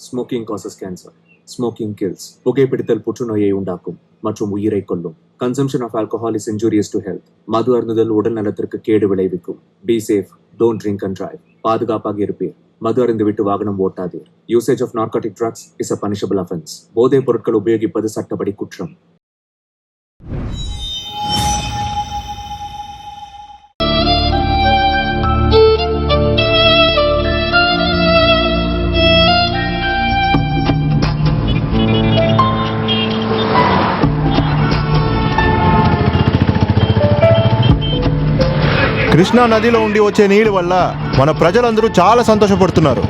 Smoking causes cancer. Smoking kills. புகைப்பிடித்தல் புற்றுநோயை உண்டாக்கும் மற்றும் உயிரை கொல்லும். Consumption of alcohol is injurious to health. மது அருந்துதல் உடல் நலத்திற்கு கேடு விளைவிக்கும். Be safe, don't drink and drive. பாதுகாப்பாக இருப்பீர். மது அருந்துவிட்டு வாகனம் ஓட்டாதீர். Usage of narcotic drugs is a punishable offence. போதைப் பொருட்கள் உபயோகிப்பது சட்டப்படி குற்றம். కృష్ణా నదిలో ఉండి వచ్చే నీళ్ళ వల్ల మన ప్రజలందరూ చాలా సంతోషపడుతున్నారు.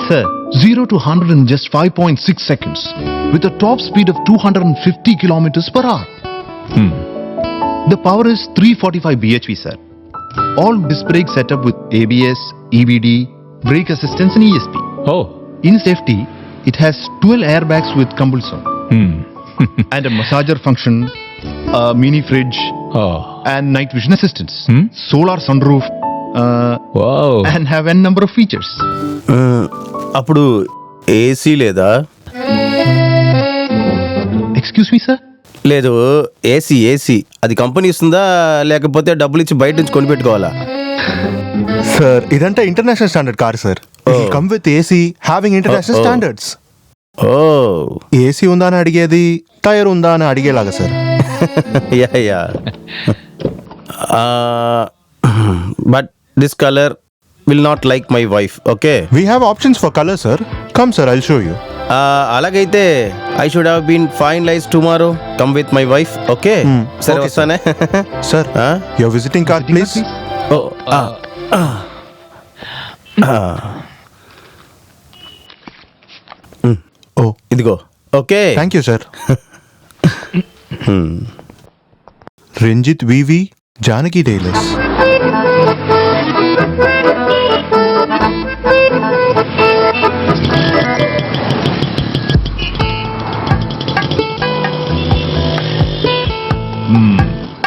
Sir, 0 to 100 in just 5.6 seconds with a top speed of 250 kilometers per hour. The power is 345 bhp, sir. All disc brake setup with ABS, EBD, brake assistance and ESP. Oh. In safety, it has 12 airbags with compulsion and a massager function, a mini fridge and night vision assistance, solar sunroof, wow, and have n number of features. అప్పుడు AC లేదా? Excuse me, sir? లేదు, AC అది company ఇస్తుందా లేకపోతే డబ్బులు ఇచ్చి బయట నుంచి కొనిపెట్టుకోవాలా? సార్ ఇదంతా international standard car sir. Come with AC having international standards. Oh, AC ఉందా అని అడిగేది టైర్ ఉందా అని అడిగేలాగా sir. Yeah but this colour will not like my wife, okay? We have options for color, sir. Come, sir, I'll show you. అలాగైతే I should have been finalized tomorrow. Come with my wife, okay? సరే okay, వస్తానే. Sir, your visiting card, please. Oh, ఇదిగో. Okay. thank you, sir. Ranjit VV, Janaki Tailors.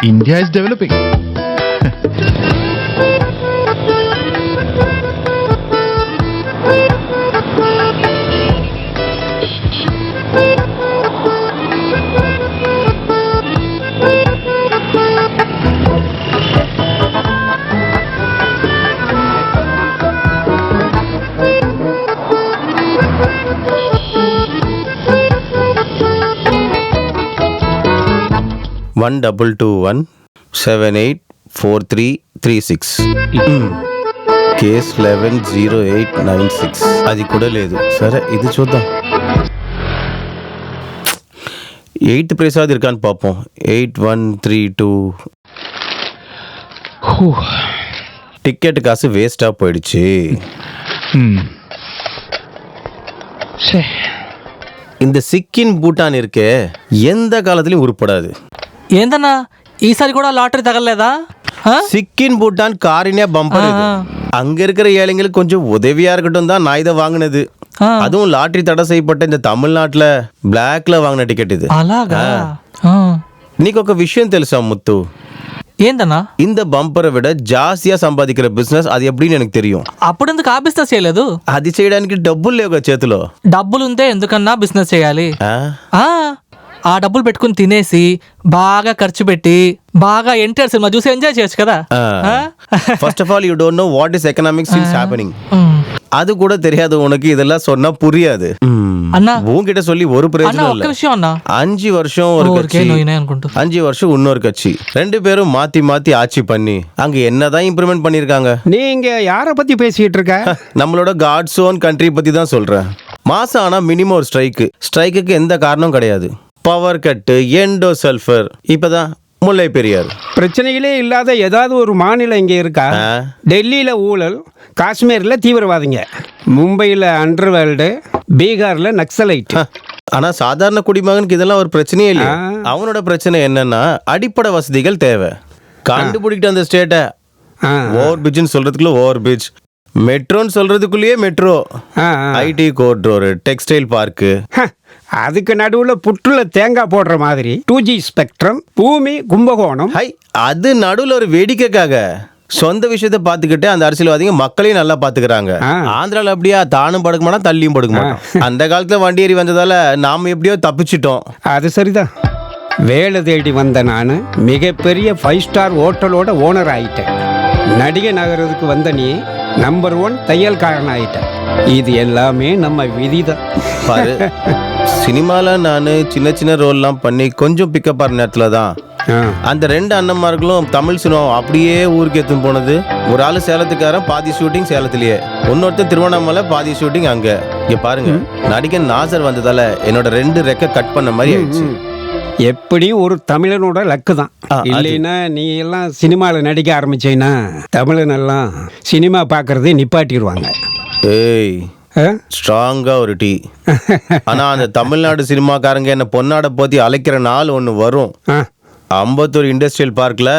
India is developing. One 221784336. Case 110896. అది కూడా లేదు. సరే ఇది చూద్దాం. 8 ప్రసాద్ ఇర్కాన్ పాపం 8132. டிக்கெட் காசு வேஸ்டா போயிடுச்சு. இந்த சிக்கின் பூட்டான் இருக்கே எந்த காலத்திலயும் உருப்படாது. ఏందన్నా ఈసారి కూడా లాటరీ తగలలేదా? Siccin Bhutan కారినే bumper. அங்க இருக்கிற ஏழைங்களுக்கு கொஞ்சம் உதவியா இருக்கட்டும் தான் நான் இதை வாங்கினது. ஆ. அதுவும் லாட்டரி தடை செய்யப்பட்ட இந்த தமிழ்நாட்டுல பிளாக்ல வாங்கின டிக்கெட் இது. అలాగా నీకు ఒక విషయం తెలుసా ముత్తు? ఏందన్నా? இந்த பம்பரை விட ஜாஸ்தியா சம்பாதிக்கிற பிசினஸ் అది ఎప్పుడూ எனக்கு தெரியும். అప్పుడు ఎందుకు ఆ బిజినెస్ చేయలేదు? అది చేయడానికి డబ్బులు లేవుగా చేతిలో. డబ్బులుంటే ఎందుకన్నా బిజినెస్ చేయాలి? ఆ? ఆ డబ్బులు పెట్టుకుని తినేసి బాగా ఖర్చు పెట్టి బాగా ఎన్టీఆర్ సినిమా చూసి ఎంజాయ్ చేయొచ్చు కదా. First of all you don't know what is economics is happening. அது கூட தெரியாது உனக்கு, இதெல்லாம் சொன்னா புரியாது. అన్నా உன்கிட்ட சொல்லி ஒரு అన్నా பிரயோஜனம் ఒక్క இல்ல. విషయం అన్నా, 5 வருஷம் ஒரு கட்சி, అనుకుంటూ 5 வருஷம் இன்னொரு கட்சி, 2 பேரும் மாத்தி மாத்தி ஆட்சி பண்ணி அங்க என்னதான் இம்ப்ரூவ்மெண்ட் பண்ணிருக்காங்க? நீங்க யார பத்தி பேசிட்டு இருக்க? நம்மளோட காட்ஸ் ஓன் கண்ட்ரி பத்தி தான் சொல்றேன். மாசம் ஆனா மினிமம் ஒரு ஸ்ட்ரைக்குக்கு எந்த காரணம் கிடையாது. பவர் கட்டு, எண்டோ சல்ஃபர், இப்பதான் முல்லை பெரியார். பிரச்சனைகளே இல்லாத ஏதாவது ஒரு மாநிலம் இங்க இருக்கா? டெல்லியில ஊழல், காஷ்மீர்ல தீவிரவாதிங்க, மும்பையில அண்டர்வேல்டு, பீகார்ல நக்சலைட். ஆனா சாதாரண குடிமகனுக்கு இதெல்லாம் ஒரு பிரச்சனையே இல்லை. அவனோட பிரச்சனை என்னன்னா அடிப்படை வசதிகள் தேவை. கண்டுபிடிக்கிட்டு அந்த ஸ்டேட்டை ஓவர் பிரிட்ஜ்னு சொல்றதுக்குள்ள ஓவர் பிரிட்ஜ், மெட்ரோன்னு சொல்றதுக்குள்ளேயே metro, IT corridor, textile park. அதுக்கு நடுவுல புற்றுல தேங்காய் போடுற மாதிரி 2G ஸ்பெக்ட்ரம், பூமி கும்பகோணம். ஹை, அது நடுவில் ஒரு வேடிக்கைக்காக சொந்த விஷயத்தை பார்த்துக்கிட்டு அந்த அரசியல்வாதிங்க மக்களையும் நல்லா பாத்துக்கிறாங்க. ஆந்திரால அப்படியா தானும் படுக்க மாட்டோம் தள்ளியும் படுக்க மாட்டோம். அந்த காலத்துல வண்டி ஏறி வந்ததால நாம எப்படியோ தப்பிச்சிட்டோம். அது சரிதான். வேலை தேடி வந்த நான் மிகப்பெரிய 5 ஸ்டார் ஹோட்டலோட ஓனர் ஆயிட்டேன். நடிகை நகரத்துக்கு வந்த நீ நம்பர் 1 தையல்காரன் ஆயிட்டேன். இது எல்லாமே நம்ம விதிதான். பாரு, சினிமால நான் சின்ன சின்ன ரோல்லாம் பண்ணி கொஞ்சம் பிக்கப் ஆகிற நேரத்துல தான் அந்த 2 அண்ணன்மார்களும் தமிழ் சினிமா அப்படியே ஊருக்கு எடுத்து போனது. ஒரு ஆளு சேலத்துக்காரன், பாதி ஷூட்டிங் சேலத்திலேயே, இன்னொருத்தர் திருவண்ணாமலை, பாதி ஷூட்டிங் அங்க. இங்க பாருங்க, நடிகன் நாசர் வந்ததால என்னோட 2 ரெக்க கட் பண்ண மாதிரி ஆயிடுச்சு. எப்படி ஒரு தமிழனோட லக்கு தான். இல்லைன்னா நீ எல்லாம் சினிமாவில் நடிக்க ஆரம்பிச்சேன்னா தமிழன் எல்லாம் சினிமா பார்க்கறதே நிப்பாட்டிடுவாங்க. ஏய், ஸ்ட்ராங்கா ஒரு டீ. ஆனா அந்த தமிழ்நாடு சினிமாக்காரங்க என்ன பொன்னாட போத்தி அழைக்கிற நாள் ஒண்ணு வரும். அம்பத்தூர் இண்டஸ்ட்ரியல் பார்க்ல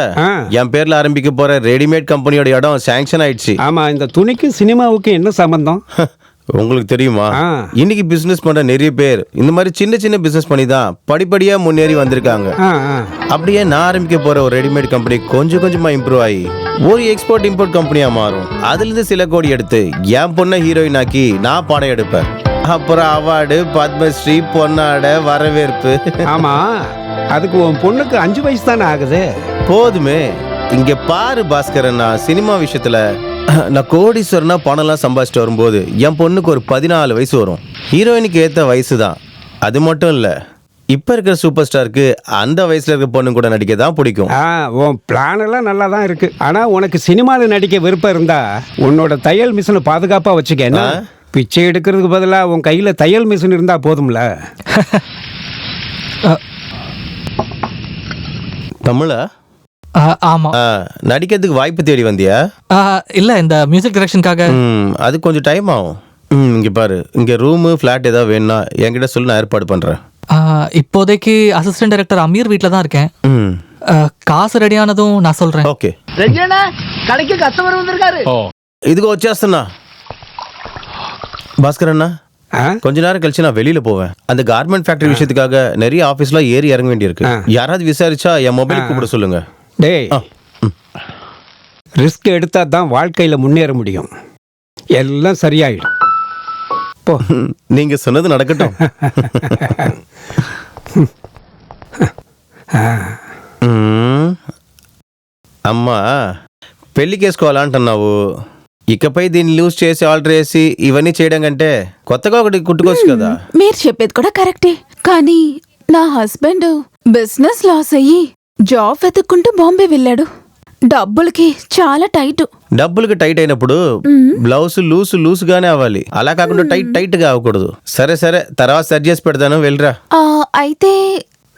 என் பேர்ல ஆரம்பிக்க போற ரெடிமேட் கம்பெனியோட இடம் சாங்ஷன் ஆயிடுச்சு. ஆமா, இந்த துணிக்கும் சினிமாவுக்கும் என்ன சம்பந்தம்? உங்களுக்கு தெரியுமா, இன்னைக்கு பிசினஸ் பண்ற நிறைய பேர் இந்த மாதிரி சின்ன சின்ன பிசினஸ் பண்ணி தான் படிப்படியா முன்னேறி வந்திருக்காங்க. அப்படியே நான் ஆரம்பிக்க போற ஒரு ரெடிமேட் கம்பெனி கொஞ்சம் கொஞ்சமா இம்ப்ரூவ் ஆகி ஒரு எக்ஸ்போர்ட் இம்போர்ட் கம்பெனியா மாறும். அதுல இருந்து சில கோடி எடுத்து என் பொண்ணை ஹீரோயின் ஆக்கி நான் படம் எடுப்பேன். அப்புறம் அவார்டு, பத்மஸ்ரீ, பொன்னாட, வரவேற்பு. ஆமா, அதுக்கு உன் பொண்ணுக்கு 5 வயசு தானே ஆகுது. போதுமே. இங்க பாரு பாஸ்கரன், நான் சினிமா விஷயத்துல நான் கோடீஸ்வரனா பணம்லாம் சம்பாதிச்சுட்டு வரும்போது என் பொண்ணுக்கு ஒரு 14 வயசு வரும். ஹீரோயினுக்கு ஏற்ற வயசு தான். அது மட்டும் இல்லை, இப்போ இருக்கிற சூப்பர் ஸ்டாருக்கு அந்த வயசுல இருக்க பொண்ணு கூட நடிக்க தான் பிடிக்கும். உன் பிளான் எல்லாம் நல்லா தான் இருக்கு. ஆனால் உனக்கு சினிமாவில் நடிக்க விருப்பம் இருந்தா உன்னோட தையல் மிஷினை பாதுகாப்பாக வச்சுக்க. பிச்சை எடுக்கிறதுக்கு பதிலாக உன் கையில் தையல் மிஷின் இருந்தால் போதும்ல. தமிழா? ஆமா. நடிக்கிறதுக்கு வாய்ப்பு தேடி வந்தியா? இல்ல, இந்த மியூசிக் டைரக்ஷனுக்காக. அது கொஞ்சம் டைம் ஆகும். இங்க பாரு, இங்க ரூமு ஃபிளாட் ஏதாவது வேணும்னா என்கிட்ட சொல்லி நான் ஏற்பாடு பண்றேன். இப்போதைக்கு அசிஸ்டன்ட் டைரக்டர் அமீர் வீட்டில் தான் இருக்கேன். காசு ரெடியானதும் நான் சொல்றேன். ஓகே. கடைக்கு கஸ்டமர் வந்திருக்காரு. இதுக்கு வச்சாஸ்தண்ணா. பாஸ்கர் அண்ணா, கொஞ்ச நேரம் கழிச்சு நான் வெளியில போவேன். அந்த கார்மெண்ட் ஃபேக்டரி விஷயத்துக்காக நிறைய ஆபீஸ்ல ஏறி இறங்க வேண்டியிருக்கு. யாராவது விசாரிச்சா என் மொபைல் கூப்பிட சொல்லுங்க. டேய், ரிஸ்க் எடுத்தா தான் வாழ்க்கையில முன்னேற முடியும். எல்லாம் சரியாயிடும். போ. நீங்க சொன்னது நடக்கட்டும். అమ్మా, పెళ్లి చేసుకోవాలంటున్నావు. ఇకపై దీన్ని లూజ్ చేసి ఆల్టర్ చేసి ఇవన్నీ చేయడం కంటే కొత్తగా ఒకటి కుట్టుకోవచ్చు కదా. మీరు చెప్పేది కూడా కరెక్టే, కానీ నా హస్బెండ్ బిజినెస్ లాస్ అయ్యి జాబ్ వెతుక్కుంటూ బాంబే వెళ్ళాడు. డబ్బులకి చాలా టైట్. డబ్బులకి టైట్ అయినప్పుడు బ్లౌజ్ లూస్ గానే అవ్వాలి. అలా కాకుండా టైట్ గా అవ్వకూడదు. సరే సరే, తర్వాత సెట్ చేసి పెడతాను, వెళ్ళరా. అయితే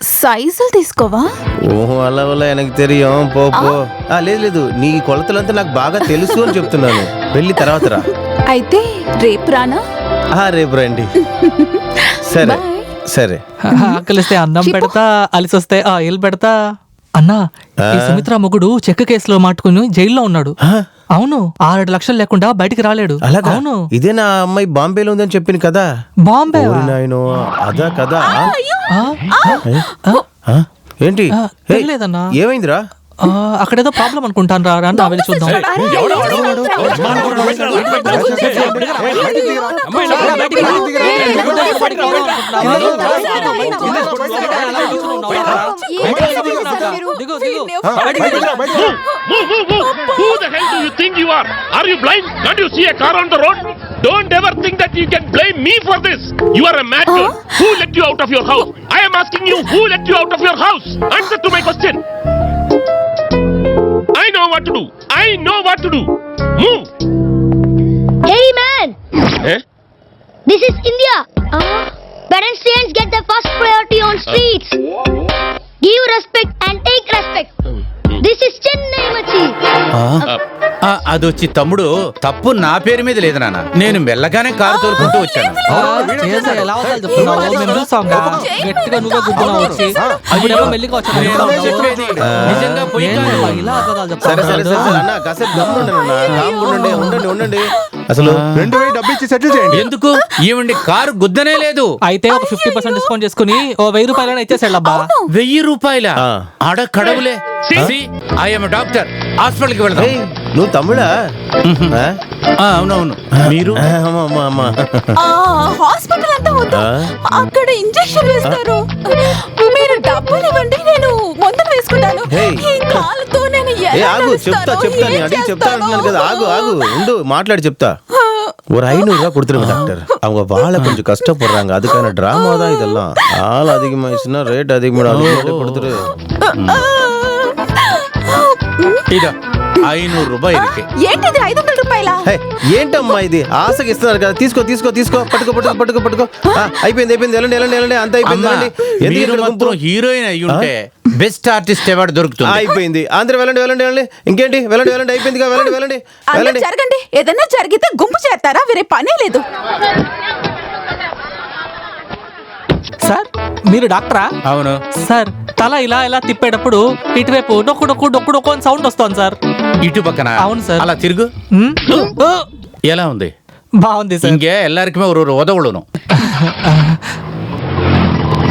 సైజులు తీసుకోవా? ఓహో, అలా వల్ల எனக்கு தெரியும். పో. లేదు, నీ కొలతలంతా నాకు బాగా తెలుసు అని చెప్తున్నాను. వెళ్ళి తర్వాత రా. అయితే రేపు రానా? రేపు రండి. సరే సరే. ఆకలిస్తే అన్నం పెడతా, అలిసొస్తే ఆయిల్ పెడతా. అన్నా, ఈ సుమిత్ర మొగుడు చెక్క కేసులో మాట్టుకుని జైల్లో ఉన్నాడు. అవును 6 లక్షలు లేకుండా బయటికి రాలేడు. అలాగా అవును ఇదే నా అమ్మాయి బాంబేలో ఉందని చెప్పింది కదా. బాంబే ఓరి నాయనో, అదా కదా. ఏంటి తెలియలేదన్నా. ఏమైందిరా? అక్కడేదో ప్రాబ్లం అనుకుంటాను రా, రా వెళ్ళి చూద్దాం. Who the hell do you think you are? Are you blind? Can't you see a car on the road? Don't ever think that you can blame me for this. You are a madman. Who let you out of your house? I am asking you, who let you out of your house? Answer to my question. I know what to do. I know what to do. Move. Hey man! Eh? This is India. Pedestrians get the first priority on streets. Give respect and take respect. This is Chennai Machi. అదొచ్చి తమ్ముడు, తప్పు నా పేరు మీద లేదు నాన్న. నేను మెల్లగానే car తోలుకుంటూ వచ్చాను. ఎలా అవుతారు చెప్తున్నావు? మేము చూస్తాం గట్టిగా నువ్వే గుద్దున్నావు వచ్చి. అప్పుడేమో మెల్లిగా వచ్చాను. నిజంగా పోయి ఇలా అబద్ధాలు సరే సరే చెప్తాను. సరే అన్న, కాసేపు గమ్మునుండండి అన్న. ఉండండి ఉండండి ఉండండి. అసలు 2000 డబ్బు ఇచ్చి సెటిల్ చేయండి. ఎందుకు? ఈవండి కారు గుద్దనే లేదు. అయితే ఒక 50% డిస్కౌంట్ చేసుకుని ఓ 1000 రూపాయలైనా ఇచ్చేసాడు అబ్బా. 1000 రూపాయల ఆ. ఆడ కడవులే. ఐఎమ్ డాక్టర్, హాస్పిటల్కి వెళ్దాం. ఏయ్, నువ్వు తమ్ముడా? అవునవును. మీరు హాస్పిటల్ అంతా వద్దు, అక్కడ ఇంజెక్షన్ వేస్తారు. మీరు డబ్బులు ఇవ్వండి, నేను మందులు వేసుకుంటాను. Hey. ఈ కాలుతో నేను ఎలా ఆగు, చెప్తా నడుస్తానో, చెప్తా ఏం నేను అడిగి చెప్తా చేస్తానో. అంటున్నాను కదా. ఆగు ఆగు ఉండు, మాట్లాడి చెప్తా. ஒரு 500 ரூபா கொடுத்துருங்க டாக்டர். அவங்க வாழ கொஞ்சம் கஷ்டப்படுறாங்க, அதுக்கான டிராமா தான் இதெல்லாம். ஆள் அதிகமாயிடுச்சுன்னா ரேட் அதிகமாகும், கொடுத்துரு. ఇదో 500 రూపాయలు ఇருக்கு. ఏంటిది 500 రూపాయల? హే, ఏంటమ్మా ఇది? ఆశకి ఇస్తున్నారు కదా, తీసుకో తీసుకో తీసుకో, పట్టుకో పట్టుకో పట్టుకో పట్టుకో. అయిపోయింది అయిపోయింది, వెళ్ళండి వెళ్ళండి వెళ్ళండి, అంత అయిపోయింది. అమ్మా, ఎందుకు మీరు ఇక్కడ మాత్రం గుంపు? హీరోయిన్ అయ్యి ఉంటే బెస్ట్ ఆర్టిస్ట్ అవార్డు దొరుకుతుంది. అయిపోయింది, అందరూ వెళ్ళండి వెళ్ళండి వెళ్ళండి. ఇంకేంటి, వెళ్ళండి వెళ్ళండి, అయిపోయింది కదా, వెళ్ళండి వెళ్ళండి అందరూ వెళ్ళండి. జరగండి. ఏదైనా జరిగితే గుంపు చేస్తారా? వేరే పనే లేదు. సార్ మీరు డాక్టరా? అవును. సార్ తల ఇలా ఇలా తిప్పేటప్పుడు ఇటువైపు డొక్కు డొక్కు డొక్కు డొక్కు అని సౌండ్ వస్తుంది సార్. ఇటు పక్కన? అవును సార్. అలా తిరుగు. హ్మ్? ఓ, ఎలా ఉంది? బాగుంది సార్. இங்கே எல்லாருக்குமே ஒரு உதவணும்.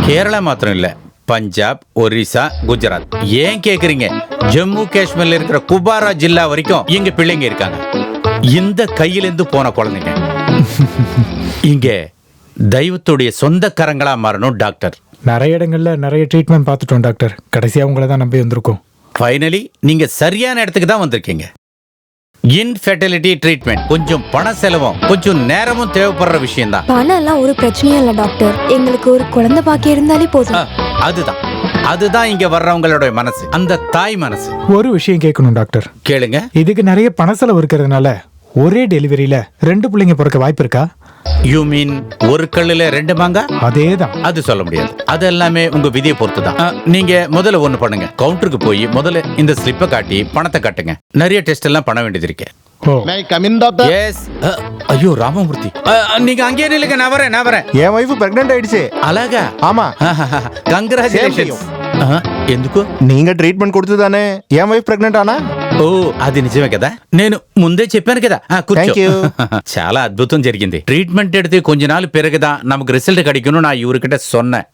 கேரளா மாத்திரம் இல்ல, பஞ்சாப், ஒரிசா, குஜராத். ஏன் கேக்குறீங்க? ஜம்மு காஷ்மீர்ல இருக்கிற குபாரா ஜில்லா வரைக்கும் எங்க பிள்ளைங்க இருக்காங்க. இந்த கையிலிருந்து போன குழந்தைங்க இங்க தெய்வத்துடைய சொந்த கரங்களா மாறணும் டாக்டர். நிறைய இடங்கள்ல நிறைய ட்ரீட்மெண்ட் பார்த்துட்டோம் டாக்டர். கடைசியா உங்களை தான் நம்பி வந்திருக்கோம். ஃபைனலி நீங்க சரியான இடத்துக்கு தான் வந்திருக்கீங்க. இன்ஃபெர்டிலிட்டி ட்ரீட்மெண்ட் கொஞ்சம் பண செலவும் கொஞ்சம் நேரமும் தேவைப்படுற விஷயம் தான். பணம் எல்லாம் ஒரு பிரச்சனையும் இல்ல டாக்டர். எங்களுக்கு ஒரு குழந்தை பாக்கி இருந்தாலே போதும். அதுதான் அதுதான் இங்க வர்றவங்களோட மனசு, அந்த தாய் மனசு. ஒரு விஷயம் கேட்கணும் டாக்டர். கேளுங்க. இதுக்கு நிறைய பண செலவு இருக்கிறதுனால ஒரே டெலிவரியில 2 பிள்ளைங்க பிறக்க வாய்ப்பு இருக்கா? யூ மீன் ஒரு கல்லுல 2 மாங்கா? அதேதான். அது சொல்ல முடியாது, அது எல்லாமே உங்க விதியை பொறுத்து தான். நீங்க முதல்ல ஒண்ணு பண்ணுங்க, கவுண்டருக்கு போய் முதல்ல இந்த ஸ்லிப்பை காட்டி பணத்தை கட்டுங்க. நிறைய டெஸ்ட் எல்லாம் பண்ண வேண்டியது இருக்கு. எஸ். ஐயோ ராமமூர்த்தி, நீங்க அங்கேயே நில்லுங்க, நான் வரேன். என் వైఫ్ ప్రెగ్నెంట్ ஆயிடுச்சு. అలాగా? ஆமா. కంగ్రాచులేషన్స్. ఎందుకు? நீங்க ட்ரீட்மெண்ட் கொடுத்துதானே என் వైఫ్ ప్రెగ్నెంట్ ఆనా? ఓ అది నిజమే కదా, నేను ముందే చెప్పాను కదా. కూర్చో. Thank you. చాలా అద్భుతం జరిగింది. ట్రీట్మెంట్ எடுத்து கொஞ்ச நாள் பிறகுதான் நமக்கு ரிசல்ட் கிடைக்கணும் நான் இவர்கிட்ட சொன்னேன்.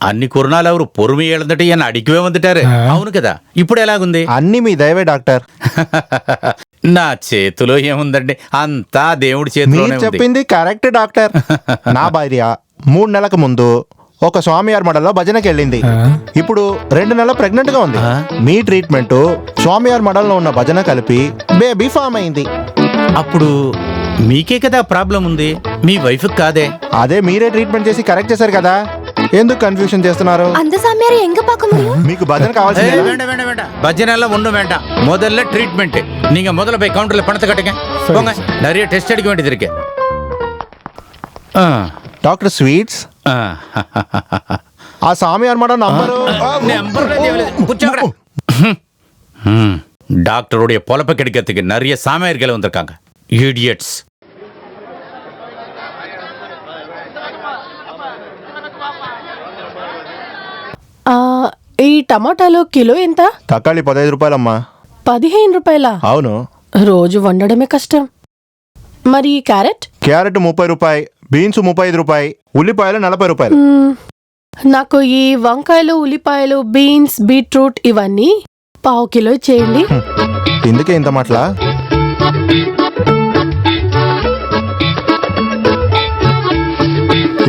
అన్ని కొరణాలు ఎవరు పొరుమి ఏళ్ళందట ఈయన అడిగివే వందుటారు. అవును కదా, ఇప్పుడు ఎలాగుంది? అన్ని మీ దయవే డాక్టర్. నా చేతిలో ఏముందండి, అంతా దేవుడి చేతిలోనే మీరు ఉంది. చెప్పింది కరెక్ట్ డాక్టర్. నా భార్య 3 నెలలకు ముందు ఒక స్వామియార్ మడలో భజనకి వెళ్ళింది. ఇప్పుడు 2 నెలల ప్రెగ్నెంట్ గా ఉంది. మీ ట్రీట్మెంట్ స్వామియార్ మడల్లో ఉన్న భజన కలిపి బేబీ ఫామ్ అయింది. అప్పుడు మీకే కదా ప్రాబ్లం ఉంది, మీ వైఫ్ కాదే. అదే మీరే ట్రీట్మెంట్ చేసి కరెక్ట్ చేశారు కదా, ఎందుకు కన్ఫ్యూషన్ చేస్తున్నారు? அந்த சாமியாரை எங்க பார்க்க முடியும்? మీకు భజన కావాల్సింది. வேண்டாம் பஜனை எல்லாம் ஒண்ணும் வேண்டாம், முதல்ல ட்ரீட்மெண்ட். நீங்க முதல்ல போய் கவுண்டர்ல பணத்தை கட்டுங்க, போங்க. நிறைய டெஸ்ட் எடுக்க வேண்டியது இருக்கு. డాక్టర్ స్వీట్స్, ఆ స్వామియార్ మడ నంబరు. டாக்டருடைய பொழப்ப கெடுக்கிறதுக்கு நிறைய சாமியார்கள் வந்திருக்காங்க. இடியட்ஸ். ఈ టమాటాలో కిలో ఎంత? తక్కాళి 15 రూపాయలమ్మా. 15 రూపాయల? అవును. రోజు వండడమే కష్టం. మరి క్యారెట్? క్యారెట్ 30 రూపాయి, బీన్స్ 35 రూపాయి, ఉల్లిపాయలు 40 రూపాయలు. నాకు ఈ వంకాయలు, ఉల్లిపాయలు, బీన్స్, బీట్రూట్ ఇవన్నీ 1/2 కిలో చేయండి. ఎందుకే ఇంత మాటలా?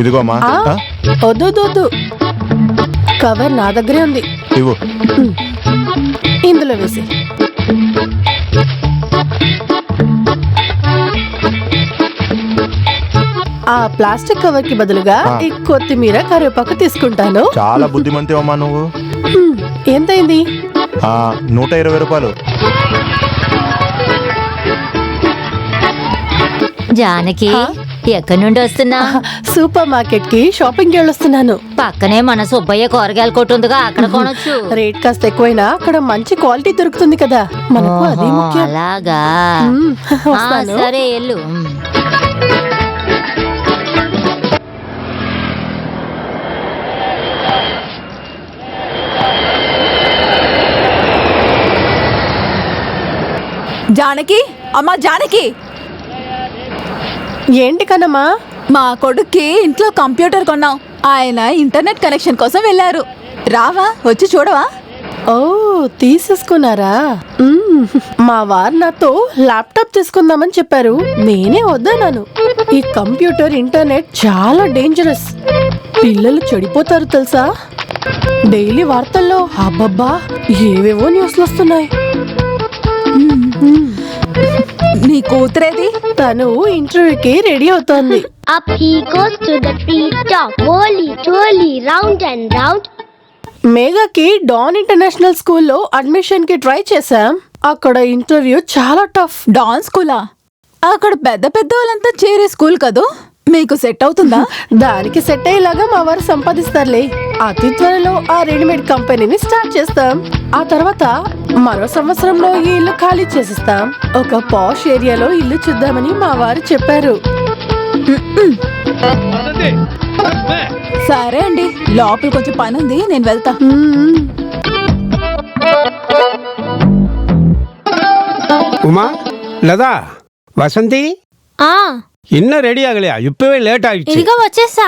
ఇదిగోమ్మా. వద్దు, కవర్ నా దగ్గరే ఉంది. ఇవ్వు. ఇందులో వేసి. ఆ ప్లాస్టిక్ కవర్ కి బదులుగా ఈ కొత్తిమీర, కరివేపాకు తీసుకుంటాను. చాలా బుద్ధిమంతివమ్మా నువ్వు. ఎంతైంది? 120 రూపాయలు. జానకి, ఎక్కడి నుండి వస్తున్నా? సూపర్ మార్కెట్ కి షాపింగ్ వెళ్ళొస్తున్నాను. పక్కనే మన సుబ్బయ్య కూరగాయల కొట్టు ఉందిగా, అక్కడ కొనొచ్చు. రేట్ కాస్త ఎక్కువైనా అక్కడ మంచి క్వాలిటీ దొరుకుతుంది కదా, మనకు అది ముఖ్యం. అలాగా? సరే ఎల్లు. జానకి, అమ్మా జానకి. ఏంటి కన్నమ్మా? మా కొడుక్కి ఇంట్లో కంప్యూటర్ కొన్నాం. ఆయన ఇంటర్నెట్ కనెక్షన్ కోసం వెళ్ళారు. రావా, వచ్చి చూడవా? ఓ, తీసేసుకున్నారా? మా వారు నాతో ల్యాప్టాప్ తీసుకుందామని చెప్పారు. నేనే వద్దన్నాను. ఈ కంప్యూటర్, ఇంటర్నెట్ చాలా డేంజరస్. పిల్లలు చెడిపోతారు తెలుసా? డైలీ వార్తల్లో అబ్బబ్బా ఏవేవో న్యూస్లు వస్తున్నాయి. నీ కూతురేది? తను ఇంటర్వ్యూకి రెడీ అవుతోంది. Up he goes to the treetop, whirly, twirly, round and round. మేఘాకి డాన్ ఇంటర్నేషనల్ స్కూల్లో అడ్మిషన్ కి ట్రై చేశాం. అక్కడ ఇంటర్వ్యూ చాలా టఫ్. డాన్ స్కూలా? అక్కడ పెద్ద పెద్ద వాళ్ళంతా చేరే స్కూల్ కదూ. మీకు సెట్ అవుతుందా? దానికి సెట్ అయ్యేలాగా మా వారు సంపాదిస్తారులే. అతి త్వరలో ఆ రెడీమేడ్ కంపెనీని స్టార్ట్ చేస్తాం. ఆ తర్వాత మరో సంవత్సరంలో ఈ ఇల్లు ఖాళీ చేసిస్తాం. ఒక పాష్ ఏరియాలో ఇల్లు చూద్దామని మా వారు చెప్పారు. సరే అండి, లోపల కొంచెం పని ఉంది, నేను వెళ్తా. உமா, லதா, வசந்தி, இன்னும் ரெடி ஆகலையா? இப்பவே லேட் ஆயிடுச்சு. ఇదిగో వచ్చేసా.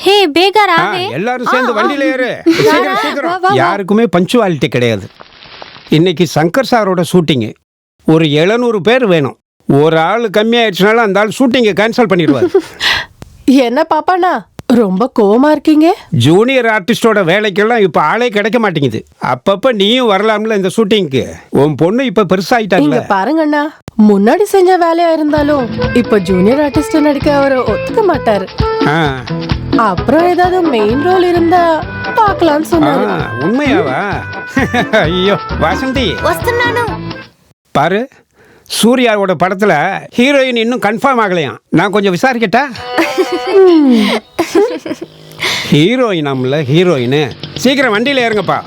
ஹே பேகா ராவே. எல்லாரும் சேர்ந்து வண்டியில ஏறு. சீக்கிரம் சீக்கிரம். யாருக்குமே பஞ்சுவாலிட்டி கிடையாது. இன்னைக்கு சங்கர் சாரோட ஷூட்டிங். ஒரு 700 பேர் வேணும். ஒரு ஆள் கம்மியாயிடுச்சுனால அந்த ஆள் ஷூட்டிங்கை கேன்சல் பண்ணிடுவார். என்ன பாப்பாண்ணா, ரொம்ப கோவமா இருக்கீங்க? ஜூனியர் ஆர்டிஸ்டோட வேலைக்கெல்லாம் இப்ப ஆளே கிடைக்க மாட்டேங்குது. அப்பப்ப நீயும் வரலாம்ல இந்த ஷூட்டிங்க்கு. உன் பொண்ணு இப்ப பெருசாயிட்டாங்க. இங்க பாருங்கண்ணா, முன்னாடி செஞ்ச வேலையா இருந்தாலும் இப்ப ஜூனியர் ஆர்டிஸ்ட் நடிக்க அவர் ஒத்துக்க மாட்டாரு. அப்புறம் ஏதாவது மெயின் ரோல் இருந்தா பார்க்கலாம்னு சொன்னாரு. உண்மையாவா? ஐயோ வசந்தி, వస్తున్నాను. பாரு, சூர்யாவோட படத்துல ஹீரோயின் இன்னும் கன்ஃபார்ம் ஆகலையா? நான் கொஞ்சம் விசாரிக்கட்டா? ஹீரோயின் நம்மள ஹீரோயின். சீக்கிரம் வண்டியில ஏறுங்கப்பா.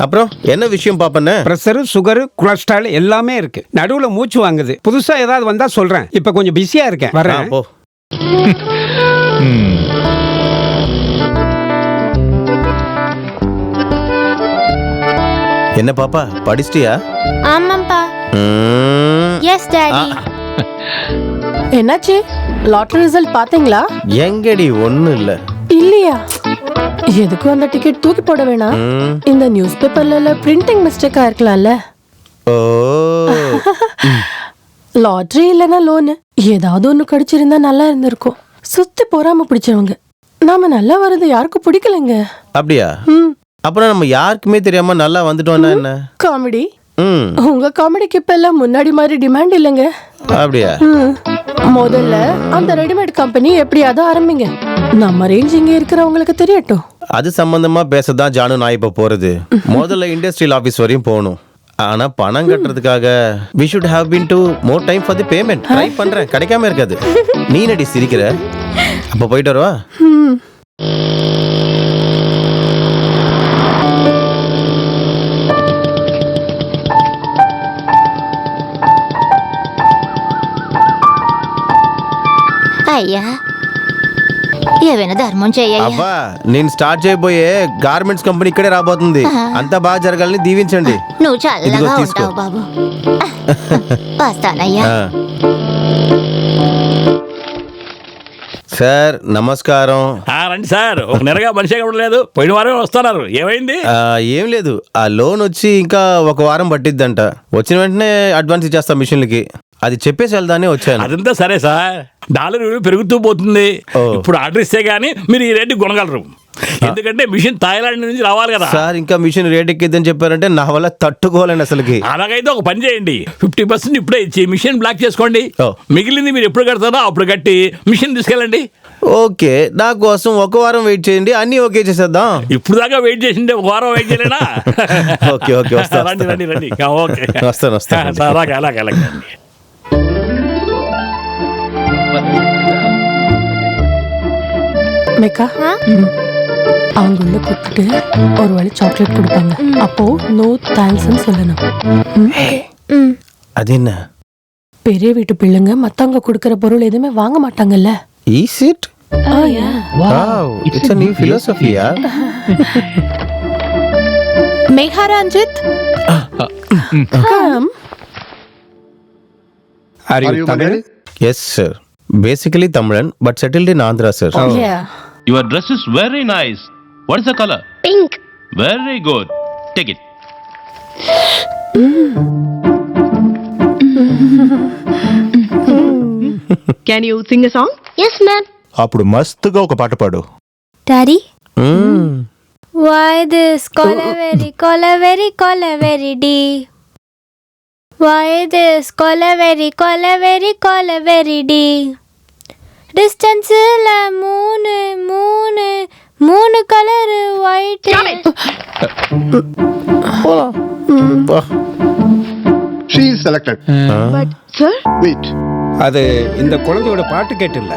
அப்புறம் என்ன விஷயம் பாப்பண்ண? பிரஷர், சுகர், கொலஸ்ட்ரால் எல்லாமே இருக்கு. நடுவுல மூச்சு வாங்குது. புதுசா ஏதாவது வந்தா சொல்றேன். இப்ப கொஞ்சம் பிஸியா இருக்கேன், வரேன். போ. என்ன பாப்பா, படிச்சிட்டியா? ஆமாப்பா. Yes daddy. என்னாச்சு? லாட்டரி ரிசல்ட் பாத்தீங்களா? எங்கடி ஒண்ணும் இல்ல. இல்லையா? எதுக்கு அந்த டிக்கெட் தூக்கி போட வேணாம். இந்த நியூஸ் பேப்பர்ல பிரிண்டிங் மிஸ்டேக்கா இருக்கலாம்ல. ஓ, லாட்டரி இல்லனா லோன் ஏதாவது ஒண்ணு கிடைச்சிருந்தா நல்லா இருந்திருக்கும். சுத்தி போறாம பிடிச்சவங்க. நாம நல்லா வரது யாருக்கும் பிடிக்கலங்க. அப்படியா? அப்புறம் நம்ம யாருக்குமே தெரியாம நல்லா வந்துட்டோம்னா என்ன? காமெடி. உங்க காமெடிக்கு இப்ப எல்லாம் முன்னாடி மாதிரி டிமாண்ட் இல்லைங்க. அப்படியா? முதல்ல அந்த ரெடிமேட் கம்பெனி எப்படியாவது ஆரம்பிங்க. நம்ம ரேஞ்ச் இங்க இருக்கிறவங்களுக்கு தெரியட்டும். அது சம்பந்தமா பேசதான் ஜானு நான் இப்ப போறது. முதல்ல இண்டஸ்ட்ரியல் ஆபீஸ் வரையும் போகணும். ஆனா பணம் கட்டுறதுக்காக we should have been to more time for the payment. Try பண்றேன், கிடைக்காம இருக்காது. நீ நடி சிரிக்கிற? அப்ப போயிட்டு வரவா? ஐயா, ఏవైనా ధర్మం చెయ్య. అబ్బా నేను స్టార్ట్ చేయబోయే గార్మెంట్స్ కంపెనీ ఇక్కడే రాబోతుంది. అంతా బాగా జరగాలని దీవించండి. నువ్వు ఇదిగో చల్లగా తీసుకో. ఉంటావు బాబు. వస్తానయ్యా. సార్ నమస్కారం. రండి సార్. ఒక నెలగా మనిషి కూడా లేదు. పోయిన వారం వస్తున్నారు. ఏమైంది? ఏం లేదు, ఆ లోన్ వచ్చి ఇంకా ఒక వారం పట్టిద్దంట. వచ్చిన వెంటనే అడ్వాన్స్ ఇచ్చేస్తాం మిషన్లకి. అది చెప్పేసి వెళ్దానే వచ్చాను. అదంతా సరే సార్, డాలర్ విలువ పెరుగుతూ పోతుంది. ఇప్పుడు ఆర్డర్ ఇస్తే గానీ మీరు ఈ రేటు కొనగలరు. ఎందుకంటే మిషన్ థాయిలాండ్ నుంచి రావాలి కదా సార్. ఇంకా మిషన్ రేట్ ఎక్కిద్దని చెప్పారంటే నా వల్ల తట్టుకోలేండి అసలుకి. అలాగైతే ఒక పని చేయండి, 50% ఇప్పుడే ఇచ్చి మిషన్ బ్లాక్ చేసుకోండి. మిగిలింది మీరు ఎప్పుడు కడతారో అప్పుడు కట్టి మిషన్ తీసుకెళ్ళండి. ఓకే, నా కోసం ఒక వారం వెయిట్ చేయండి, అన్ని ఓకే చేసేద్దాం. ఇప్పుడు దాకా వెయిట్ చేసిండే ఒక వారం వెయిట్ చేయలేనా? ఓకే ఓకే వస్తా. రండి రండి రండి. ఓకే వస్తాను. అలాగే అలాగే అలాగే. மேக்கா அவங்க உள்ள கூப்பிட்டு ஒரு வழி சாக்லேட் கொடுப்பாங்க. அப்போ நோ தேங்க்ஸ்ன்னு சொல்லணும். அது என்ன? பெரிய வீட்டு பிள்ளைங்க மத்தவங்க கொடுக்கற பொருள் எதுவுமே வாங்க மாட்டாங்கல்ல. Is it? Oh yeah. Wow, it's a new philosophy, yaar. Megha Ranjit, Come. Are you Tamil? Yes sir. Basically Tamilan but settled in Andhra sir. Oh yeah. Your dress is very nice. What is the color? Pink. Very good. Take it. Can you sing a song? Yes, ma'am. అప్పుడు మస్తుగా ఒక పాట పాడు. Daddy? Why this colaveri, colaveri, colaveri D? Why this colaveri, colaveri, colaveri D? Distance la moon color white. She is selected. But sir, Wait. அது இந்த குழந்தையோட பாட்டு கேட்டு இல்ல,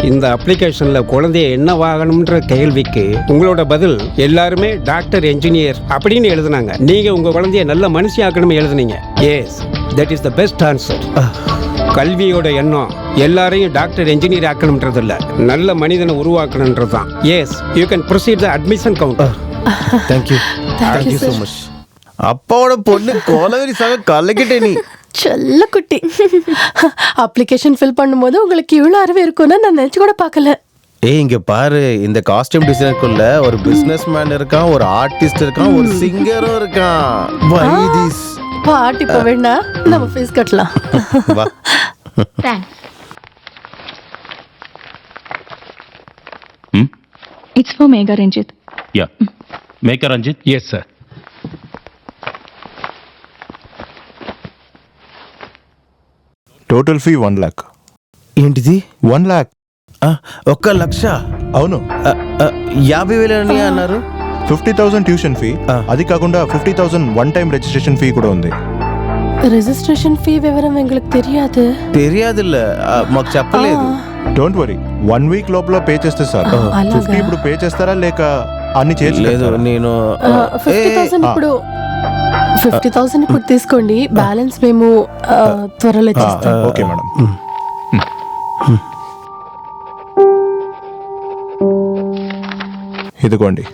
இந்த அப்ளிகேஷன்ல குழந்தைய என்ன வாங்கணும்ன்ற கேள்விக்கு உங்களோட பதில் எல்லாருமே டாக்டர், என்ஜினியர் அப்படின்னு எழுதுனாங்க. நீங்க உங்க குழந்தைய நல்ல மனுஷி ஆக்கணும் எழுதுனீங்க. Yes, that is the best answer. கல்வியோட எண்ணம் எல்லாரையும் டாக்டர், என்ஜினியர் ஆக்கணும்ன்றது இல்ல, நல்ல மனிதனை உருவாக்கணும்ன்றது தான். Yes, you can proceed the admission counter. Thank you. Thank you so much. அப்பாவோட பொண்ணு கோலவெரி சாக கலக்கிட்டே நீ. செல்ல குட்டி. அப்ளிகேஷன் ஃபில் பண்ணும்போது உங்களுக்கு இவ்வளவு அறிவு இருக்கும்னு நான் நினைச்சு கூட பார்க்கல. ஏய் இங்க பாரு, இந்த காஸ்டியூம் டிசைனருக்குள்ள ஒரு பிசினஸ் மேன் இருக்கான், ஒரு ஆர்டிஸ்ட் இருக்கான், ஒரு சிங்கரும் இருக்கான். Why this? பாட்டி இப்ப வேணா நம்ம ஃபீஸ் கட்டலாம். வா. Thanks. it's for Megha Ranjit. Yeah. Megha Ranjit? Yes sir. Total fee 1 lakh. ఏంటిది? 1 lakh. 1 లక్ష? అవును. 50,000 అన్నారు. 50,000 ట్యూషన్ ఫీ, అది కాకుండా 50,000 వన్ టైం రిజిస్ట్రేషన్ ఫీ కూడా ఉంది. రిజిస్ట్రేషన్ ఫీ వివరం ఎங்களுக்கு తెలియదు. తెలియదుల్ల, మాకు చెప్పలేదు. డోంట్ వరీ, 1 వీక్ లోపల పే చేస్తే సార్. 50 ఇప్పుడు పే చేస్తారా లేక అన్ని లేదు? నేను 50,000 ఇప్పుడు 50,000 ఇప్పుడు తీసుకోండి, బ్యాలెన్స్ మేము త్వరలో ఇచ్చేస్తాం. Okay madam. ఇదిగోండి.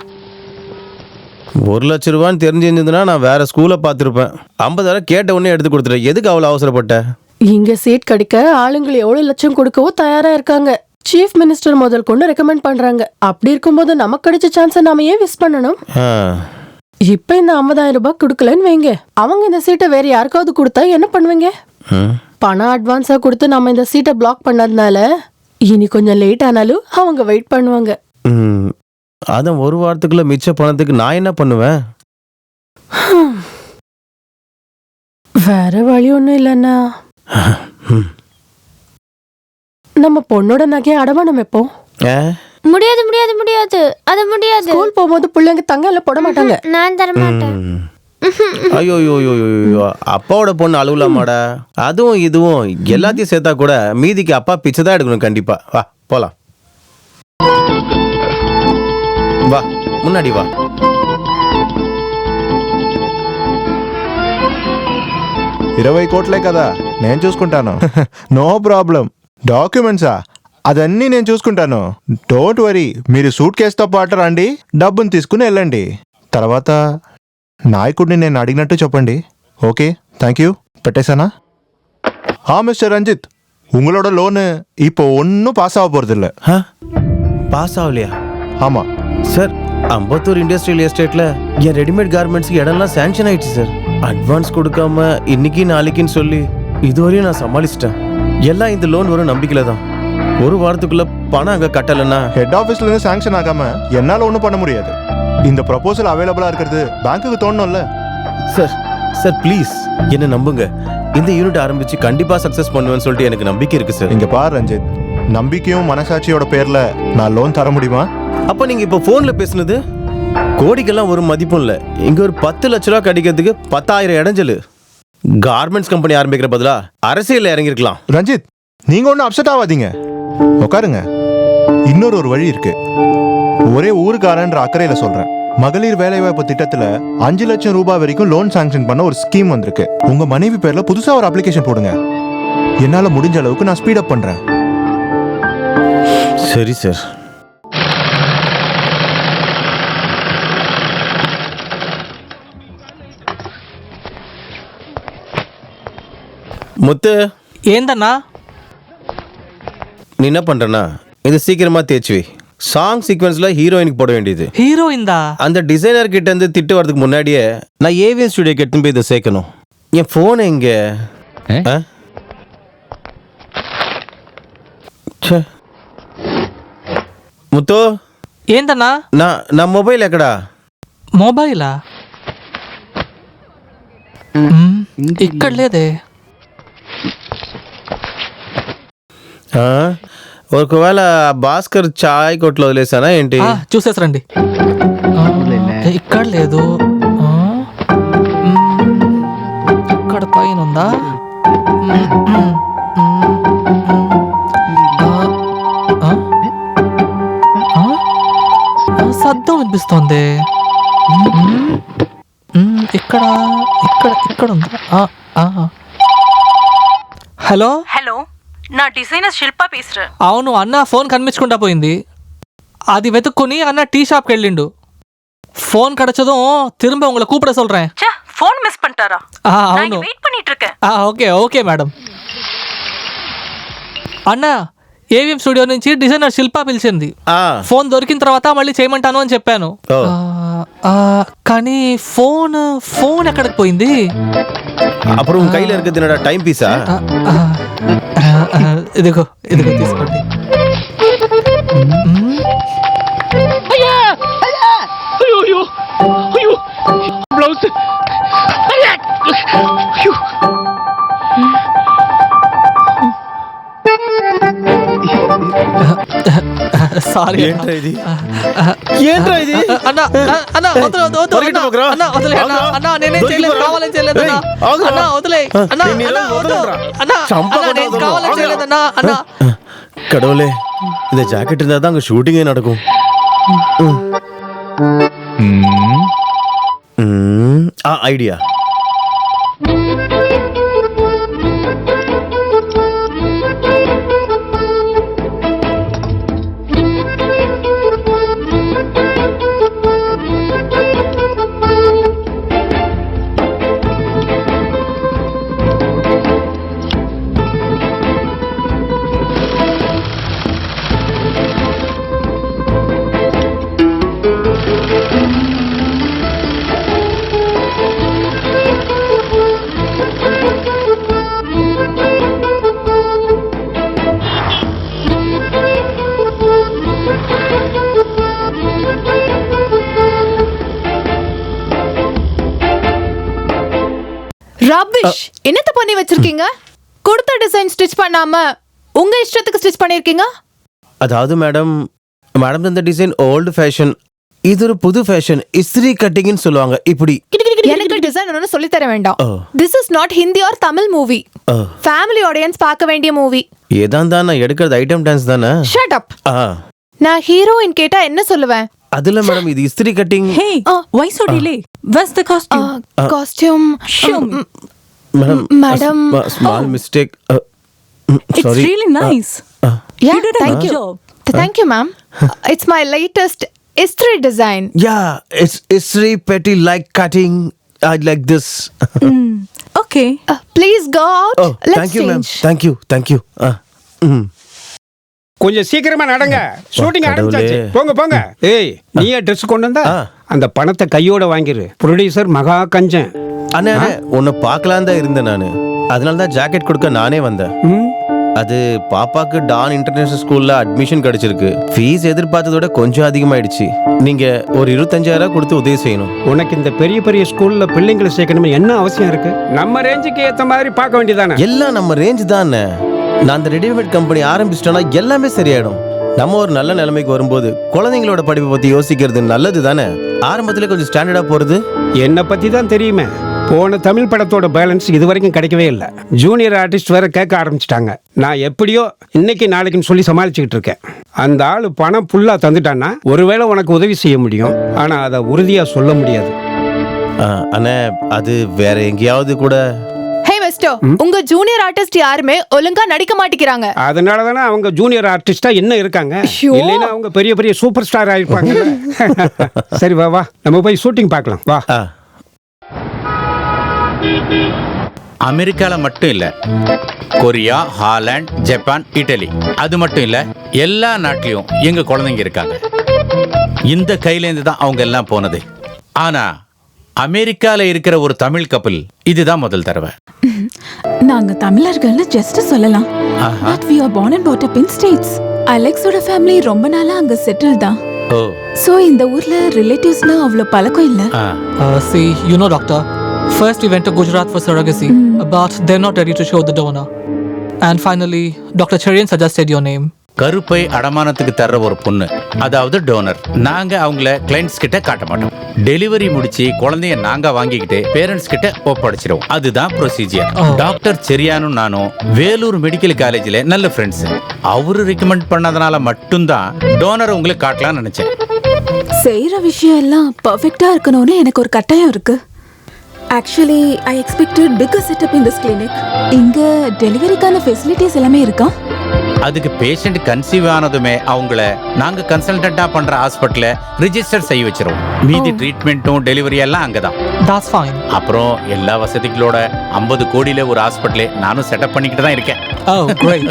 1 லட்ச ரூபான்னு தெரிஞ்சிருந்ததுன்னா நான் வேற ஸ்கூலை பார்த்துருப்பேன். 50,000 கேட்ட உடனே எடுத்து கொடுத்துட்டேன். எதுக்கு அவ்வளோ அவசரப்பட்ட? இங்க சீட் கிடைக்க ஆளுங்களை எவ்வளவு லட்சம் கொடுக்கவோ தயாரா இருக்காங்க. சீஃப் மினிஸ்டர் முதல் கொண்டு ரெக்கமெண்ட் பண்றாங்க. அப்படி இருக்கும்போது நமக்கு கிடைச்ச சான்ஸை நாம ஏன் மிஸ் பண்ணணும்? இப்ப இந்த 50,000 ரூபாய் கொடுக்கலன்னு வைங்க, அவங்க இந்த சீட்டை வேற யாருக்காவது கொடுத்தா என்ன பண்ணுவீங்க? பணம் அட்வான்ஸா கொடுத்து நம்ம இந்த சீட்டை பிளாக் பண்ணதுனால இனி கொஞ்சம் லேட் ஆனாலும் அவங்க வெயிட் பண்ணுவாங்க. அதான் 1 வாரத்துக்குள்ள மிச்ச பணத்துக்கு நான் என்ன பண்ணுவேன்? வேற வழி ஒண்ணும் இல்லைன்னா நம்ம பொண்ணோட நகையை அடமானம் வைப்போம். முடியாது முடியாது முடியாது, அது முடியாது. ஸ்கூல் போகும்போது பிள்ளைங்க தங்கல போட மாட்டாங்க. நான் தர மாட்டேன். ஐயோ அப்பாவோட பொண்ணு அழுவலாமாடா? அதுவும் இதுவும் எல்லாத்தையும் சேர்த்தா கூட மீதிக்கு அப்பா பிச்சை தான் எடுக்கணும் கண்டிப்பா. வா போலாம். வா முன்னாடி வா. ₹20 కోట్లే కదా, నేను చూసుకుంటాను. No problem. డాక్యుమెంట్సా? అదన్నీ నేను చూసుకుంటాను. డోంట్ వరీ, మీరు సూట్ కేసుతో పాటు రండి, డబ్బుని తీసుకుని వెళ్ళండి. తర్వాత నాయకుడిని నేను అడిగినట్టు చెప్పండి. Okay, thank you. పెట్టేశాனா? மிஸ்டர் ரஞ்சித், உங்களோட லோனு இப்போ ஒன்றும் பாஸ் ஆக போகிறதில்ல. பாஸ் ஆகலையா? ஆமாம் சார், அம்பத்தூர் இண்டஸ்ட்ரியல் எஸ்டேட்டில் என் ரெடிமேட் கார்மெண்ட்ஸ்க்கு இடம்லாம் சேங்ஷன் ஆயிடுச்சு சார். அட்வான்ஸ் கொடுக்காம இன்னைக்கு நாளைக்குன்னு சொல்லி இதுவரையும் நான் சமாளிச்சிட்டேன். எல்லாம் இந்த லோன் வரும் நம்பிக்கையில் தான். ஒரு வாரத்துக்குள்ள பணம் அங்கே கட்டலைன்னா ஹெட் ஆஃபீஸ்லேருந்து சேங்ஷன் ஆகாமல் என்னால் ஒன்றும் பண்ண முடியாது. இந்த ப்ரப்போசல் அவைலபிளாக இருக்கிறது பேங்க்குக்கு தோணும்ல. சார் சார் ப்ளீஸ் என்ன நம்புங்க. இந்த யூனிட் ஆரம்பிச்சு கண்டிப்பாக சக்ஸஸ் பண்ணுவேன்னு சொல்லிட்டு எனக்கு நம்பிக்கை இருக்கு சார். இங்கே பாரு ரஞ்சித், நம்பிக்கையும் மனசாட்சியோட பேரில் நான் லோன் தர முடியுமா? அப்போ நீங்கள் இப்போ ஃபோனில் பேசுனது கோடிக்கெல்லாம் ஒரு மதிப்பும் இல்லை. இங்கே ஒரு 10 லட்ச ரூபா கிடைக்கிறதுக்கு 10,000 இடைஞ்சல். கார்மெண்ட்ஸ் கம்பெனி ஆரம்பிக்கிற பதிலா அரசியலில் இறங்கிருக்கலாம். ரஞ்சித், நீங்க ஒன்றும் அப்செட் ஆகாதீங்க, உட்காருங்க. இன்னொரு வழி இருக்கு. ஒரே ஊருக்காரன்ற அக்கறையில சொல்றேன். மகளிர் வேலைவாய்ப்பு திட்டத்துல 5 லட்சம் ரூபாய் வரைக்கும் லோன் சாங்ஷன் பண்ண ஒரு ஸ்கீம் வந்திருக்கு. உங்க மனைவி பேர்ல புதுசா ஒரு அப்ளிகேஷன் போடுங்க. என்னால முடிஞ்ச அளவுக்கு நான் ஸ்பீட் அப் பண்றேன். சரி சார். முத்து, ఏందన్నా? நீ என்ன பண்றனா, இது சீக்கிரமா தேய்ச்சி வை. சாங் சீக்வன்ஸ்ல ஹீரோயினுக்கு போட வேண்டியது. ஹீரோயின்தா? அந்த டிசைனர் கிட்ட இருந்து திட்டு வரதுக்கு முன்னாடியே நான் ஏவிஎம் ஸ்டுடியோக்கு எடுத்துன்னு போய் இதை சேர்க்கணும். என் போன் எங்க? முத்து, ఏందన్నా? నా మొబైల్ ఎక్కడా? మొబైలా? ఇక్కడ లేదే. ఒకవేళ భాస్కర్ చాయ్ కొట్లో వదిలేసానా ఏంటి? చూసేసరండి. ఇక్కడ లేదు. ఇక్కడ పైన ఉందా? శబ్దం వినిపిస్తోంది. ఇక్కడ ఇక్కడ ఇక్కడ ఉందా? హలో హలో, నా డిజైనర్ శిల్పా பேசுறேன். అవును అన్న, ఫోన్ కనిపించకుండా పోయింది. అది వెతుక్కుని అన్న టీ షాప్కి వెళ్ళిండు. ஃபோன் கிடைச்சதும் திரும்ப உங்களை கூப்பிட சொல்றேன். ஃபோன் மிஸ் பண்ணிட்டாரா? అవును, வெயிட் பண்ணிட்டு இருக்கேன். Okay okay madam. అన్న, ఏవిఎం స్టూడియో నుంచి డిజైనర్ శిల్ప పిలిచింది. ఫోన్ దొరికిన తర్వాత మళ్ళీ చేయమంటాను అని చెప్పాను. కానీ ఫోన్ ఎక్కడికి పోయింది? அப்புறம் கையில இருக்கிறது என்னடா, டைம் பீஸா? ఇదిగో ఇదిగో తీసుకోండి. అయ్యా అయ్యా, అయ్యో అయ్యో అయ్యో, బ్లౌజ్. అయ్యా అయ్యో. సారీ. ఏంట్రా ఇది? ఏంట్రా ఇది? అన్న అన్న వదిలే అన్న వదిలే అన్న, నేనేం చేయలేదు, కావాలని చేయలేదు అన్న. అన్న వదిలే అన్న, అన్న నేను కావాలని చేయలేదన్నా. అన్న கடவுளே, இந்த ஜாக்கெட் இருந்தா தான் அங்க ஷூட்டிங்கே நடக்கும். ஐடியா. ரபிஷ், என்னத்த பண்ணி வச்சிருக்கீங்க? கொடுத்த டிசைன் ஸ்டிச் பண்ணாம உங்க இஷ்டத்துக்கு ஸ்டிச் பண்ணிருக்கீங்க. அதாவது மேடம் இந்த டிசைன் ஓல்டு ஃபேஷன், இது ஒரு புது ஃபேஷன். இஸ்திரி கட்டிங்னு சொல்லுவாங்க. இப்படி எனக்கு டிசைன் ஒன்னு சொல்லி தர வேண்டாம். This is not Hindi or Tamil movie. Family audience பார்க்க வேண்டிய மூவி. ஏதான் நான் எடுக்கிறது ஐட்டம் டான்ஸ் தானே. Shut up. நான் ஹீரோயின் கேட்டா என்ன சொல்லுவேன்? அதுல மேடம் இது இஸ்திரி cutting. Hey, why so delay? Where's the costume? Costume. Madam Madam. Small mistake. It's really nice. Yeah, You did a thank good you. job. Thank you, ma'am. It's my latest history design. Yeah, it's really petty like cutting. I like this. Okay. Please go out. Oh, Let's thank you, ma'am. change. Thank you. கொஞ்சம் சீக்கிரமா நடங்க, shooting ஆரம்பிச்சாச்சு. போங்க போங்க. ஏய், நீயே dress கொண்டு வந்தா அந்த பணத்தை கையோட வாங்கிரு. ப்ரொடியூசர் மகா கஞ்சன். அண்ணே உன்னை பார்க்கலாம் தான் இருந்தேன் நான். அதனால தான் ஜாக்கெட் கொடுக்க நானே வந்தேன். அது பாப்பாக்கு டான் இன்டர்நேஷனல் ஸ்கூல்ல அட்மிஷன் கிடைச்சிருக்கு. ஃபீஸ் எதிர்பார்த்ததோட கொஞ்சம் அதிகமாயிடுச்சு. நீங்க ஒரு 25,000 கொடுத்து உதவி செய்யணும். உனக்கு இந்த பெரிய பெரிய ஸ்கூல்ல பிள்ளைங்களை சேர்க்கணும்னு என்ன அவசியம் இருக்கு? நம்ம ரேஞ்சுக்கு ஏத்த மாதிரி பார்க்க வேண்டியதானே. எல்லாம் நம்ம ரேஞ்ச் தானே. நான் அந்த ரெடிமேட் கம்பெனி ஆரம்பிச்சிட்டேன்னா எல்லாமே சரியாயிடும். நம்ம ஒரு நல்ல நிலைமைக்கு வரும்போது குழந்தைங்களோட படிப்பை பத்தி யோசிக்கிறது நல்லது தானே. ஆரம்பத்துல கொஞ்சம் ஸ்டாண்டர்டா போறது. என்னை பத்தி தான் தெரியுமே. போன தமிழ் படத்தோட பேலன்ஸ் இது வரைக்கும் கிடைக்கவே இல்லை. ஜூனியர் ஆர்டிஸ்ட் வேற கேட்க ஆரம்பிச்சிட்டாங்க. நான் எப்படியோ இன்னைக்கு நாளைக்குன்னு சொல்லி சமாளிச்சுக்கிட்டு இருக்கேன். அந்த ஆளு பணம் ஃபுல்லா தந்துட்டான்னா ஒருவேளை உனக்கு உதவி செய்ய முடியும். ஆனா அதை உறுதியா சொல்ல முடியாது. அண்ணே அது வேற எங்கேயாவது கூட. Hey mister, உங்க ஜூனியர் ஆர்டிஸ்ட் யாருமே ஒழுங்கா நடிக்க மாட்டேங்கிறாங்க. அதனால தானே அவங்க ஜூனியர் ஆர்டிஸ்டா என்ன இருக்காங்க. இல்லைன்னா அவங்க பெரிய பெரிய சூப்பர் ஸ்டார் ஆயிருப்பாங்க. சரி வா நம்ம போய் ஷூட்டிங் பார்க்கலாம் வா. அமெரிக்கால மட்டும் இல்ல, கொரியா, ஹாலண்ட், ஜப்பான், இட்டலி, அது மட்டும் இல்ல எல்லா நாட்டிலையும் எங்க குழந்தைங்க இருக்காங்க. இந்த கையிலேருந்து தான் அவங்க எல்லாம் போனது. ஆனா அமெரிக்கால இருக்கிற ஒரு தமிழ் கப்பல் இதுதான் முதல் தடவை. நாங்க தமிழர்கள்னு ஜஸ்ட் சொல்லலாம். But we are born and brought up in states. அலெக்ஸோட ஃபேமிலி ரொம்ப நாளா அங்க செட்டில் தான். சோ இந்த ஊர்ல ரிலேட்டிவ்ஸ்னா அவ்வளவு பழக்கம் இல்ல. See, you know, doctor, first we went to Gujarat for surrogacy, but they're not ready to show the donor. And finally, Dr. Cherian suggested your name. கருப்பை அடமானத்துக்கு தர்ற ஒரு பொண்ணு, அதாவது டோனர். நாங்க அவங்கள கிளைண்ட்ஸ் கிட்ட காட்ட மாட்டோம். டெலிவரி முடிச்சு குழந்தைய நாங்க வாங்கிக்கிட்டு பேரண்ட்ஸ் கிட்ட ஒப்படைச்சிருவோம். அதுதான் ப்ரொசீஜர். டாக்டர் செரியானும் நானும் வேலூர் மெடிக்கல் காலேஜ்ல நல்ல ஃப்ரெண்ட்ஸ். அவரு ரெக்கமெண்ட் பண்ணதுனால மட்டும்தான் டோனர் உங்களுக்கு காட்டலாம்னு நினைச்சேன். செய்யற விஷயம் எல்லாம் பெர்ஃபெக்ட்டா இருக்கணும்னு எனக்கு ஒரு கட்டாயம் இருக்கு. Actually, I expected bigger setup in this clinic. இங்க டெலிவரிக்கான ஃபெசிலிட்டிஸ் எல்லாமே இருக்கா? அதுக்கு பேஷண்ட் கன்சீவ் ஆனதுமே அவங்கள நாங்க கன்சல்டன்டா பண்ற ஹாஸ்பிடல்ல ரிஜிஸ்டர் செய்ய வச்சிருவோம். மீதி ட்ரீட்மெண்ட்டும் டெலிவரி எல்லாம் அங்கதான். That's fine. அப்புறம் எல்லா வசதிகளோட 50 கோடியில ஒரு ஹாஸ்பிடலே நானும் செட்டப் பண்ணிக்கிட்டு தான் இருக்கேன். Oh, great.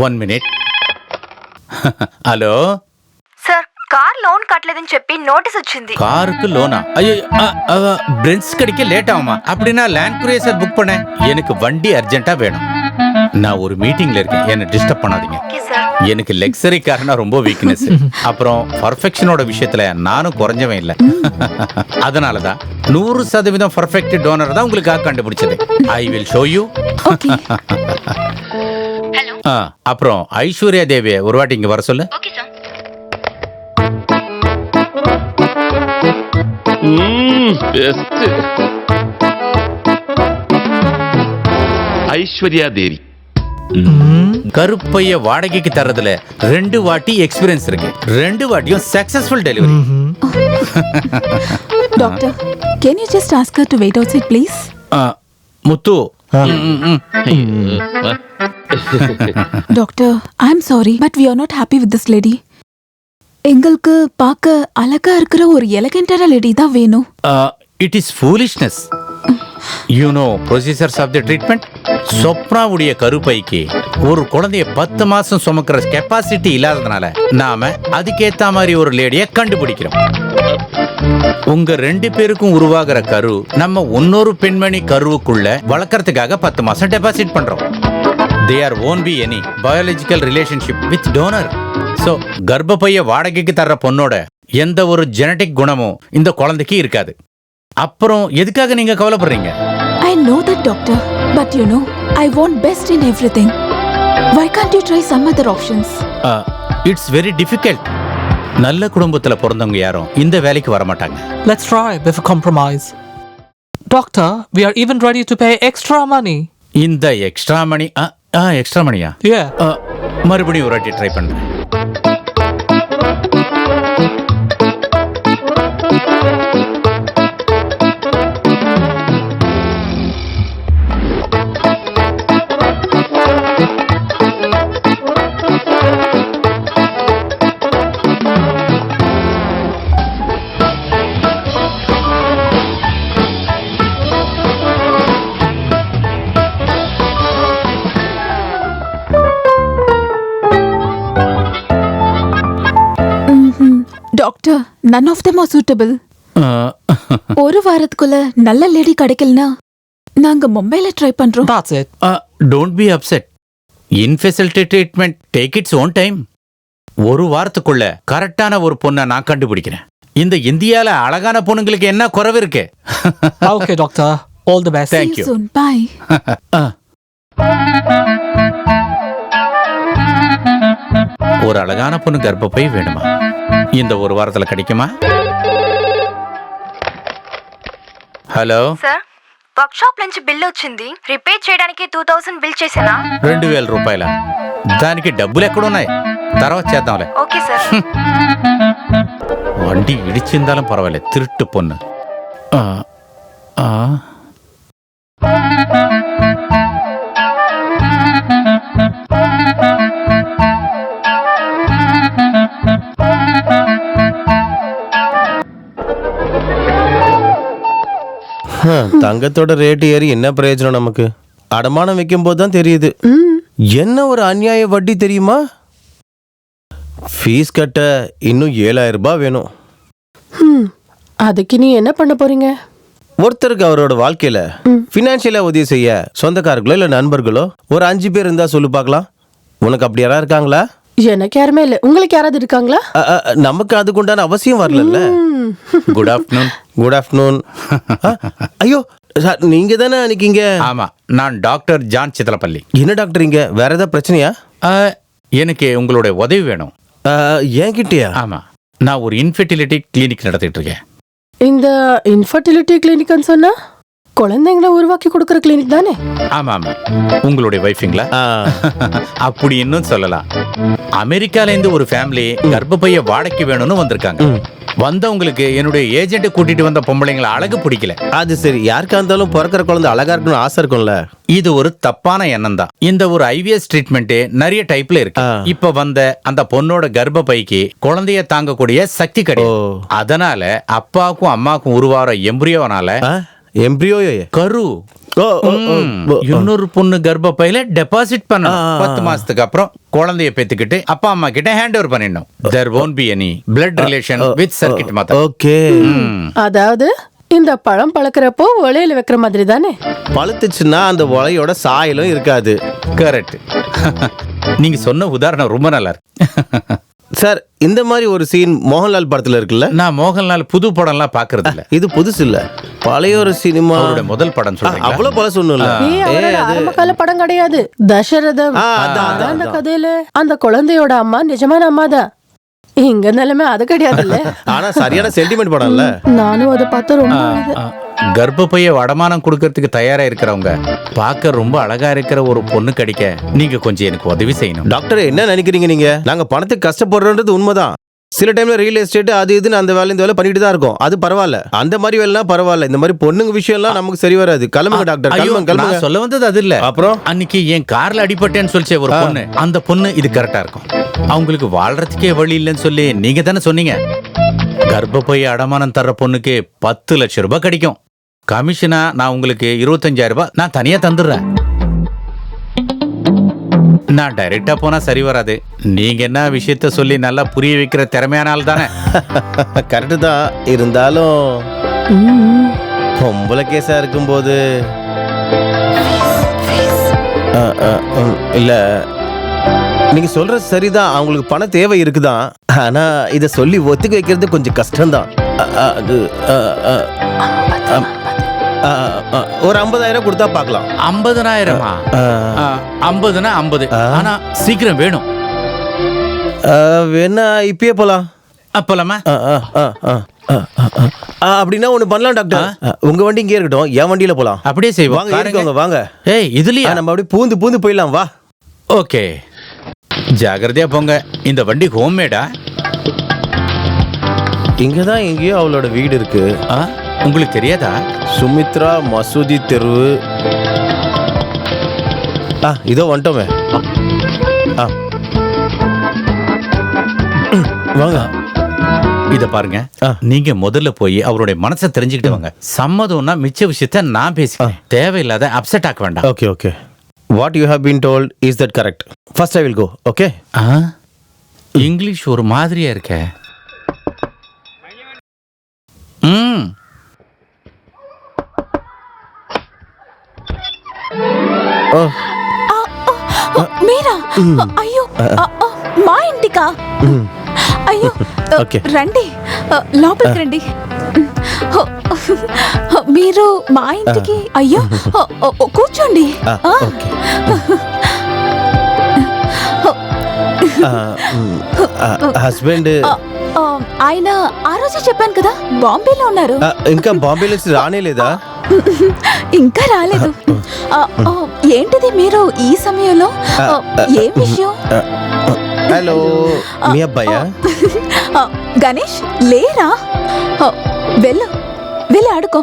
1 minute. Hello sir car loan కట్టలేదని చెప్పి నోటీస్ వచ్చింది. காருக்கு லோனா? ஐயோ பிரென்ஸ் கிடைக்க லேட் ஆகுமா? அப்படின்னா லேண்ட் குரூசர் புக் பண்ண. எனக்கு வண்டி அர்ஜென்ட்டா வேணும். நான் ஒரு மீட்டிங்ல இருக்கேன், என்ன டிஸ்டர்ப் பண்ணாதீங்க. எனக்கு லக்ஸரி கார்னா ரொம்ப வீக்னஸ். அப்புறம் பர்ஃபெக்ஷனோட விஷயத்துல நானும் குறைஞ்சவன் இல்லை. அதனால தான் 100% பர்ஃபெக்ட் டோனர் தான் உங்களுக்காக கண்டுபிடிச்சது. I will show you. அப்புறம் ஐஸ்வர்யா தேவியை ஒரு வாட்டி இங்க வர சொல்லு. ஐஸ்வர்யா தேவி கருப்பைய வாடகைக்கு தரதுல 2 வாட்டி எக்ஸ்பீரியன்ஸ் இருக்கு. 2 வாட்டியும் successful delivery. Doctor, can you just ask her to wait outside please? Muthu. Doctor, I'm sorry but we are not happy with this lady. எங்களுக்கு பார்க்க அழகா இருக்கிற ஒரு எலகண்டான லேடி தான் வேணும். It is foolishness. You know procedures of the treatment. சொப்னாவுடைய கருப்பைக்கு ஒரு குழந்தைய 10 மாசம் சுமக்கிற கெப்பாசிட்டி இல்லாததுனால நாம அதுக்கேத்த மாதிரி ஒரு லேடியை கண்டுபிடிக்கிறோம். உங்க 2 பேருக்கும் உருவாகிற கரு நம்ம இன்னொரு பெண்மணி கருவுக்குள்ள வளர்க்கறதுக்காக 10 மாசம் டெபாசிட் பண்றோம். There won't be any biological relationship with donor. So கர்ப்பப்பைய வாடகைக்கு தர்ற பொண்ணோட எந்த ஒரு ஜெனடிக் குணமும் இந்த குழந்தைக்கு இருக்காது. அப்புறம் எதுக்காக நீங்க கவலைப்படுறீங்க? I know that doctor, but you know, I want best in everything. Why can't you try some other options? It's very difficult. நல்ல குடும்பத்துல பிறந்தவங்க யாரும் இந்த வேலைக்கு வர மாட்டாங்க. Let's try with a compromise. Doctor, we are even ready to pay extra money. இந்த extra money extra மணியா? Yeah. மறுபடியும் ஒரு வாட்டி ட்ரை பண்றேன். Doctor none of them are suitable. ஒரு வாரத்துக்குள்ள நல்ல லேடி கிடைக்கலனா நாங்க மும்பைல ட்ரை பண்றோம். That's it. Don't be upset. Infertility treatment take its own time. ஒரு வாரத்துக்குள்ள கரெக்டான ஒரு பொண்ணை நான் கண்டுபிடிக்கிறேன். இந்த இந்தியால அழகான பொண்ணுங்களுக்கு என்ன குறைவு இருக்கு? Okay, doctor. All the best. Thank you. See you soon. Bye. ஒரு அழகான பொண்ணு கர்ப்பப்பை வேணுமா? இந்த ஒரு வாரத்துல கிடைக்குமா? హలో సార్ వర్క్ షాప్ నుంచి బిల్ వచ్చింది. రిపేర్ చేయడానికి 2000 బిల్ చేసానా? 2000 రూపాయల. దానికి డబ్బులు ఎక్కడున్నాయి? తర్వాత చేద్దాంలే. Okay sir. வண்டி இடிச்சிருந்தாலும் பரவாயில்ல, திருட்டு பொண்ணு. தங்கத்தோட ரேட்டு ஏறி என்ன பிரயோஜனம் நமக்கு? அடமானம் வைக்கும் போது தான் தெரியுது என்ன ஒரு அநியாய வட்டி தெரியுமா? ஃபீஸ் கட்ட இன்னும் 7000 ரூபாய் வேணும். அதுக்கு நீ என்ன பண்ண போறீங்க? ஒருத்தருக்கு அவரோட வாழ்க்கையில பினான்சியலா உதவி செய்ய சொந்தக்காரர்களோ இல்ல நண்பர்களோ ஒரு 5 பேர் இருந்தா சொல்லு பார்க்கலாம். உனக்கு அப்படி யாரா இருக்காங்களா? எனக்கு யாருமே இல்ல. உங்களுக்கு யாராவது இருக்காங்களா? நமக்கு அதுக்கு உண்டான அவசியம் வரல. Good afternoon. Good afternoon. ஐயோ சார், நீங்க தானே நிக்கீங்க? ஆமா, நான் டாக்டர் ஜான் சித்தலப்பள்ளி. என்ன டாக்டர், இங்க வேற ஏதாவது பிரச்சனையா? எனக்கு உங்களுடைய உதவி வேணும். என்கிட்டயா? ஆமா, நான் ஒரு இன்ஃபெர்டிலிட்டி கிளினிக் நடத்திட்டு இருக்கேன். இந்த இன்ஃபர்டிலிட்டி கிளினிக்னு சொன்னா குழந்தைங்களை உருவாக்கி கொடுக்கற கிளினிக் தானே? ஆமா ஆமா, உங்களுடைய வைஃபிங்களா? அப்படி இன்னும் சொல்லலாம். அமெரிக்கால இருந்து ஒரு ஃபேமிலி கர்ப்பப்பைய வாடகைக்கு வேணும்னு வந்திருக்காங்க. வந்தவங்களுக்கு என்னுடைய ஏஜென்ட் கூட்டிட்டு வந்த பொம்பளைங்களை அழகு பிடிக்கல. அது சரி, யாருக்கா இருந்தாலும் பிறக்கிற குழந்தை அழகா இருக்கணும் ஆசை இருக்கும்ல. இது ஒரு தப்பான எண்ணம் தான். இந்த ஒரு ஐவிஎஸ் ட்ரீட்மெண்ட் நிறைய டைப்ல இருக்கு. இப்ப வந்த அந்த பொண்ணோட கர்ப்பப்பைக்கு குழந்தைய தாங்கக்கூடிய சக்தி கிடையாது. அதனால அப்பாவுக்கும் அம்மாவுக்கும் உருவார எம்பிரியோனால கரு இன்னொரு பொண்ணு கர்ப்பப்பையில டெபாசிட் பண்ணணும். 10 மாசத்துக்கு அப்புறம் குழந்தைய பெத்துக்கிட்டு அப்பா அம்மா கிட்ட ஹேண்ட் ஓவர் பண்ணிடணும். There won't be any blood relation with circuit mother. Okay. அதாவது இந்த பழம் பழக்கிறப்போ ஒலையில வைக்கிற மாதிரி தானே? பழுத்துச்சுன்னா அந்த ஒலையோட சாயலும் இருக்காது. கரெக்ட். நீங்க சொன்ன உதாரணம் ரொம்ப நல்லா இருக்கு. சார், இந்த மாதிரி ஒரு சீன் மோகன்லால் படத்துல இருக்குல்ல? நான் மோகன்லால் புது படம்லாம் பாக்குறது இல்ல. இது புதுசு இல்ல, பழைய ஒரு சினிமா. முதல் படம் சொல்றீங்க. அவ்வளவு பழசு ஒண்ணும் இல்ல. ஆரம்ப கால படம் கிடையாது. தசரதம். அந்த கதையில அந்த குழந்தையோட அம்மா நிஜமான அம்மா தான். இங்க நிலைமை அது கிடையாதுல்ல. ஆனா சரியான சென்டிமெண்ட் படம் இல்ல. நானும் அதை பார்த்து ரொம்ப கர்ப்பப்பைய வடமானம் கொடுக்கறதுக்கு தயாரா இருக்கிறவங்க பார்க்க ரொம்ப அழகா இருக்கிற ஒரு பொண்ணு கிடைக்க நீங்க கொஞ்சம் எனக்கு உதவி செய்யணும். டாக்டர், என்ன நினைக்கிறீங்க நீங்க? நாங்க பணத்துக்கு கஷ்டப்படுறோன்றது உண்மைதான். சில டைம்ல ரியல் எஸ்டேட் அது இதுன்னு அந்த வேலை இந்த வேலை பண்ணிட்டு தான் இருக்கும். அது பரவாயில்ல, அந்த மாதிரி வேலைலாம் பரவாயில்ல. இந்த மாதிரி பொண்ணுங்க விஷயம் எல்லாம் நமக்கு சரி வராது. கிளம்புங்க டாக்டர், கிளம்புங்க. சொல்ல வந்தது அது இல்ல. அப்புறம் அன்னைக்கு என் கார்ல அடிபட்டேன்னு சொல்லிச்சே ஒரு பொண்ணு, அந்த பொண்ணு இது கரெக்டா இருக்கும். அவங்களுக்கு வாழ்றதுக்கே வழி இல்லைன்னு சொல்லி நீங்க தானே சொன்னீங்க. கர்ப்பப்பை அடமானம் தர்ற பொண்ணுக்கு 10 லட்சம் ரூபாய் கிடைக்கும். கமிஷனா நான் உங்களுக்கு 25,000 ரூபாய் நான் தனியா தந்துடுறேன். நான் டைரக்டா போனா சரி வராது. நீங்க என்ன விஷயத்த சொல்லி நல்லா புரிய வைக்கிற திறமையான ஆள் தானே? கரெக்டு தான். இருந்தாலும் பொம்பளை கேஸா இருக்கும்போது இல்ல, நீங்க சொல்றது சரிதான். அவங்களுக்கு பண தேவை இருக்குதான். ஆனா இத சொல்லி ஒத்துக்க வைக்கிறது கொஞ்சம் கஷ்டம்தான். ஒரு 50,000 கொடுத்தா பார்க்கலாம். 50,000? 50னா 50. ஆனா சீக்கிரம் வேணும். வேணா இப்பயே போலாம். அப்பலாமா? அப்படின்னா ஒண்ணு பண்ணலாம் டாக்டர். உங்க வண்டி இங்கே இருக்கட்டும், என் வண்டியில போலாம். அப்படியே செய்வோம். வாங்க, ஏறிக்கோங்க வாங்க. ஏய், இதுலயா? நம்ம அப்படியே பூந்து போயிடலாம் வா. ஓகே, ஜாகிரதையா போங்க. இந்த வண்டி ஹோம்மேடா? இங்கதான் எங்கேயோ அவளோட வீடு இருக்கு. உங்களுக்கு தெரியாதா? சுமித்ரா மசூதி தெரு. இதோ வந்துட்டோமே. வாங்க. இத பாருங்க, நீங்க முதல்ல போய் அவருடைய மனசை தெரிஞ்சுக்கிட்டு வாங்க. சம்மதம்னா மிச்ச விஷயத்த நான் பேசிக்கிறேன். தேவையில்லாத அப்செட் ஆக்க வேண்டாம். Okay okay. What you have been told is that correct? First I will go. Okay. English ஒரு மாதிரியா இருக்க. ம் మీరా అయ్యో మా ఇంటికా అయ్యో రండి లోపలికి రండి మీరు మా ఇంటికి అయ్యో కూర్చోండి హస్బెండ్ ఆయన ఆ రోజే చెప్పాను కదా బాంబేలో ఉన్నారు. ఇంకా బాంబేలో రానేలేదా? ఇంకా రాలేదు. ఏంటిది మీరు ఈ సమయంలో? ఏం విషయం? హలో, మీ అబ్బాయా? గణేష్ లేరా? వెళ్ళు వెళ్ళి ఆడుకో.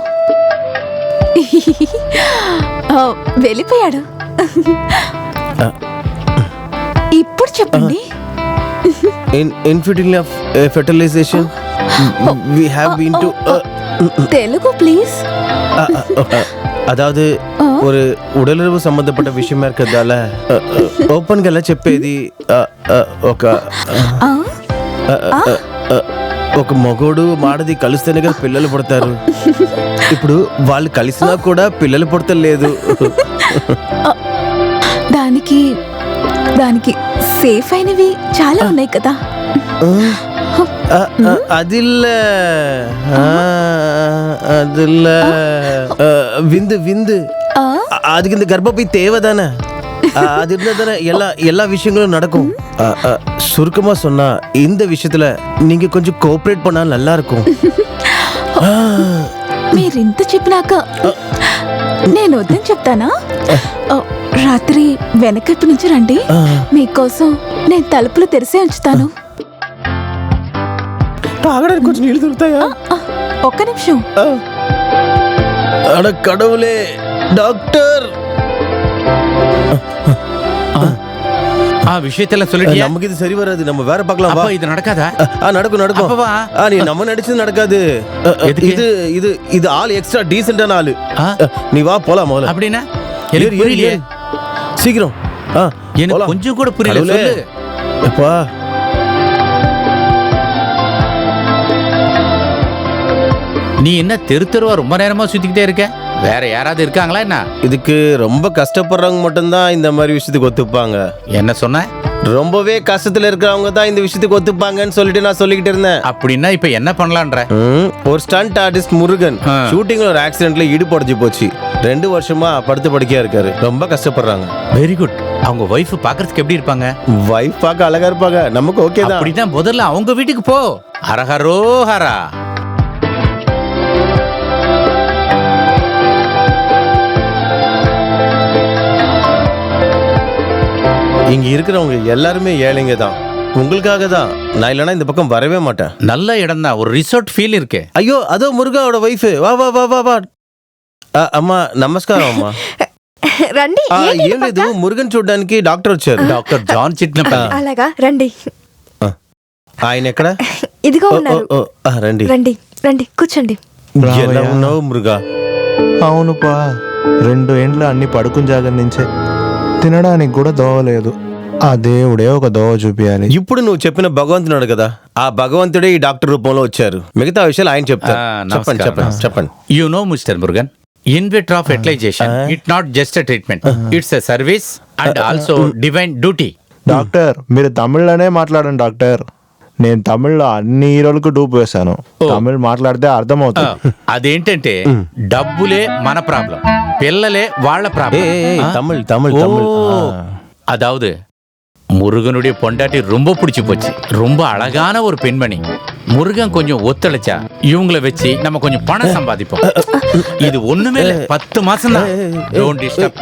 వెళ్ళిపోయాడు. ఇప్పుడు చెప్పండి. fertilization we have been to Telugu please. அதாவது ஒரு உடலுறவு సంబంధపட்ட విషయమే కదాల ఓపెన్ గా చెప్పేది ఒక మగోడు మాడది కలిస్తేనే కదా పిల్లలు పుడతారు. ఇప్పుడు వాళ్ళు కలిసినా కూడా పిల్లలు పుడతలేదు. దానికి సేఫ్ అయినవి చాలా ఉన్నాయి కదా. அதில்ல விந்து விந்து அதுக்கு இந்த கர்ப்பப்பை தேவைதானே? அது இருந்தாதானே எல்லா விஷயங்களும் நடக்கும். சுருக்கமா சொன்னா இந்த விஷயத்துல நீங்க கொஞ்சம் கோஆபரேட் பண்ணா நல்லா இருக்கும். మీరు ఇంత చెప్పినాక నేను వద్దని చెప్తానా? రాత్రి వెనకట్టు నుంచి రండి, మీకోసం నేను తలుపులు తెరిసే ఉంచుతాను. తాగడానికి కొంచెం నీళ్ళు దొరుకుతాయా? ఒక్క నిమిషం. அட கடவுளே டாக்டர், ஆ விஷயத்துல சொல்லிட்டியா? நமக்கு இது சரி வராது, நம்ம வேற பார்க்கலாம். அப்பா இது நடக்காதா? நடக்கும் நடக்கும். நீ நம்ம நடிச்சது நடக்காது. இது இது இது ஆள் எக்ஸ்ட்ரா டீசென்ட்டான ஆளு. நீ வா போலாம் முதல்ல. அப்படின்னா எனக்கு புரியலையே. சீக்கிரம். எனக்கு கொஞ்சம் கூட புரியல. சொல்லு. அப்பா நீ என்ன தெருவா ரொம்ப நேரமா சுத்திக்கிட்டே இருக்க? வேற யாராவது இருக்காங்களா என்ன? இதுக்கு ரொம்ப கஷ்டப்படுறவங்க மட்டும்தான் இந்த மாதிரி விஷயத்துக்கு ஒத்துப்பாங்க. என்ன சொன்ன? ரொம்பவே கஷ்டத்துல இருக்கிறவங்க தான் இந்த விஷயத்துக்கு ஒத்துப்பாங்கன்னு சொல்லிட்டு நான் சொல்லிக்கிட்டு இருந்தேன். அப்படின்னா இப்ப என்ன பண்ணலான்ற? ஒரு ஸ்டண்ட் ஆர்டிஸ்ட் முருகன் ஷூட்டிங்ல ஒரு ஆக்சிடென்ட்ல இடுபடைஞ்சு போச்சு. 2 வருஷமா படுத்து படுக்கையா இருக்காரு. ரொம்ப கஷ்டப்படுறாங்க. Very good. அவங்க வைஃப் பாக்குறதுக்கு எப்படி இருப்பாங்க? வைஃப் பார்க்க அழகா இருப்பாங்க. நமக்கு ஓகே தான். அப்படிதான் முதல்ல அவங்க வீட்டுக்கு போ. ஹரஹரோ ஹரா. இங்க இருக்கிறவங்க எல்லாருமே ஏழைங்க தான். உங்களுக்காக தான். நான் இல்லைன்னா இந்த பக்கம் வரவே மாட்டேன். நல்ல இடம் தான். ஒரு ரிசார்ட் ஃபீல் இருக்கு. ஐயோ அதோ முருகாவோட வைஃப். வா வா வா வா வா. అమ్మా నమస్కారం అమ్మా. రండి. ఏం లేదు, మురుగన్ చూడడానికి డాక్టర్ వచ్చారు. Doctor John Chitnapalli. అలాగా రండి. ఆయన ఎక్కడ? ఇదిగో ఉన్నారు. రండి రండి రండి కూర్చోండి. ఎలా ఉన్నావు మురుగా? అవునుపా, 2 ఏండ్లు అన్ని పడుకుని జాగర్ నుంచే తినడానికి కూడా దోవలేదు. ఆ దేవుడే ఒక దోవ చూపియాలి. ఇప్పుడు నువ్వు చెప్పిన భగవంతుడు కదా, ఆ భగవంతుడే ఈ డాక్టర్ రూపంలో వచ్చారు. మిగతా విషయాలు ఆయన చెప్తారు. చెప్పండి చెప్పండి చెప్పండి. You know mister Murugan, in vitro fertilization it's not just a treatment, it's a service and also divine duty. Doctor మీరు తమిళ్లోనే మాట్లాడండి డాక్టర్. నేను తమిళ్లో అన్ని హీరోలకు డూప్ వేశాను. తమిళ్ మాట్లాడితే అర్థమవుతుంది. అదేంటంటే డబ్బులే మన ప్రాబ్లం, పిల్లలే వాళ్ళ ప్రాబ్లం. తమిళ్ తమిళ్ తమిళ్. அதாவது முருகனுடைய பொண்டாட்டி ரொம்ப பிடிச்சி போச்சு. ரொம்ப அழகான ஒரு பெண்மணி. முருகன் கொஞ்சம் ஒத்துழைச்சா இவங்களை வச்சு நம்ம கொஞ்சம் பணம் சம்பாதிப்போம். இது ஒண்ணுமே இல்ல, 10 மாசம் தான். Don't disturb.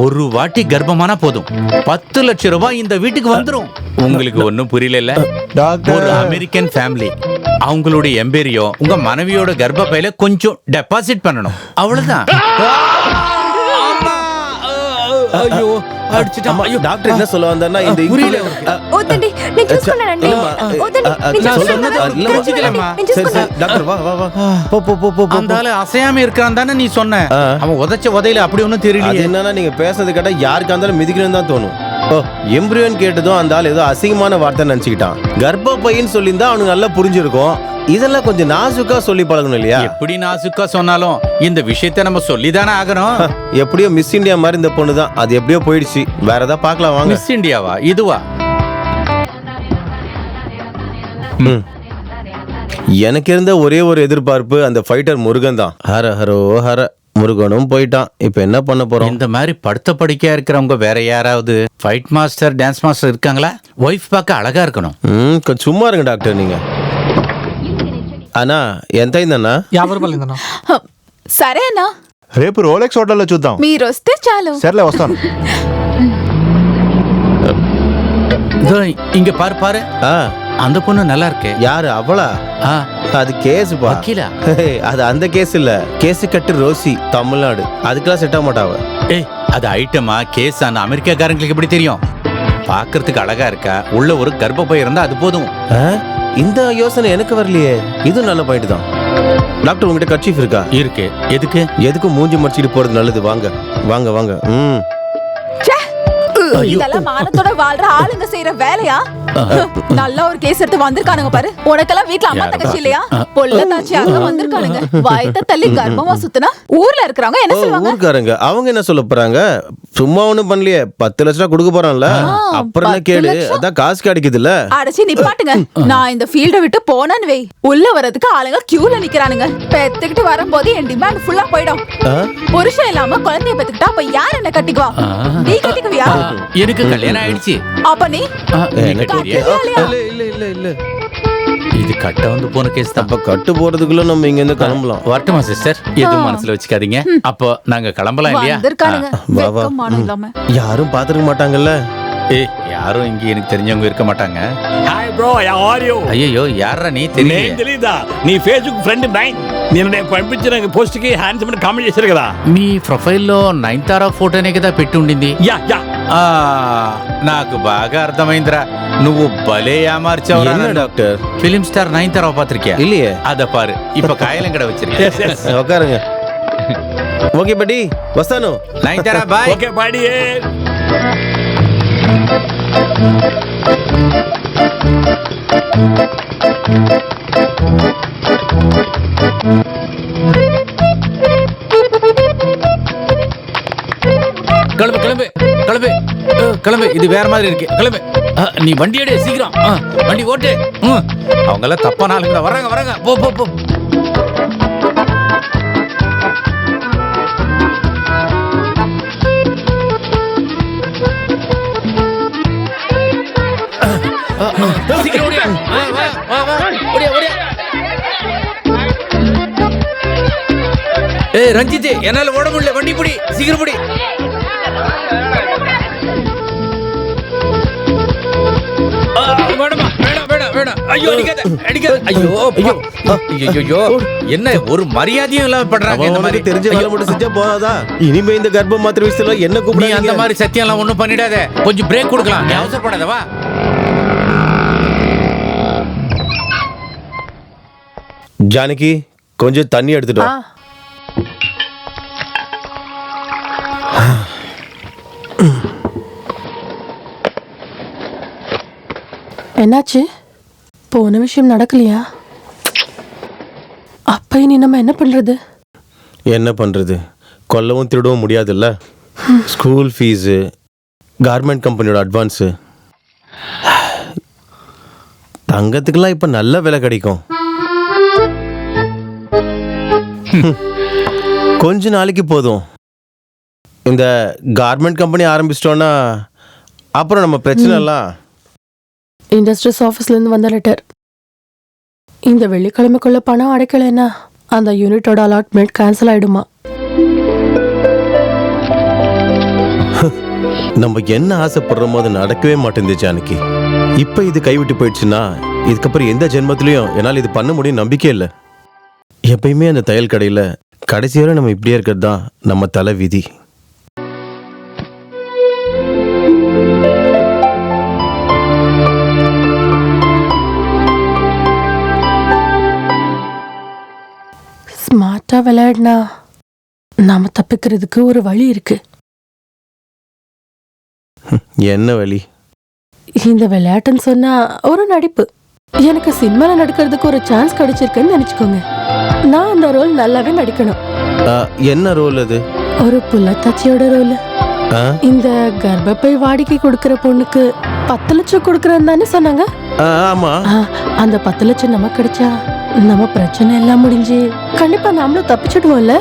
ஒரு வாட்டி கர்ப்பமானா போதும் 10 லட்சம் ரூபாய் இந்த வீட்டுக்கு வந்துரும். உங்களுக்கு ஒன்னும் புரியல? ஒரு அமெரிக்கன் ஃபேமிலி, அவங்களுடைய எம்பேரியோ உங்க மனைவியோட கர்ப்பப்பையில கொஞ்சம் டெபாசிட் பண்ணணும், அவ்வளவுதான். ஐயோ அடிச்சிட்டமா. ஐயோ டாக்டர் என்ன சொல்ல வந்தாருன்னா இந்த புரியல. ఓదండి నేను చూసుకున్నానండి. ఓదండి నేను చూసుకున్నానమ్మా. சரி சரி டாக்டர் வா வா வா. போ போ போ போ. அந்தால அசையாம இருக்கான் தானே நீ சொன்ன. அவன் உதைச்ச உதையில அப்படி ஒண்ணும் தெரியல. அது என்னன்னா நீங்க பேசுறது கேட்டா யாருக்கு இருந்தாலும் மிதிக்கணும்னு தான் தோணும். ஓ எம்ப்ரியோன்னு கேட்டதும் அந்த ஆள் ஏதோ அசிங்கமான வார்த்தை நினைச்சுக்கிட்டான். கர்ப்பப்பைன்னு சொல்லியிருந்தா அவனுக்கு நல்லா புரிஞ்சிருக்கும். இதெல்லாம் கொஞ்சம் நாசுக்கா சொல்லி பழகணும் இல்லையா? எப்படி நாசுக்கா சொன்னாலும் இந்த விஷயத்தை நம்ம சொல்லிதானே ஆகணும். எப்படியோ மிஸ் இந்தியா மாதிரி இந்த பொண்ணு தான், அது எப்படியோ போயிடுச்சு. வேற ஏதாவது பார்க்கலாம் வாங்க. மிஸ் இந்தியாவா? இதுவா? எனக்கு இருந்த ஒரே ஒரு எதிர்பார்ப்பு அந்த ஃபைட்டர் முருகன் தான். ஹர ஹரோ ஹர, முருகனும் போயிட்டான். இப்ப என்ன பண்ண போறோம்? இந்த மாதிரி படுத்த படிக்கையா இருக்கிறவங்க வேற யாராவது ஃபைட் மாஸ்டர், டான்ஸ் மாஸ்டர் இருக்காங்களா? ஒய்ஃப் பார்க்க அழகா இருக்கணும். கொஞ்சம் சும்மா இருங்க டாக்டர் நீங்க. అన్నా ఎంత అయిందన్నా? 50 రూపాయలు అయిందన్నా. సరే అన్నా, రేపు రోలెక్స్ హోటల్లో చూద్దాం. మీరు వస్తే చాలు. సర్లే వస్తాను. இங்க பாரு பாரு, அந்த பொண்ணு நல்லா இருக்கு. யாரு அவளா? அது கேஸ் வக்கீலா? அது அந்த கேஸ் இல்ல, கேஸ் கட்டு ரோசி, தமிழ்நாடு. அதுக்கெல்லாம் செட் ஆக மாட்டாவ. ஏய், அது ஐட்டமா கேஸ்? அந்த அமெரிக்காக்காரங்களுக்கு எப்படி தெரியும்? பாக்குறதுக்கு அழகா இருக்கா, உள்ள ஒரு கர்ப்பப்பை இருந்தா அது போதும். இந்த யோசனை எனக்கு வரலையே. இது நல்ல பாயிண்ட் தான். டாக்டர் உங்ககிட்ட கர்ச்சீஃப் இருக்கா? இருக்கு. எதுக்கு? எதுக்கு மூஞ்சி மடிச்சிட்டு போறது நல்லது. வாங்க வாங்க வாங்க. இதெல்லாம் மானத்தோட வாழ்ற ஆளுங்க செய்யற வேலையா? நல்ல ஒரு கேஸ் எடுத்து வந்திருக்கானுங்க பாரு. உனக்கெல்லாம் வீட்ல அம்மா தங்கச்சி இல்லையா? பொள்ளதாச்சியாக வந்திருக்கானுங்க. வயத்த தள்ளி கர்ப்பமா சுத்தினா ஊர்ல இருக்கிறவங்க என்ன சொல்லுவாங்க? ஊர்க்காரங்க அவங்க என்ன சொல்ல போறாங்க? சும்மா ஒண்ணும் பண்ணலையே, 10 லட்சம் ரூபாய் கொடுக்க போறான்ல, அப்புறம் என்ன கேடு? அதான் காசு கிடைக்குதுல்ல. அடைச்சி நிப்பாட்டுங்க. நான் இந்த ஃபீல்ட விட்டு போனேன்னு வை, உள்ள வரதுக்கு ஆளுங்க கியூல நிக்கிறானுங்க. பெத்துக்கிட்டு வரும்போது என் டிமாண்ட் ஃபுல்லா போயிடும். புருஷன் இல்லாம குழந்தைய பெத்துக்கிட்டா அப்ப யார் என்ன கட்டிக்குவா? நீ கட்டிக்குவியா? எனக்கு கல்யாணம் ஆயிடுச்சு. அப்ப நீ இது கட்ட வந்து போன கேஸ் தான். அப்ப கட்டு போறதுக்குள்ள நம்ம இங்க இருந்து கிளம்பலாம். வரட்டுமா சிஸ்டர்? எதுவும் மனசுல வச்சுக்காதீங்க. அப்போ நாங்க கிளம்பலாம் இல்லையா? யாரும் பாத்துருக்க மாட்டாங்கல்ல. ஏய், யாரும் இங்க எனக்கு தெரிஞ்சவங்க இருக்க மாட்டாங்க. Hi bro, how are you? ஐயோ, யாரா நீ? తెలీదా? నీ ఫేస్బుక్ ఫ్రెండ్ నైన్. నేను పంపించిన పోస్ట్ కి హ్యాండ్సమ్ అని కామెంట్ చేశారు కదా. మీ ప్రొఫైల్లో నైన్తారా ఫోటోనే కదా పెట్టి ఉండింది. Yeah yeah. నాకు బాగా అర్థమైందిరా, నువ్వు భలే ఏమార్చావురా டாக்டர். ఫిలిం స్టార్ నైన్తారా பாத்திருக்கியா? இல்லையே. அத பாரு, இப்ப காயலங்கட வச்சிருக்கேன். உட்காருங்க. ஓகே படி, வஸ்தானு. நைன்தாரா பாய். Okay body. கிளம்பு கிளம்பு கிளம்பு கிளம்பு, இது வேற மாதிரி இருக்கு. கிளம்பு, நீ வண்டி எடு சீக்கிரம். வண்டி ஓட்டு. அவங்க எல்லாம் தப்பான ஆளுங்க. வராங்க வராங்க, போ போ போ. சீக்கிரம் ஓடியா. ஓடியா ஓடியா. ஏய் ரஞ்சித், என்னால ஓட முடியல, வண்டி புடி, சீக்கிரம் புடி. ஐயோ அடிக்காத அடிக்காத. ஐயோ என்ன ஒரு மரியாதையும் இல்லாம பண்றாங்க. இந்த மாதிரி தெரிஞ்ச வேலை மட்டும் செஞ்சா போதாதா? இனிமே இந்த கர்ப்பம் மாத்திரை விஷயத்துல என்ன கூப்பிடுங்க? அந்த மாதிரி சத்தியம் எல்லாம் ஒண்ணும் பண்ணிடாத. கொஞ்சம் பிரேக் கொடுக்கலாம். நீ அவசரப்படாத, வா. ஜானகி, கொஞ்சம் தண்ணி எடுத்துட்டு வா. என்னாச்சு? போன விஷயம் நடக்கலையா? அப்ப இனி நம்ம என்ன பண்றது? என்ன பண்றது? கொல்லவும் திருடவும் முடியாதுல்ல. ஸ்கூல் ஃபீஸு, கார்மெண்ட் கம்பெனியோட அட்வான்ஸு, தங்கத்துக்கெல்லாம் இப்ப நல்ல விலை கிடைக்கும். கொஞ்ச நாளைக்கு போதும். இந்த கார்மெண்ட் கம்பெனி ஆரம்பிச்சிட்டோன்னா அப்புறம் நம்ம பிரச்சனை எல்லாம். இண்டஸ்ட்ரீஸ் ஆஃபீஸ்ல இருந்து வந்த லெட்டர். இந்த வெள்ளிக்கிழமைக்குள்ள பணம் அடைக்கலைன்னா அந்த யூனிட்டோட அலாட்மெண்ட் கேன்சல் ஆயிடுமா? நம்ம என்ன ஆசைப்படுறோமோ அது நடக்கவே மாட்டேங்குது ஜானகி. இப்ப இது கைவிட்டு போயிடுச்சுன்னா இதுக்கப்புறம் எந்த ஜென்மத்திலையும் என்னால் இது பண்ண முடியும் நம்பிக்கை இல்லை. எப்பயுமே அந்த தையல் கடையில கடைசி வரை நம்ம இப்படியே இருக்கிறது தான் நம்ம தலை விதி. ஸ்மார்ட்டா விளையாடினா நாம தப்பிக்கிறதுக்கு ஒரு வழி இருக்கு. என்ன வழி? இந்த விளையாட்டுன்னு சொன்னா ஒரு நடிப்பு. எனக்கு சினிமால நடிக்கிறதுக்கு ஒரு சான்ஸ் கிடைச்சிருக்குன்னு நினைச்சுக்கோங்க. நான் அந்த ரோல் நல்லாவே நடிக்கணும். என்ன ரோல் அது? ஒரு புள்ளத்தாச்சியோட ரோல். இந்த கர்ப்பப்பை வாடகை கொடுக்கிற பொண்ணுக்கு 10 லட்சம் கொடுக்கறேன்னு தானே சொன்னாங்க? ஆமா. அந்த 10 லட்சம் நமக்கு கிடைச்சா நம்ம பிரச்சனை எல்லாம் முடிஞ்சு கண்டிப்பா நாமளும் தப்பிச்சிடுவோம்ல.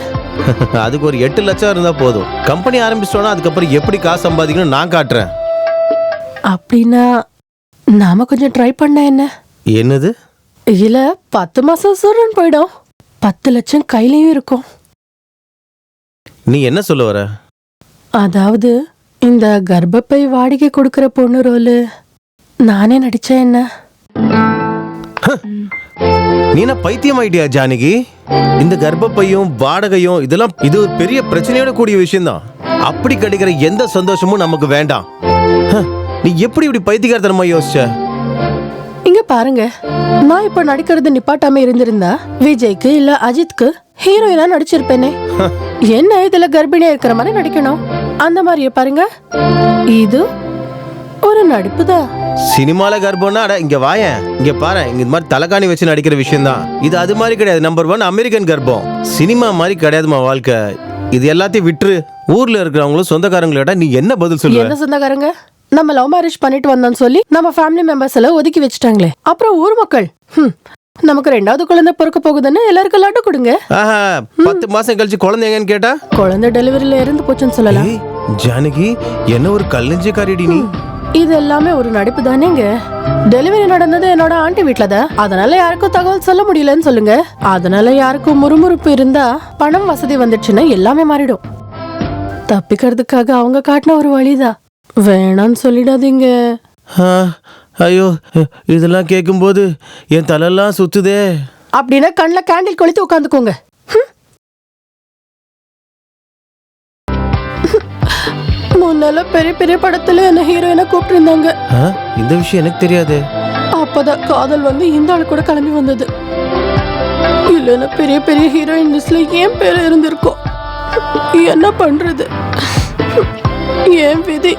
அதுக்கு ஒரு 8 லட்சம் இருந்தா போதும். கம்பெனி ஆரம்பிச்சிட்டோம்னா அதுக்கப்புறம் எப்படி காசு சம்பாதிக்கணும் நான் காட்டுறேன். அப்படின்னா நாம கொஞ்சம் ட்ரை பண்ண என்ன? என்னது? இல்ல 10 மாசம் சுருன்னு போயிடும், 10 லட்சம் கையிலயும் இருக்கும். நீ என்ன சொல்ல வர? அதாவது இந்த கர்ப்பப்பை வாடகை கொடுக்கிற பொண்ணு ரோல் நானே நடிச்சேன் என்ன? நீ என்ன பைத்தியம் ஆயிட்டியா ஜானகி? இந்த கர்ப்பப்பையும் வாடகையும் இதெல்லாம் இது ஒரு பெரிய பிரச்சனையோட கூடிய விஷயம்தான். அப்படி கிடைக்கிற எந்த சந்தோஷமும் நமக்கு வேண்டாம். நீ எப்படி இப்படி பைத்தியக்காரத்தனமா யோசிச்ச? இங்க பாருங்க, நான் இப்ப நடிக்கிறது நிப்பாட்டாம இருந்திருந்தா விஜய்க்கு இல்ல அஜித்க்கு ஹீரோயினா நடிச்சிருப்பேனே. என்ன இதுல கர்ப்பிணியா இருக்கிற மாதிரி நடிக்கணும்? அந்த மாதிரியே பாருங்க, இது ஒரு நடிப்பு தான். சினிமால கர்ப்பம்னா இங்க வாயேன், இங்க பாரு, இங்க இந்த மாதிரி தலைகாணி வச்சு நடிக்கிற விஷயம் தான் இது. அது மாதிரி கிடையாது. நம்பர் 1 அமெரிக்கன் கர்ப்பம். சினிமா மாதிரி கிடையாதுமா வாழ்க்கை. இது எல்லாத்தையும் விட்டுரு. ஊர்ல இருக்கிறவங்களும் சொந்தக்காரங்களோட நீ என்ன பதில் சொல்லுவ? என்ன சொந்தக்காரங்க? நம்ம லவ் மேரேஜ் பண்ணிட்டு வந்தோம்னு சொல்லி நம்ம ஃபேமிலி மெம்பர்ஸ் எல்லாம் ஒதுக்கி வச்சுட்டாங்களே. அப்புறம் ஊர் மக்கள் நமக்கு 2வது குழந்தை பிறக்க போகுதுன்னு எல்லாருக்கும் லட்டு கொடுங்க. 10 மாசம் கழிச்சு குழந்தை எங்கன்னு கேட்டா குழந்தை டெலிவரியில இருந்து போச்சுன்னு சொல்லலாம். ஜானகி என்ன ஒரு கல்லஞ்சிக்காரிடி நீ. இது எல்லாமே ஒரு நடிப்பு தானேங்க. டெலிவரி நடந்தது என்னோட ஆண்டி வீட்ல தான். அதனால யாருக்கும் தகவல் சொல்ல முடியலன்னு சொல்லுங்க. அதனால யாருக்கும் முறுமுறுப்பு இருந்தா பணம் வசதி வந்துடுச்சுன்னா எல்லாமே மாறிடும். தப்பிக்கிறதுக்காக அவங்க காட்டின ஒரு வழிதான். வேணான்னு சொல்லிடாதீங்க. ஐயோ, இதெல்லாம் கேட்கும்போது என் தலையெல்லாம் சுத்துதே. அப்படின்னா கண்ணில் கேண்டில் கொளுத்தி உட்காந்துக்கோங்க. முன்னால பெரிய பெரிய படத்துல என்ன ஹீரோயினா கூப்பிட்டு இருந்தாங்க. இந்த விஷயம் எனக்கு தெரியாது. அப்பதான் காதல் வந்து இந்த ஆள் கூட கிளம்பி வந்தது. இல்லைன்னா பெரிய பெரிய ஹீரோயின் லிஸ்ட்ல ஏன் பேர் இருந்திருக்கும். என்ன பண்றது? ஏன் விதி,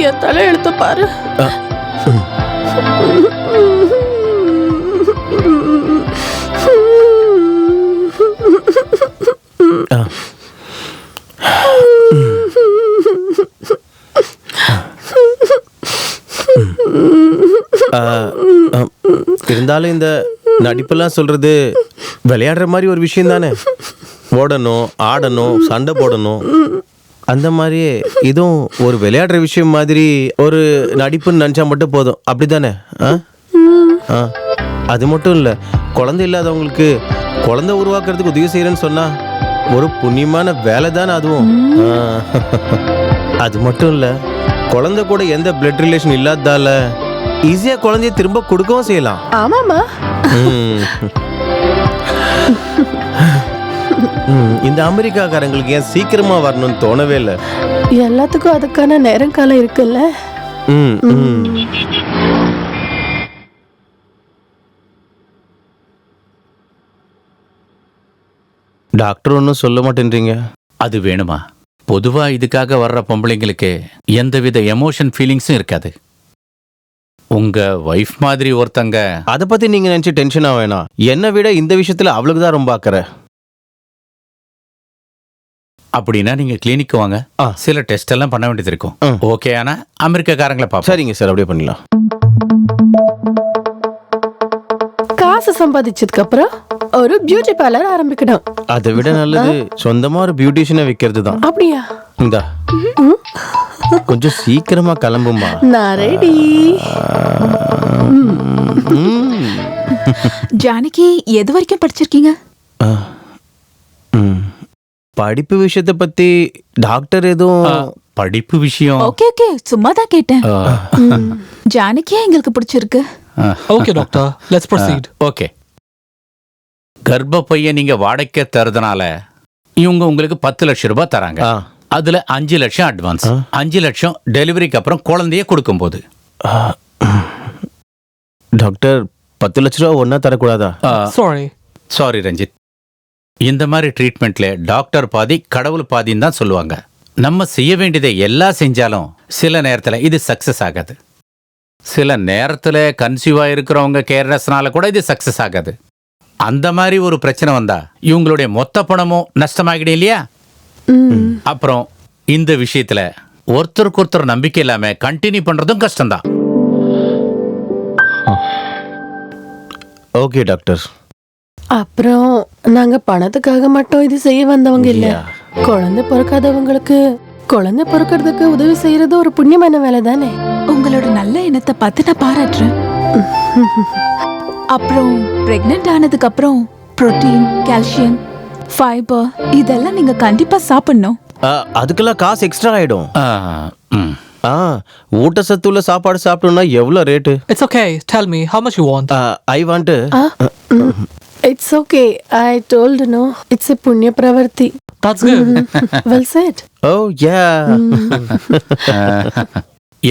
என் தலை எழுத்து பாரு. இருந்தாலும் இந்த நடிப்பெல்லாம் சொல்றது விளையாடுற மாதிரி ஒரு விஷயம் தானே. ஓடணும், ஆடணும், சண்டை போடணும். அந்த மாதிரியே இதுவும் ஒரு விளையாடுற விஷயம் மாதிரி ஒரு நடிப்புன்னு நினச்சா மட்டும் போதும். அப்படித்தானே? அது மட்டும் இல்லை, குழந்தை இல்லாதவங்களுக்கு குழந்தை உருவாக்குறதுக்கு உதவி செய்யறேன்னு சொன்னா ஒரு புண்ணியமான வேலை தானே அதுவும். அது மட்டும் இல்லை, குழந்தை கூட எந்த பிளட் ரிலேஷன் இல்லாததால ஈஸியா குழந்தைய திரும்ப கொடுக்கவும் செய்யலாம். ஆமாமா. இந்த அமெரிக்காக்காரங்களுக்கு ஏன் சீக்கிரமா வரணும்னு தோணவே இல்லை. எல்லாத்துக்கும் அதுக்கான நேரம் காலம் இருக்குல்ல. டாக்டர் ஒன்றும் சொல்ல மாட்டேன்றீங்க. அது வேணுமா? பொதுவா இதுக்காக வர்ற பொம்பளைங்களுக்கு எந்தவித எமோஷன் ஃபீலிங்ஸும் இருக்காது. உங்க வைஃப் மாதிரி ஒருத்தங்க. அதை பத்தி நீங்க நினைச்சு டென்ஷன் ஆக வேணாம். என்னை விட இந்த விஷயத்துல அவளுக்கு தான் ரொம்ப அக்கறை. அப்படின்னா நீங்க கிளினிக் வாங்க, சில டெஸ்ட் எல்லாம் பண்ண வேண்டியது இருக்கும். ஓகே, ஆனா அமெரிக்காரங்களை பாப்போம். சரிங்க சார், அப்படியே பண்ணிடலாம். காசு சம்பாதிச்சதுக்கு அப்புறம் ஒரு பியூட்டி பார்லர் ஆரம்பிக்கணும். அதை விட நல்லது சொந்தமா ஒரு பியூட்டிஷியனை வைக்கிறது தான். அப்படியா? இந்தா கொஞ்சம் சீக்கிரமா கிளம்புமா. நான் ரெடி. ஜானகி எது வரைக்கும் படிச்சிருக்கீங்க? படிப்பு விஷயத்தை பத்தி டாக்டர் எதுவும். படிப்பு விஷயம் ஓகே ஓகே, சும்மா தான் கேட்டேன். ஜானகியா எங்களுக்கு பிடிச்சிருக்கு. Okay doctor, let's proceed. Okay, கர்ப்பப்பையை நீங்க வாடகை தரதுனால இவங்க உங்களுக்கு 10 லட்சம் ரூபாய் தராங்க. அதுல 5 லட்சம் அட்வான்ஸ், 5 லட்சம் டெலிவரிக்கு அப்புறம் குழந்தைய கொடுக்கும் போது. டாக்டர் 10 லட்ச ரூபா ஒன்னா தரக்கூடாதா? சாரி ரஞ்சித், இந்த மாதிரி ட்ரீட்மெண்ட்ல டாக்டர் பாதி கடவுள் பாதின்னு தான் சொல்லுவாங்க. நம்ம செய்ய வேண்டியதை எல்லாம் செஞ்சாலும் சில நேரத்தில் இது சக்சஸ் ஆகாது. சில நேரத்தில் கன்சீவ் ஆயிருக்கிறவங்க கேர்லெஸ்னால கூட இது சக்சஸ் ஆகாது. அந்த மாதிரி ஒரு பிரச்சனை வந்தா இவங்களுடைய மொத்த பணமும் நஷ்டமாகிடும் இல்லையா? அப்புறம் இந்த விஷயத்துல ஒருத்தருக்கு ஒருத்தர் நம்பிக்கை இல்லாம கண்டினியூ பண்றதும் கஷ்டம்தான். Okay doctor. அப்புறம் நாங்க பணத்துக்காக மட்டும் இது செய்ய வந்தவங்க இல்ல. குழந்தை பிறக்காதவங்களுக்கு குழந்தை பிறக்கிறதுக்கு உதவி செய்யறது ஒரு புண்ணியமான வேலை தானே. உங்களோட நல்ல எண்ணத்தை பார்த்து நான் பாராட்டுறேன். அப்புறம் பிரெக்னென்ட் ஆனதுக்கு அப்புறம் புரோட்டீன், கால்சியம், ஃபைபர் இதெல்லாம் நீங்க கண்டிப்பா சாப்பிடணும். அதுக்கெல்லாம் காசு எக்ஸ்ட்ரா ஆயிடும். ஊட்டச்சத்துள்ள சாப்பாடு சாப்பிடணும்னா எவ்வளவு rate? It's okay. Tell me how much you want. I want. It's okay. I told no. It's a punya pravarti. That's good. Well said. Oh yeah.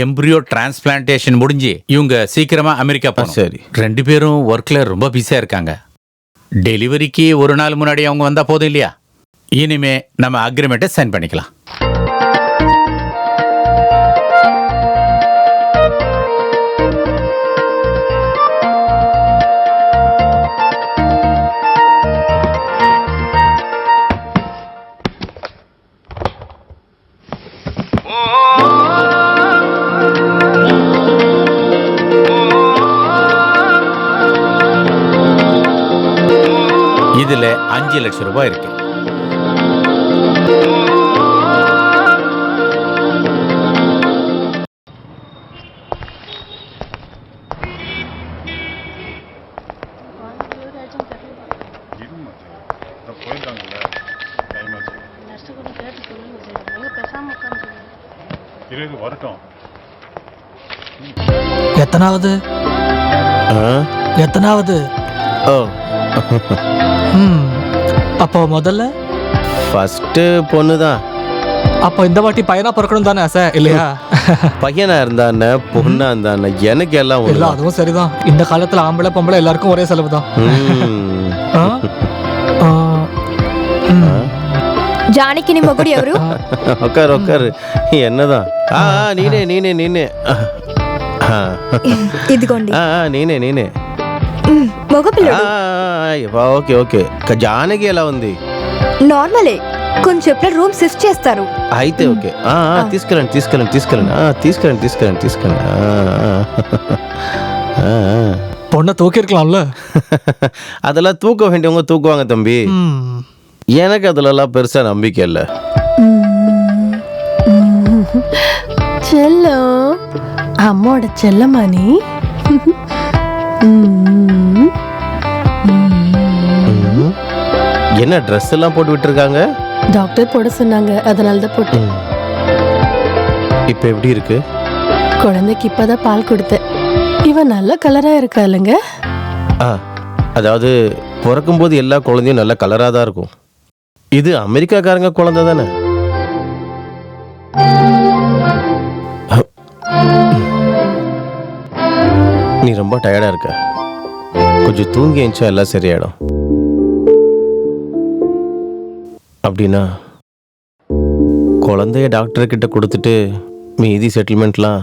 Embryo transplantation முடிஞ்சு இவங்க சீக்கிரமா அமெரிக்கா போகணும். சரி. 2 பேரும் ஒர்க்ல ரொம்ப பிஸியா இருக்காங்க. டெலிவரிக்கு ஒரு நாள் முன்னாடி அவங்க வந்தா போதும் இல்லையா? இனிமே நம்ம அக்ரிமெண்ட்டை சைன் பண்ணிக்கலாம். இதுல 5 லட்சம் ரூபாய் இருக்கு. எத்தனாவது? அப்போ முதல்ல ஃபர்ஸ்ட் பொண்ணு தான். அப்போ இந்த வாட்டி பையனா பிறக்கணும் தானே ஆசை இல்லையா? பையனா இருந்தானே பொண்ணா இருந்தானே எனக்கு எல்லாம் இல்ல, அதுவும் சரிதான். இந்த காலத்துல ஆம்பளை பொம்பளை எல்லாருக்கும் ஒரே செலவு தான். జానకి నీ మొగుడు ఎవరు? ఒక్కరు ఎన్నదా నేనే ఇదిగోండి. నేనే మగ పిల్లడు. Okay okay. జానకి ఎలా ఉంది? నార్మలే, కొంచెం ఎప్పుడు రూమ్ షిఫ్ట్ చేస్తారు. అయితే ఓకే. తీసుకెళ్ళండి. பொண்ணை தூக்கி இருக்கலாம்ல. அதெல்லாம் தூக்க வேண்டியவங்க தூக்குவாங்க தம்பி. எனக்கு அதுலலாம் பெருசா நம்பிக்கை இல்லை. செல்லம், அம்மோட செல்லமானி. என்ன ட்ரெஸ் எல்லாம் போட்டு விட்டுருக்காங்க? டாக்டர் போட சொன்னாங்க, அதனால தான் போட்டேன். இப்போ எப்படி இருக்கு? குழந்தைக்கு இப்பதான் பால் கொடுத்தேன். இவன் நல்ல கலரா இருக்கா இல்லைங்க? அதாவது பிறக்கும்போது எல்லா குழந்தையும் நல்ல கலரா தான் இருக்கும். இது அமெரிக்காக்காரங்க குழந்தை தானே? நீ ரொம்ப டயர்டா இருக்க, கொஞ்சம் தூங்கி எழுந்தா எல்லாம் சரியாயிடும். அப்படின்னா குழந்தைய டாக்டர் கிட்ட கொடுத்துட்டு மீதி செட்டில்மெண்ட்லாம்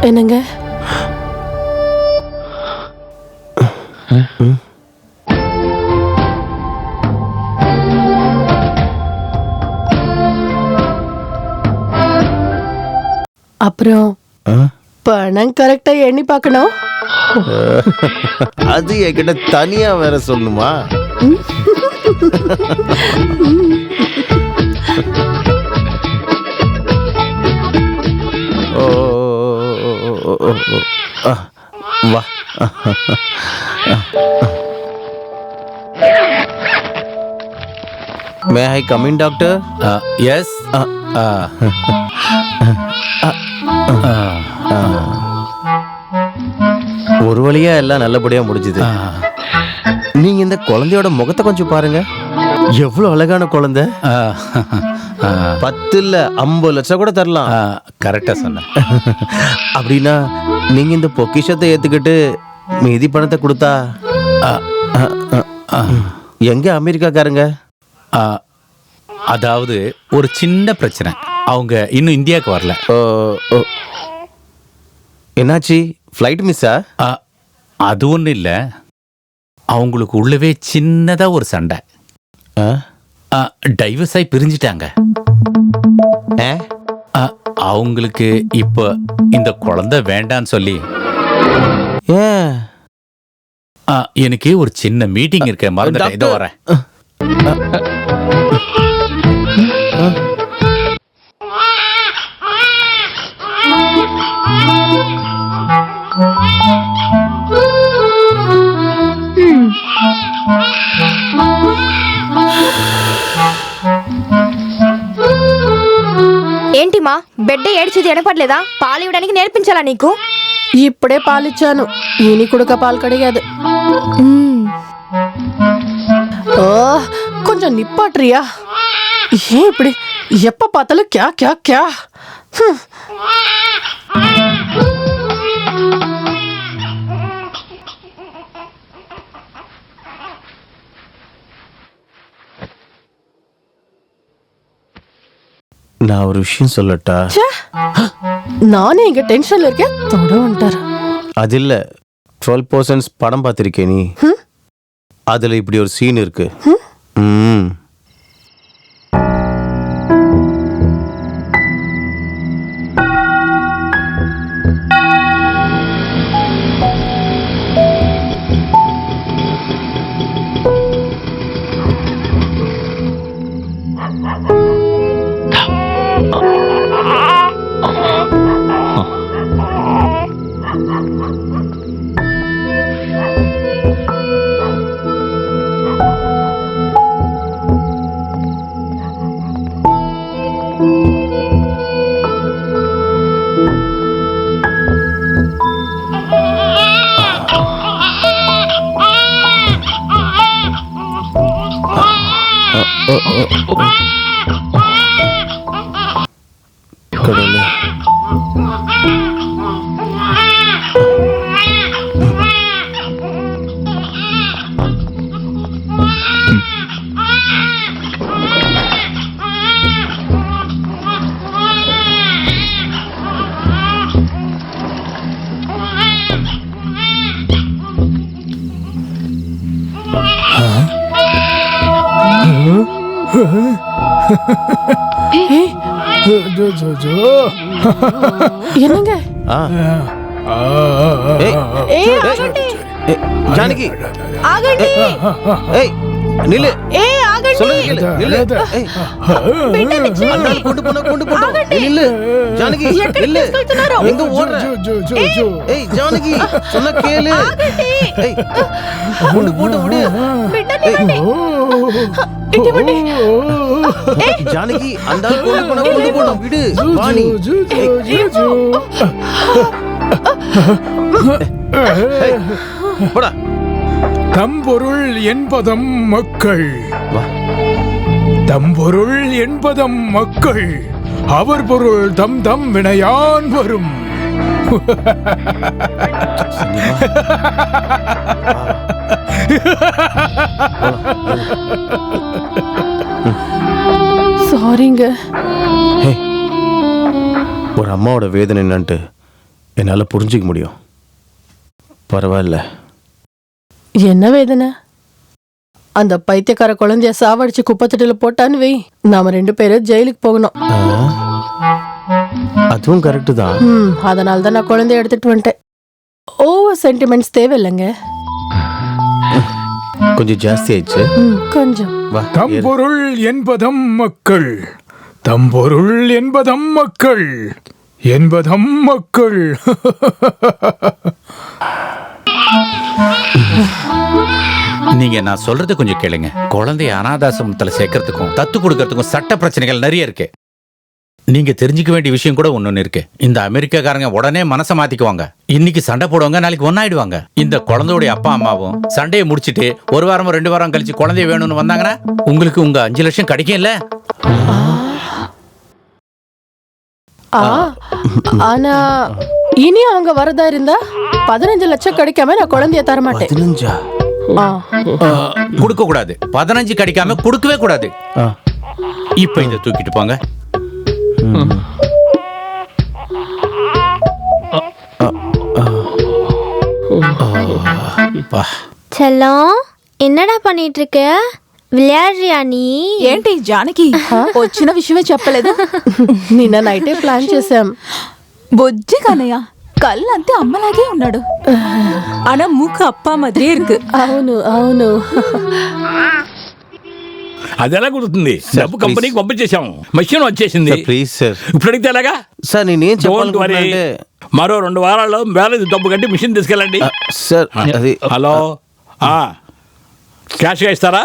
என்னங்க? அப்புறம் பணம் கரெக்டா எண்ணி பார்க்கணும். அது என்கிட்ட தனியா வேற சொல்லணுமா? வா. May I come in doctor? Yes. ஒரு வழியா எல்லாம் நல்லபடியா முடிஞ்சுது. நீங்க இந்த குழந்தையோட முகத்தை கொஞ்சம் பாருங்க. எவ்வளவு அழகான குழந்தை. 10 இல்ல 50 லட்சம் கூட தரலாம். கரெக்டா சொன்ன. அப்படின்னா நீங்க இந்த பொக்கிஷத்தை ஏத்துக்கிட்டு மீதி பணத்தை கொடுத்தா எங்க அமெரிக்காக்காரங்க? அதாவது ஒரு சின்ன பிரச்சனை, அவங்க இன்னும் இந்தியாவுக்கு வரல. என்னாச்சு? ஃப்ளைட் மிஸ்ஸா? அது ஒன்றும் இல்லை, அவங்களுக்கு உள்ளவே சின்னதா ஒரு சண்டை. டைவர்ஸ் ஆகி பிரிஞ்சிட்டாங்க. அவங்களுக்கு இப்போ இந்த குழந்தை வேண்டான்னு சொல்லி எனக்கு ஒரு சின்ன மீட்டிங் இருக்க மறந்துட்டேன். இதோ வரேன். ఏంటిమా బెడ్ ఏడ్చేది ఎనపడలేదా? పాలు ఇవ్వడానికి నేర్పించాలా నీకు? ఇప్పుడే పాలిచ్చాను, ఈని కుడక పాలు కడిగాదు. ఓ కొంచెం నిప్పాట్రియా. ஏன் இப்படி எப்ப பார்த்தாலும் கியா கியா கியா? நான் ஒரு விஷயம் சொல்லட்டா? நானே இங்க டென்ஷன்ல இருக்கேன், தொட வந்துட்டாரு. அது இல்ல, 12% படம் பார்த்திருக்கே நீ? அதுல இப்படி ஒரு சீன் இருக்கு. கடவுளே, என்னங்க? ஜானகி ஆகண்டி, ஏய் நில்லு. ஏய் ஆகண்டி, சொல்லுங்க கேளு. நில்லு. ஏய் அண்ணால கொண்டு போடா. நில்லு ஜானகி, நில்லு. எங்க ஓடுற? ஏய் ஜானகி, சொன்னா கேளு. ஏய் கொண்டு போடு விடு. ஜானகி, அண்ணால கொண்டு போடா விடு. வாணி போடா. தம்பொருள் என்பதம் மக்கள், தம்பொருள் என்பதம் மக்கள், அவர் பொருள் தம் தம் வினையான் வரும். சாரிங்க. ஒரு அம்மாவோட வேதனை என்னன்ட்டு என்னால புரிஞ்சிக்க முடியும். பரவாயில்ல. என்ன வேதனை? அந்த பைத்தியக்கார குழந்தைய சாவடிச்சு குப்பத்தட்டில போட்டான்னு வை, நாம 2 பேரும் ஜெயிலுக்கு போகணும். அதுவும் கரெக்ட் தான். அதனால தான் நான் குழந்தைய எடுத்துட்டு வந்துட்டேன். ஓவர் சென்டிமெண்ட்ஸ் தேவையில்லைங்க. கொஞ்சம் ஜாஸ்தி ஆயிடுச்சு. கொஞ்சம். தம்பொருள் என்பதம் மக்கள், தம்பொருள் என்பதம் மக்கள், என்பதம் மக்கள். நீங்க நான் சொல்றது கொஞ்சம் கேளுங்க. குழந்தைய அனாதாசிரமத்துல சேர்க்கறதுக்கும் தத்து கொடுக்கறதுக்கும் சட்ட பிரச்சனைகள் நிறைய இருக்கு. நீங்க தெரிஞ்சுக்க வேண்டிய விஷயம் கூட ஒண்ணு இருக்கு. இந்த அமெரிக்காக்காரங்க உடனே மனசை மாத்திக்குவாங்க. இன்னைக்கு சண்டை போடுவாங்க, நாளைக்கு ஒன்னாயிடுவாங்க. இந்த குழந்தையோட அப்பா அம்மாவும் சண்டையை முடிச்சிட்டு 1 வாரமோ 2 வாரம் கழிச்சு குழந்தைய வேணும்னு வந்தாங்கன்னா உங்களுக்கு உங்க 5 லட்சம் கிடைக்கும்ல. ஆனா இனி அவங்க வரதா இருந்தா 15 லட்சம் கிடைக்காம நான் குழந்தைய தர மாட்டேன். 15 கொடுக்க கூடாது. 15 கிடைக்காம கொடுக்கவே கூடாது. இப்ப இதை தூக்கிட்டு போங்க. செல்லம், என்னடா பண்ணிட்டு இருக்க? విలయాడ్రియా నీ ఏంటి జానకి వచ్చిన విషయమే చెప్పలేదు. నిన్న నైటే ప్లాన్ చేసాం. బొజ్జి కన్నయ్య కళ్ళంతే అమ్మలాగే ఉన్నాడు. ஆனா மூக்கு அப்பா மாதிரியே இருக்கு. అవును అవును. అది ఎలా కుదురుతుంది? డబ్బు కంపెనీకి పంపించేసాం, మెషిన్ వచ్చేసింది. ప్లీజ్ సార్, ఇప్పుడు అడిగితే ఎలాగా సార్? నేనేం చెప్పాలి, మరో 2 వారాల్లో బ్యాలెన్స్ డబ్బు కట్టి మిషన్ తీసుకెళ్ళండి. సార్ అది హలో, క్యాష్గా ఇస్తారా?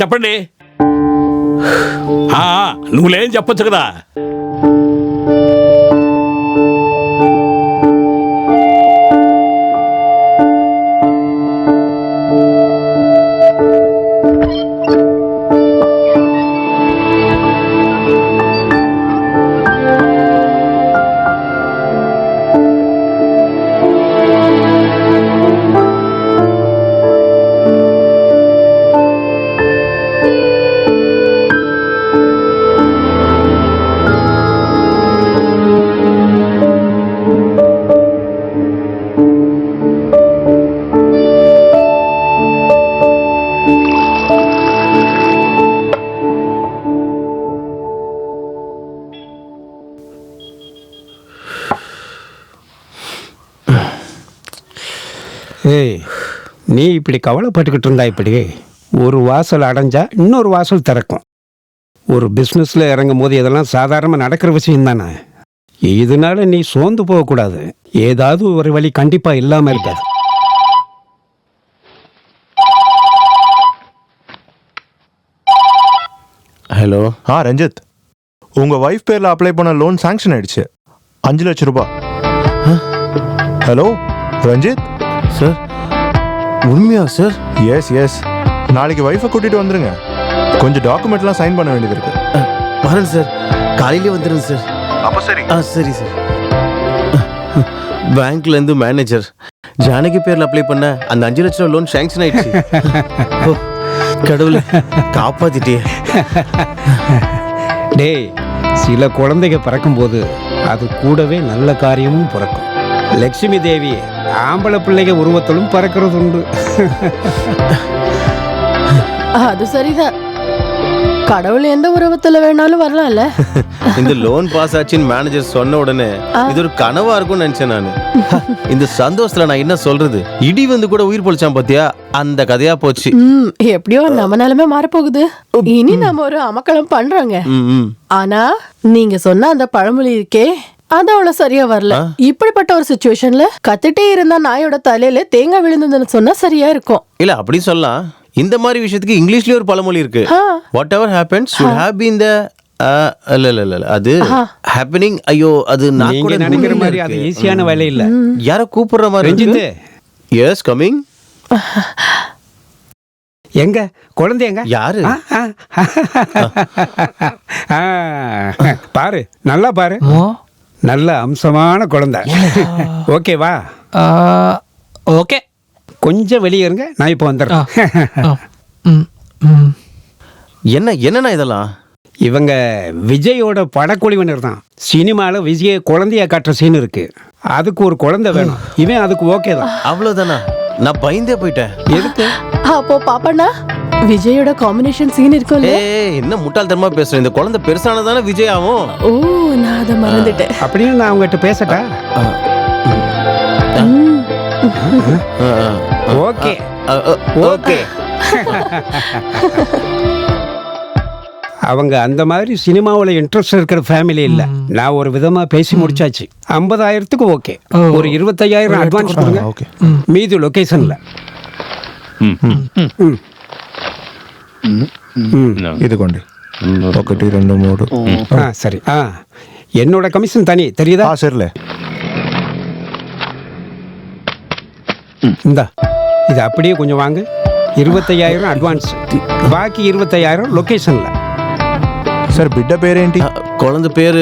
చెప్పండి. నువ్వులేం చెప్పొచ్చు కదా. ஏய், நீ இப்படி கவலைப்பட்டுக்கிட்டு இருந்தா இப்படி ஒரு வாசல் அடைஞ்சா இன்னொரு வாசல் திறக்கும். ஒரு பிஸ்னஸில் இறங்கும் போது இதெல்லாம் சாதாரணமாக நடக்கிற விஷயம் தானே. இதனால நீ சோர்ந்து போகக்கூடாது. ஏதாவது ஒரு வழி கண்டிப்பாக இல்லாமல் இருக்காது. ஹலோ. ரஞ்சித், உங்க வைஃப் பேர்ல அப்ளை பண்ண லோன் சாங்ஷன் ஆயிடுச்சு. 5 லட்சம் ரூபாய். ஹலோ ரஞ்சித் சார், உண்மையா சார்? Yes yes. நாளைக்கு வைஃபை கூட்டிட்டு வந்துருங்க. கொஞ்சம் டாக்குமெண்ட்லாம் சைன் பண்ண வேண்டியது இருக்கு. வரேன் சார், காலையிலே வந்துடுங்க சார். அப்போ சரி. சரி சார். பேங்க்ல இருந்து மேனேஜர் ஜானகி பேர்ல அப்ளை பண்ண அந்த 5 லட்சம் லோன் சாங்ஷன் ஆயிடுச்சு. கடவுளே, காப்பாத்திட்டே. டேய், சில குழந்தைங்க பிறக்கும்போது அது கூடவே நல்ல காரியமும் பிறக்கும். லட்சுமி தேவி ஆம்பளை பிள்ளைங்க உருவத்திலும் பறக்கிறது உண்டு. அது சரிதான். கடவுள் எந்த உருவத்துல வேணாலும் வரலாம்ல. இந்த லோன் பாஸ் ஆச்சுன்னு மேனேஜர் சொன்ன உடனே இது ஒரு கனவா இருக்கும்னு நினைச்சேன் நானு. இந்த சந்தோஷத்துல நான் என்ன சொல்றது, இடி வந்து கூட உயிர் பொழிச்சான் பாத்தியா, அந்த கதையா போச்சு. எப்படியோ நம்ம நிலைமை மாறப்போகுது. இனி நம்ம ஒரு அமக்களம் பண்றாங்க. ஆனா நீங்க சொன்ன அந்த பழமொழி இருக்கே, அது அவ்வளவு சரியா வரல. இப்படிப்பட்ட ஒரு சிச்சுவேஷன்ல கத்திட்டே இருந்தா நாயோட தலையில தேங்காய் விழுந்ததுன்னு சொன்னா சரியா இருக்கும். இல்ல அப்படி சொல்லலாம். இந்த மாதிரி விஷயத்துக்கு இங்கிலீஷ்லயே ஒரு பழமொழி இருக்கு. What ever happens should have been the இல்ல அது ஹேப்பனிங். ஐயோ, அது நான் கூட நினைக்கிற மாதிரி அது ஈஸியான வேலை இல்ல. யாரோ கூப்பிடுற மாதிரி இருக்கு. Yes coming. எங்க குழந்தை எங்க? யாரு? பாரு, நல்லா பாரு. நல்ல அம்சமான குழந்தை. ஓகேவா? ஓகே. கொஞ்சம் வெளியே இருங்க, நான் இப்போ வந்துடுறேன். என்னண்ணா இதெல்லாம்? இவங்க விஜயோட படக்குழுவினர் தான். சினிமாவில் விஜய குழந்தைய காட்டுற சீன் இருக்கு, அதுக்கு ஒரு குழந்தை வேணும். இவன் அதுக்கு ஓகே தான். அவ்வளவுதானா? நான் பயந்தே போயிட்டேன். எதுக்கு? அப்போ பாப்பண்ணா, விஜயோட காம்பினேஷன் சீன் இருக்கும்ல. என்ன முட்டாள்தனமா பேசுறேன். இந்த குழந்தை பெருசானதானே விஜய் ஆகும். ஓ, நான் அதை மறந்துட்டேன். அப்படின்னு நான் அவங்ககிட்ட பேசட்டா? Okay okay. அவங்க அந்த மாதிரி சினிமாவில் இன்ட்ரெஸ்ட் இருக்கிற ஃபேமிலி இல்லை. நான் ஒரு விதமாக பேசி முடிச்சாச்சு. 50,000க்கு ஓகே. ஒரு 25,000 அட்வான்ஸ் கொடுங்க, மீதி லொகேஷனில். ఇదిగోండి 1 2 3 சரி என்னோட கமிஷன் தனி தெரியுதா? சரிலே. இந்தா இது அப்படியே கொஞ்சம் வாங்க. 25,000 అడ్వాన్స్, బాకీ 25,000 లొకేషన్ల. సార్ బిడ్డ పేరేంటి? குழந்தை பேர்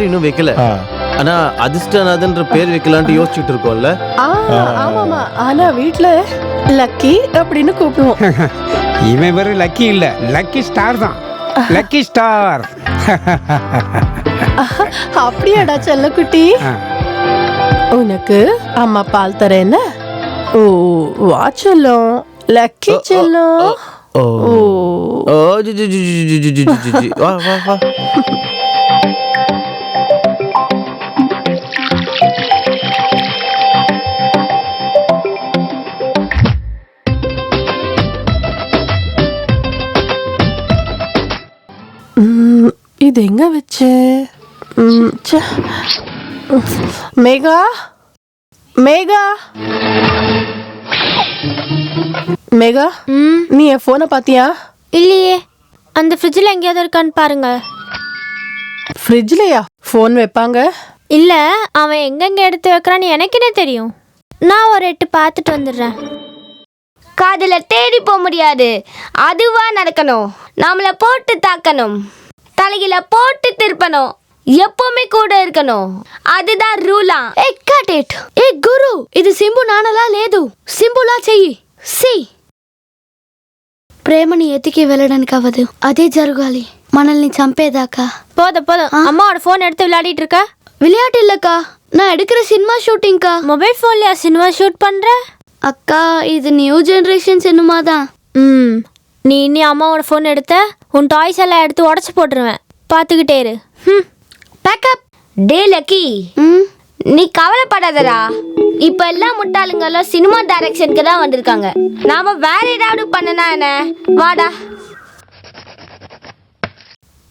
இன்னும் வைக்கல. ஆனா அதிர்ஷ்டநாதன்ற பேர் வைக்கலான்ட்டு யோசிச்சுட்டு இருக்கோம்ல. ஆமாமா, ஆனா வீட்ல லக்கி அப்படின்னு கூப்பிடுவோம். இவன் வெறும் லக்கி இல்ல, லக்கி ஸ்டார் தான். Lucky star. அப்படியாடா செல்லக்குட்டி? உனக்கு அம்மா பால் தரேன்னா? ஓ வா செல்லம், லக்கி செல்லம். ஓ ஜி ஜி ஜி ஜி ஜி ஜி ஜி வா வா வா. இது எங்க வச்சே? மேகா, மேகா, மேகா, நீ என் போனை பாத்தியா? இல்லையே, அந்த ஃப்ரிட்ஜில் எங்கேயாவது இருக்கான்னு பாருங்க. ஃப்ரிட்ஜ்லையா ஃபோன் வைப்பாங்க? இல்ல, அவன் எங்கெங்க எடுத்து வைக்கிறான்னு எனக்கு என்ன தெரியும். நான் ஒரு 8 பார்த்துட்டு வந்துடுறேன். காதுல தேடி போக முடியாது, அதுவா நடக்கணும். நம்மள போட்டு தாக்கணும், தலையில போட்டு திருப்பணும், எப்பவுமே கூட இருக்கணும். அதுதான் రూలా. Cut it. ఏ గురు, ఇది సింబు నానలా లేదు, సింబులా చెయ్యి. సి ప్రేమని ఎతికి వెళ్ళడానికి అవ్వదు, అదే జరగాలి మనల్ని చంపేదాకా. போதும் போதும், அம்மாவோட ஃபோன் எடுத்து விளையாடிட்டு இருக்க. விளையாட்டு இல்லக்கா, நான் எடுக்கிற சினிமா ஷூட்டிங்க்கா. மொபைல் ஃபோன்லயா சினிமா ஷூட் பண்ற? அக்கா, இது நியூ ஜெனரேஷன் சினிமா தான். நீ இனி அம்மாவோட ஃபோன் எடுத்த உன் டாய்ஸ் எல்லாம் எடுத்து உடச்சு போட்டுருவேன், பார்த்துக்கிட்டே இரு. பேக்கப். டே லக்கி, நீ கவலைப்படாதடா. இப்ப எல்லாம் முட்டாளுங்களும் சினிமா டைரக்ஷனுக்கு தான் வந்திருக்காங்க. நாம வேற ஏதாவது பண்ணனா என்ன? வாடா.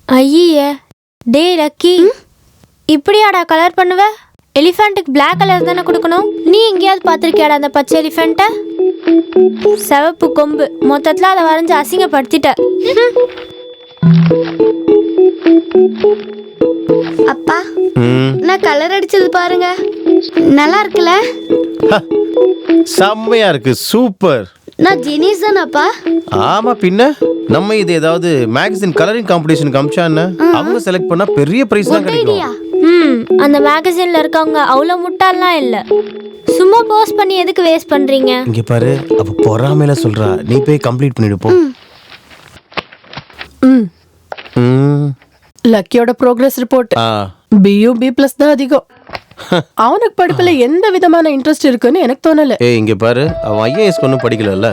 ஐயே, டே லக்கி, இப்படியாடா கலர் பண்ணுவ? எலிஃபண்ட்டுக்கு பிளாக் கலர் தானே கொடுக்கணும். நீ எங்கேயாவது பார்த்துருக்கியாடா அந்த பச்சை எலிஃபண்ட்டை? சிவப்பு கொம்பு, மொத்தத்தில் அதை வரைஞ்சி அசிங்கப்படுத்திட்ட. அப்பா, நான் கலர் அடிச்சது பாருங்க, நல்லா இருக்குல்ல? செம்மையா இருக்கு, சூப்பர். நான் ஜெனிஸ் தானப்பா? ஆமா, பின்ன நம்ம இது ஏதாவது மேகசின் கலரிங் காம்படிஷனுக்கு அமிச்சான்னு அவங்க செலக்ட் பண்ணா பெரிய பிரைஸ் தான் கிடைக்கும். அந்த மேகசின்ல இருக்கவங்க அவ்வளவு முட்டாள்லாம் இல்ல. சும்மா போஸ்ட் பண்ணி எதுக்கு வேஸ்ட் பண்றீங்க? இங்க பாரு, அவ பொறாமையில சொல்றா, நீ போய் கம்ப்ளீட் பண்ணிடு போ. லக்கியோட ப்ரோக்ரஸ் ரிப்போர்ட் BU++ தான் அதிகம். அவனுக்கு படிப்புல எந்த விதமான இன்ட்ரெஸ்ட் இருக்குன்னு எனக்கு தோணல. இங்க பாரு, அவன் IAS ஒன்னும் படிக்கல.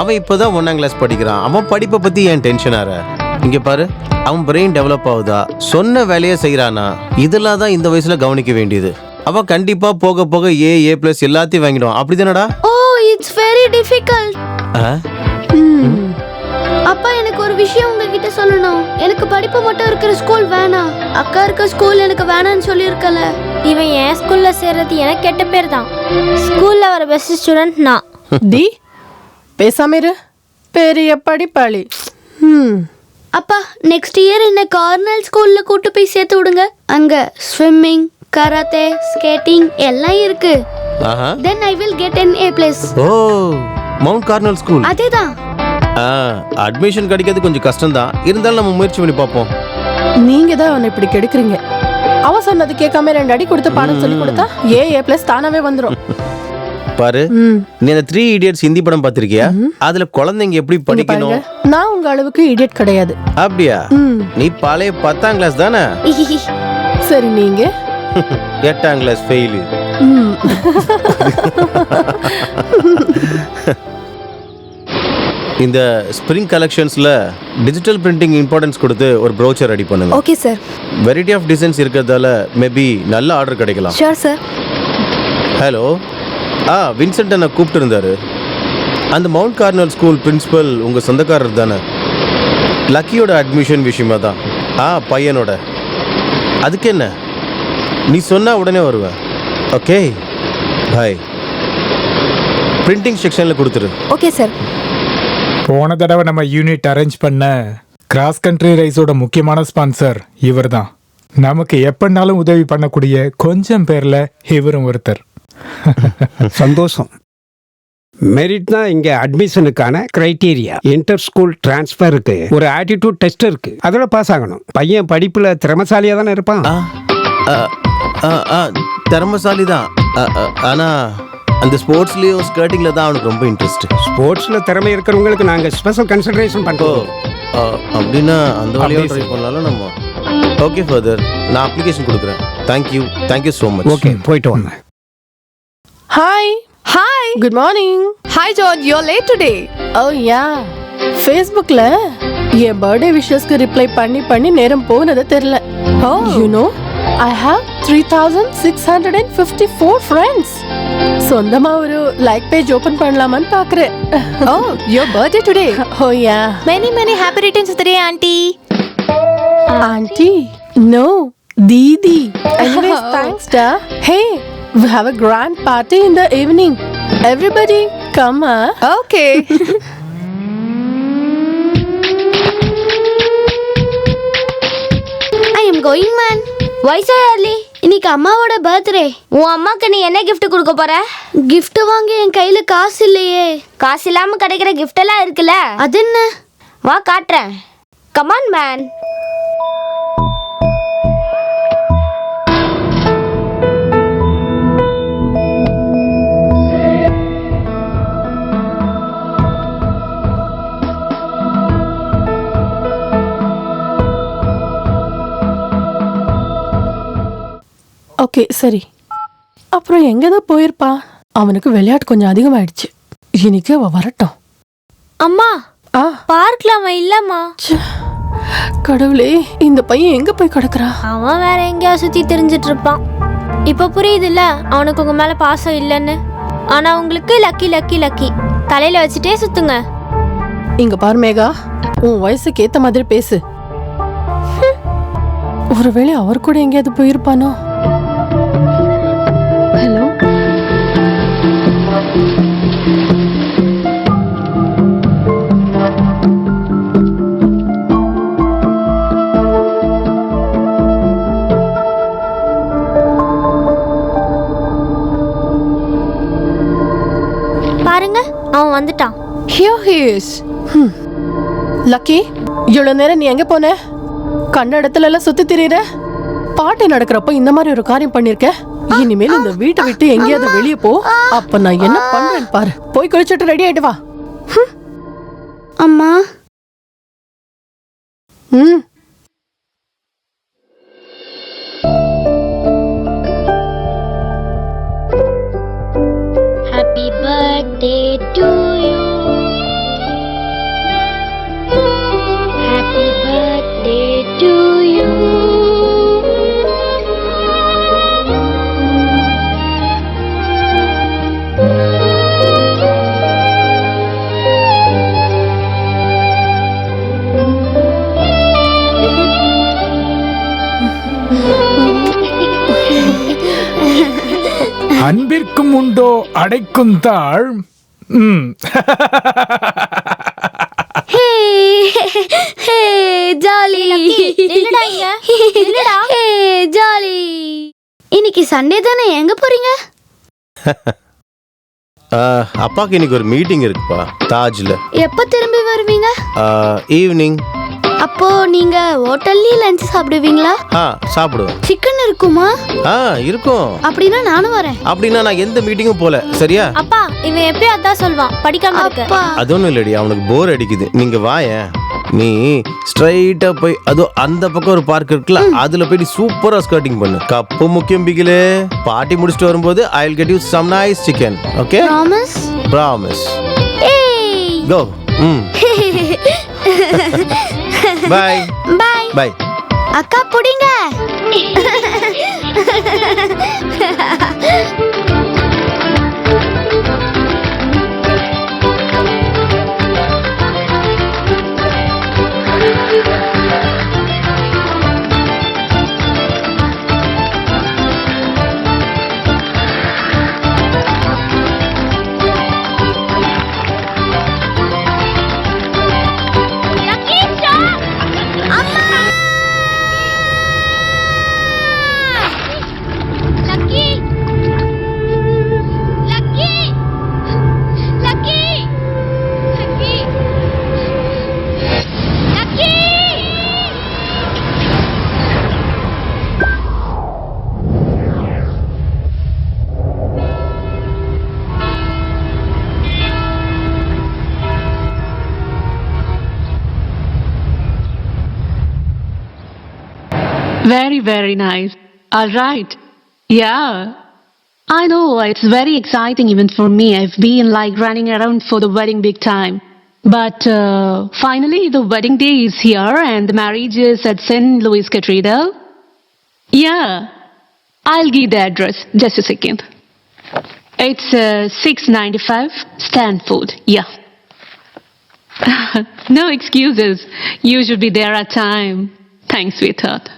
அவன் இப்பதான் 1ஆம் கிளாஸ் படிக்கிறான். அவன் படிப்பை பத்தி ஏன் டென்ஷன் ஆற? இங்க பாரு, அவன் பிரெயின் டெவலப் ஆகுதா, சொன்ன வேலையை செய்யறானா, இதெல்லாம் தான் இந்த வயசுல கவனிக்க வேண்டியது. அவன் கண்டிப்பா போக போக A+ எல்லாத்தையும் வாங்கிடுவான். அப்படிதானடா? ஓ, இட்ஸ் வெரி டிஃபிகல்ட். அப்பா, எனக்கு ஒரு விஷயம் உங்ககிட்ட சொல்லணும். எனக்கு படிப்பு மட்டும் இருக்கிற ஸ்கூல் வேணாம். அக்கா இருக்க ஸ்கூல் எனக்கு வேணான்னு சொல்லியிருக்கல. இவன் என் ஸ்கூல்ல சேர்றது எனக்கு கெட்ட பேர் தான். ஸ்கூல்ல வர பெஸ்ட் ஸ்டூடெண்ட் நான். டி பேசாம இரு, பெரிய படிப்பாளி. அப்பா, நெக்ஸ்ட் இயர் என்ன கார்னல் ஸ்கூல்ல கூட்டு போய் சேர்த்து விடுங்க. அங்க ஸ்விம்மிங், கராத்தே, ஸ்கேட்டிங் எல்லாம் இருக்கு. Then I will get an A+. ஓ, மவுண்ட் கார்னல் ஸ்கூல். அதேதான். அட்மிஷன் கிடைக்கிறது கொஞ்சம் கஷ்டம் தான், இருந்தாலும் நம்ம முயற்சி பண்ணி பார்ப்போம். நீங்க தான் அவனை இப்படி கெடுக்குறீங்க. அவன் சொன்னது கேட்காம 2 அடி கொடுத்து பாடம் சொல்லி கொடுத்தா A+ தானாவே வந்துரும். பாரு, நீ அந்த 3 இடியட்ஸ் ஹிந்தி படம் பார்த்திருக்கியா? அதுல குழந்தைங்க எப்படி படிக்கணும்? நான் உங்க அளவுக்கு இடியட் கிடையாது. அப்படியா? நீ பழைய 10ஆம் கிளாஸ் தானே? சரி, நீங்க 8ஆம் கிளாஸ் ஃபெயில். இந்த ஸ்ப்ரிங் கலெக்ஷன்ஸ்ல டிஜிட்டல் பிரிண்டிங் இம்பார்ட்டன்ஸ் கொடுத்து ஒரு ப்ரோச்சர் ரெடி பண்ணுங்க. Okay sir. Variety of designs இருக்கிறதால மேபி நல்ல ஆர்டர் கிடைக்கலாம். Sure sir. ஹலோ, வின்சென்ட் அண்ணா கூப்பிட்டு இருந்தாரு. அந்த மவுண்ட் கார்னல் ஸ்கூல் பிரின்சிபல் உங்க சொந்தக்காரர் தானே? லக்கியோட அட்மிஷன் விஷயமா தான். பையனோட. அதுக்கு என்ன, நீ சொன்னா உடனே வருவேன். ஓகே, பாய். பிரிண்டிங் செக்ஷன்ல கொடுத்துரு. Okay sir. போன தடவை நம்ம யூனிட் அரேஞ்ச் பண்ண கிராஸ் கண்ட்ரி ரைஸோட முக்கியமான ஸ்பான்சர் இவர் தான். நமக்கு எப்பனாலும் உதவி பண்ணக்கூடிய கொஞ்சம் பேர்ல இவரும் ஒருத்தர். சந்தோஷம். மெரிட் தான் இங்க அட்மிஷனுக்கான கிரைட்டீரியா. இன்டர் ஸ்கூல் டிரான்ஸ்ஃபருக்கு ஒரு ஆட்டிடியூட் டெஸ்ட் இருக்கு, அதோட பாஸ் ஆகணும். பையன் படிப்புல திறமசாலியா தானே இருப்பான். திறமசாலி தான், ஆனா அந்த ஸ்போர்ட்ஸ்லயும் ஸ்கர்ட்டிங்ல தான் அவனுக்கு ரொம்ப இன்ட்ரெஸ்ட். ஸ்போர்ட்ஸ்ல திறமை இருக்கிறவங்களுக்கு நாங்க ஸ்பெஷல் கன்சிடரேஷன் பண்றோம். அப்படின்னா அந்த வழியாக ட்ரை பண்ணாலும் நம்ம. ஓகே ஃபாதர், நான் அப்ளிகேஷன் கொடுக்குறேன். Thank you so much. ஓகே, போயிட்டு வாங்க. Hi. Hi. Good morning. Hi John, you're late today. ஓ யா, ஃபேஸ்புக்ல என் பர்த்டே விஷஸ்க்கு ரிப்ளை பண்ணி நேரம் போனது தெரியல. Oh. You know, I have 3654 friends. சொந்தமா ஒரு லைக் பேஜ் ஓபன் பண்ணலாமான்னு பாக்குறேன். Oh, your birthday today. Oh yeah. Many happy returns of the day, auntie. Auntie? No, Didi. Anyways, thanks da. Hey, we have a grand party in the evening. Everybody come, huh? Okay. I am going, man. Why so early? இன்னைக்கு அம்மாவோட birthday. உன் அம்மாக்கு நீ என்ன gift கொடுக்க போற? gift வாங்க என் கையில காசு இல்லையே. காசு இல்லாம கிடைக்கிற gift எல்லாம் இருக்குல்ல. அது என்ன? வா காட்டுறேன். Come on, man. ஓகே சரி. அப்புறம் எங்கதான் போயிருப்பா? அவனுக்கு விளையாட்டு கொஞ்சம் அதிகமாயிடுச்சு. இன்னைக்கு அவ வரட்டும். அம்மா, பார்க்ல அவன் இல்லம்மா. கடவுளே, இந்த பையன் எங்க போய் கிடக்குறா? அவன் வேற எங்கேயா சுத்தி தெரிஞ்சிட்டு இருப்பான். இப்ப புரியுதுல்ல அவனுக்கு உங்க மேல பாசம் இல்லைன்னு. ஆனா உங்களுக்கு லக்கி லக்கி லக்கி. தலையில வச்சுட்டே சுத்துங்க. இங்க பாரு மேகா, உன் வயசுக்கு ஏத்த மாதிரி பேசு. ஒருவேளை அவர் கூட எங்கேயாவது போயிருப்பானோ? Hello. பாருங்க, அவன் வந்துட்டான். Here he is. லக்கி, இவ்வளவு நேரம் நீ எங்க போன? கண்ட இடத்துல எல்லாம் சுத்தி திரியுற. பாட்டி நடக்கிறப்ப இந்த மாதிரி ஒரு காரியம் பண்ணிருக்க. இனிமேல் இந்த வீட்டை விட்டு எங்கேயாவது வெளியே போ. அப்ப நான் என்ன பண்றேன் பாரு. போய் குளிச்சுட்டு ரெடி ஆயிட்டு வா. அம்மா. Happy birthday to you. Happy birthday to you. அன்பிற்கும் உண்டோ அடைக்கும் தாழ். இன்னைக்கு சண்டே தானே, எங்க போறீங்க? அப்பாக்கு இன்னைக்கு ஒரு மீட்டிங் இருக்குப்பா தாஜ்ல. எப்ப திரும்பி வருவீங்க? ஈவினிங். அப்போ நீங்க ஹோட்டல்லயே லஞ்ச் சாப்பிடுவீங்களா? சாப்பிடுவேன். சிக்கன் இருக்குமா? இருக்கும். அப்படின்னா நானும் வரேன். அப்படின்னா நான் எந்த மீட்டிங்கும் போல, சரியா? அப்பா, இவன் எப்பயும் அதான் சொல்வான், படிக்காம இருக்க. அது ஒன்றும் இல்லடி, அவனுக்கு போர் அடிக்குது. நீங்க வாயேன். நீ ஸ்ட்ரைட்டா போய் அதோ அந்த பக்கம் ஒரு பார்க் இருக்குல்ல, அதுல போய் சூப்பரா ஸ்கர்ட்டிங் பண்ணு. கப்பு முக்கியம் பிகிலே. பார்ட்டி முடிச்சிட்டு வரும்போது I will get you some nice chicken. Okay? Promise? Promise. Go. Bye. Bye. Bye. அக்கா புடிங்க. Very, very nice. All right. Yeah. I know, it's very exciting even for me. I've been like running around for the wedding big time. But finally, the wedding day is here and the marriage is at St. Louis Cathedral. Yeah. I'll give the address. Just a second. It's 695 Stanford. Yeah. No excuses. You should be there at time. Thanks, sweetheart.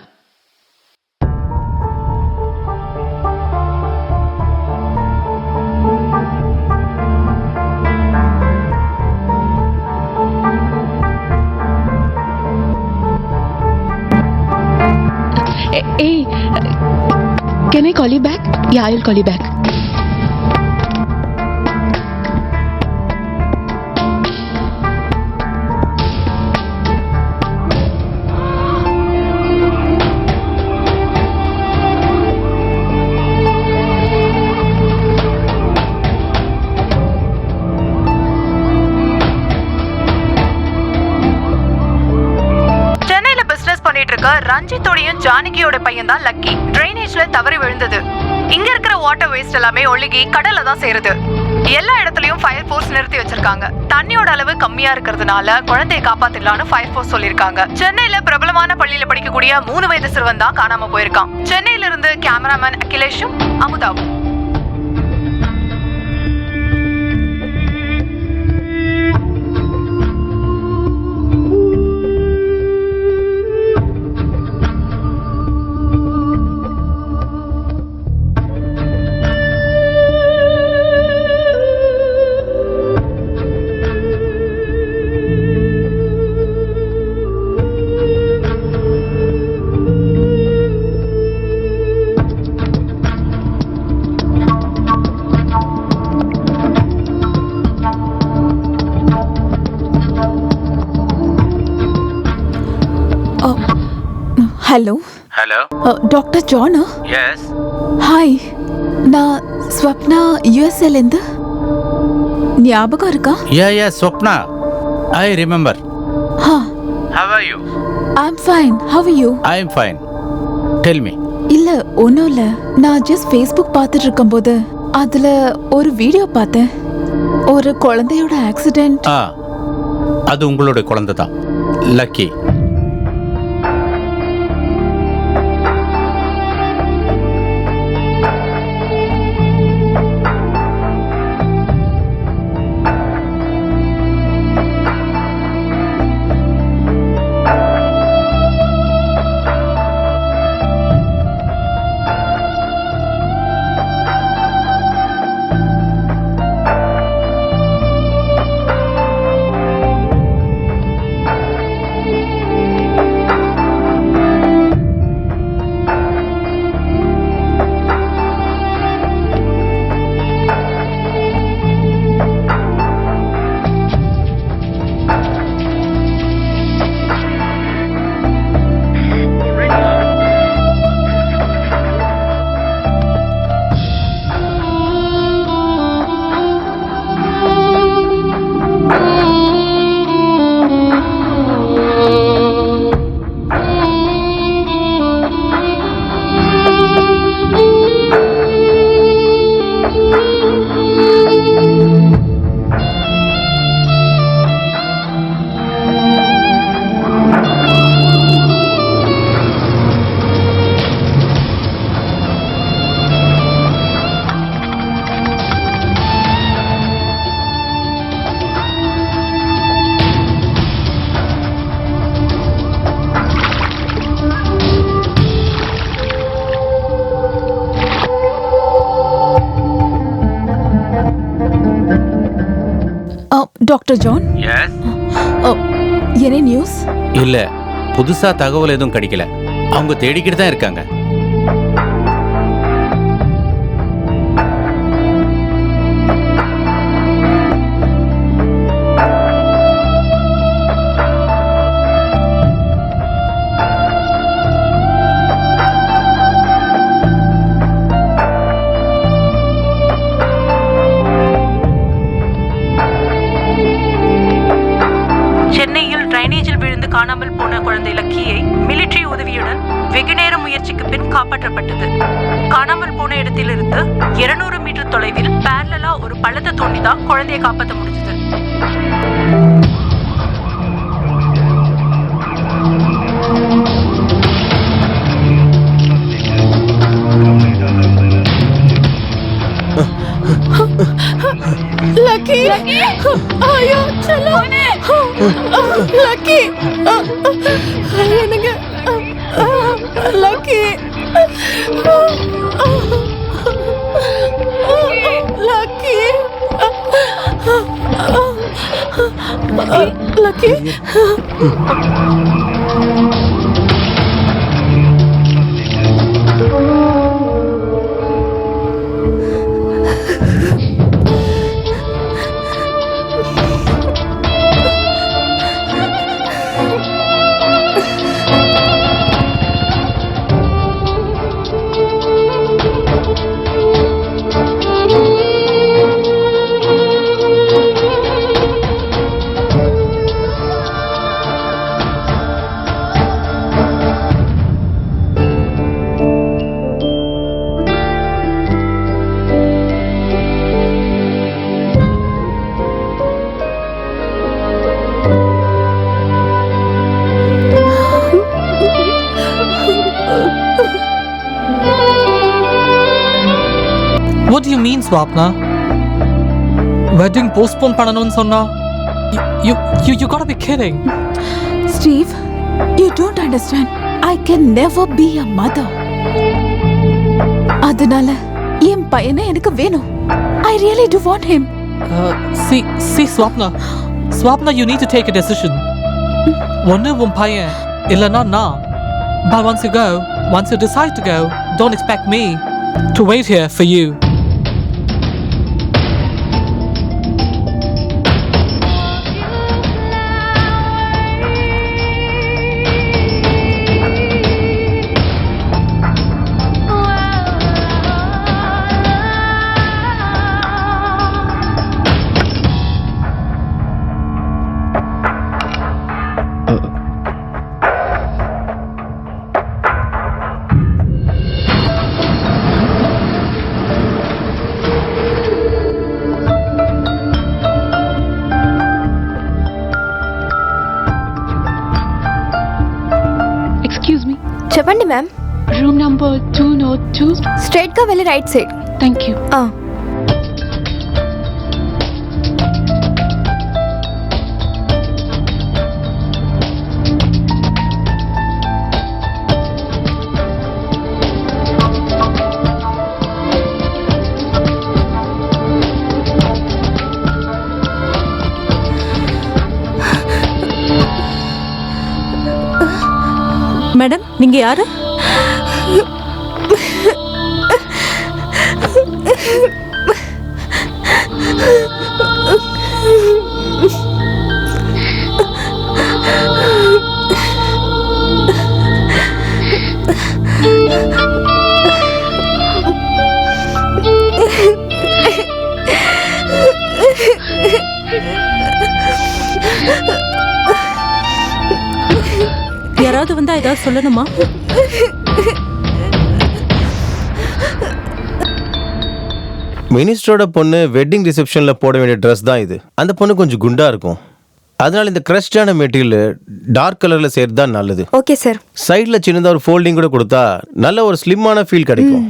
Hey, can I call you back? Yeah, I'll call you back. ரஞ்சித்தோடையும் ஜானகியோட பையன் தான் lucky. ட்ரைனேஜ்ல தவறி விழுந்தது. இங்க இருக்கிற water waste எல்லாமே ஒழுகி கடல்ல தான் சேருது. எல்லா இடத்துலயும் ஃபயர் ஃபோர்ஸ் நிறுத்தி வச்சிருக்காங்க. தண்ணியோட அளவு கம்மியா இருக்கிறதுனால குழந்தையை காப்பாத்திடலாம்னு ஃபயர் ஃபோர்ஸ் சொல்லிருக்காங்க. சென்னையில பிரபலமான பள்ளியில படிக்கக்கூடிய 3 வயது சிறுவன் தான் காணாம போயிருக்கான். சென்னையில இருந்து கேமராமேன் அகிலேஷும் அமுதாவும். ஹலோ ஹலோ டாக்டர் ஜானா? எஸ். ஹாய், நான் ஸ்வப்னா யூஎஸ்ஏலேருந்து. ஞாபகம் இருக்கா? Yeah Swapna, I remember. ஹா. How are you? I am fine. How are you? I am fine. Tell me. இல்ல ஒன்றும் இல்லை, நான் ஜஸ்ட் ஃபேஸ்புக் பார்த்துட்டு இருக்கும்போது அதில் ஒரு வீடியோ பார்த்தேன். ஒரு குழந்தையோட ஆக்சிடென்ட். அது உங்களோட குழந்தை தான், லக்கி. Doctor John? எஸ். என்ன நியூஸ்? இல்ல, புதுசா தகவல் எதுவும் கிடைக்கல. அவங்க தேடிக்கிட்டு தான் இருக்காங்க. சென்னையில் டிரைனேஜில் விழுந்து காணாமல் போன குழந்தை லக்கியை மிலிட்டரி உதவியுடன் வெகுநேரம் காணப்பட்டது. காணாமல் போன இடத்திலிருந்து 200 மீட்டர் தொலைவில் பேரலா ஒரு பள்ளத்தை தோண்டி தான் குழந்தையை காப்பாற்ற முடிஞ்சது. लकी ஐயோ चलो लकी என்னங்க lucky lucky lucky What do you mean, Swapna? Wedding postpone பண்ணனும்னு சொன்னா? You gotta be kidding. Steve, you don't understand. I can never be a mother. அதனால என் பையனை எனக்கு வேணும். I really do want him. See, Swapna, you need to take a decision. ஒன்னு உன் பையன், இல்லனா நான். But once you decide to go, don't expect me to wait here for you. Excuse me. చెప్పండి మ్యామ్. Room number 202. స్ట్రైట్ గా వెళ్ళి right side. Thank you. Madam, நீங்க யாரு? யாராவது வந்தா ஏதாவது சொல்லணுமா? மினிஸ்டரோட பொண்ணு வெட்டிங் ரிசப்ஷன்ல போட வேண்டிய ட்ரெஸ் தான் இது. அந்த பொண்ணு கொஞ்சம் குண்டா இருக்கும். அதனால இந்த கிரஸ்டான மெட்டீரியல் டார்க் கலர்ல சேர்த்து தான் நல்லது. Okay sir. சைடுல சின்னதா ஒரு ஃபோல்டிங் கூட கொடுத்தா நல்ல ஒரு ஸ்லிம்மான ஃபீல் கிடைக்கும்.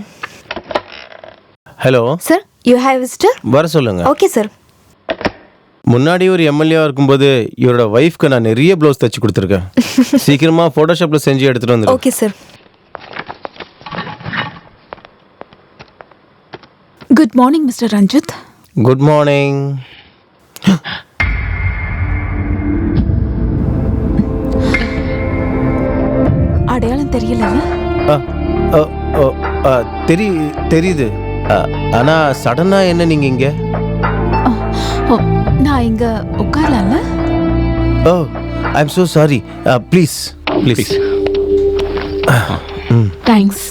Hello sir, you have visitor? வர சொல்லுங்க. Okay sir. முன்னாடி ஒரு எம்எல்ஏ இருக்கும்போது இவரோட வைஃப்க்கு நான் நிறைய ப்ளவுஸ் தச்சு கொடுத்துருக்கேன். சீக்கிரமா போட்டோஷாப்ல செஞ்சு எடுத்துட்டு வந்துடுங்க. Okay sir. Good morning mister Ranjith. Good morning. அடையாளம் தெரியல? தெரியுது. ஆனா சடனா என்ன நீங்க இங்க? நான் இங்க உட்காரலாம்ல? Oh, I am so sorry. Please. Thanks.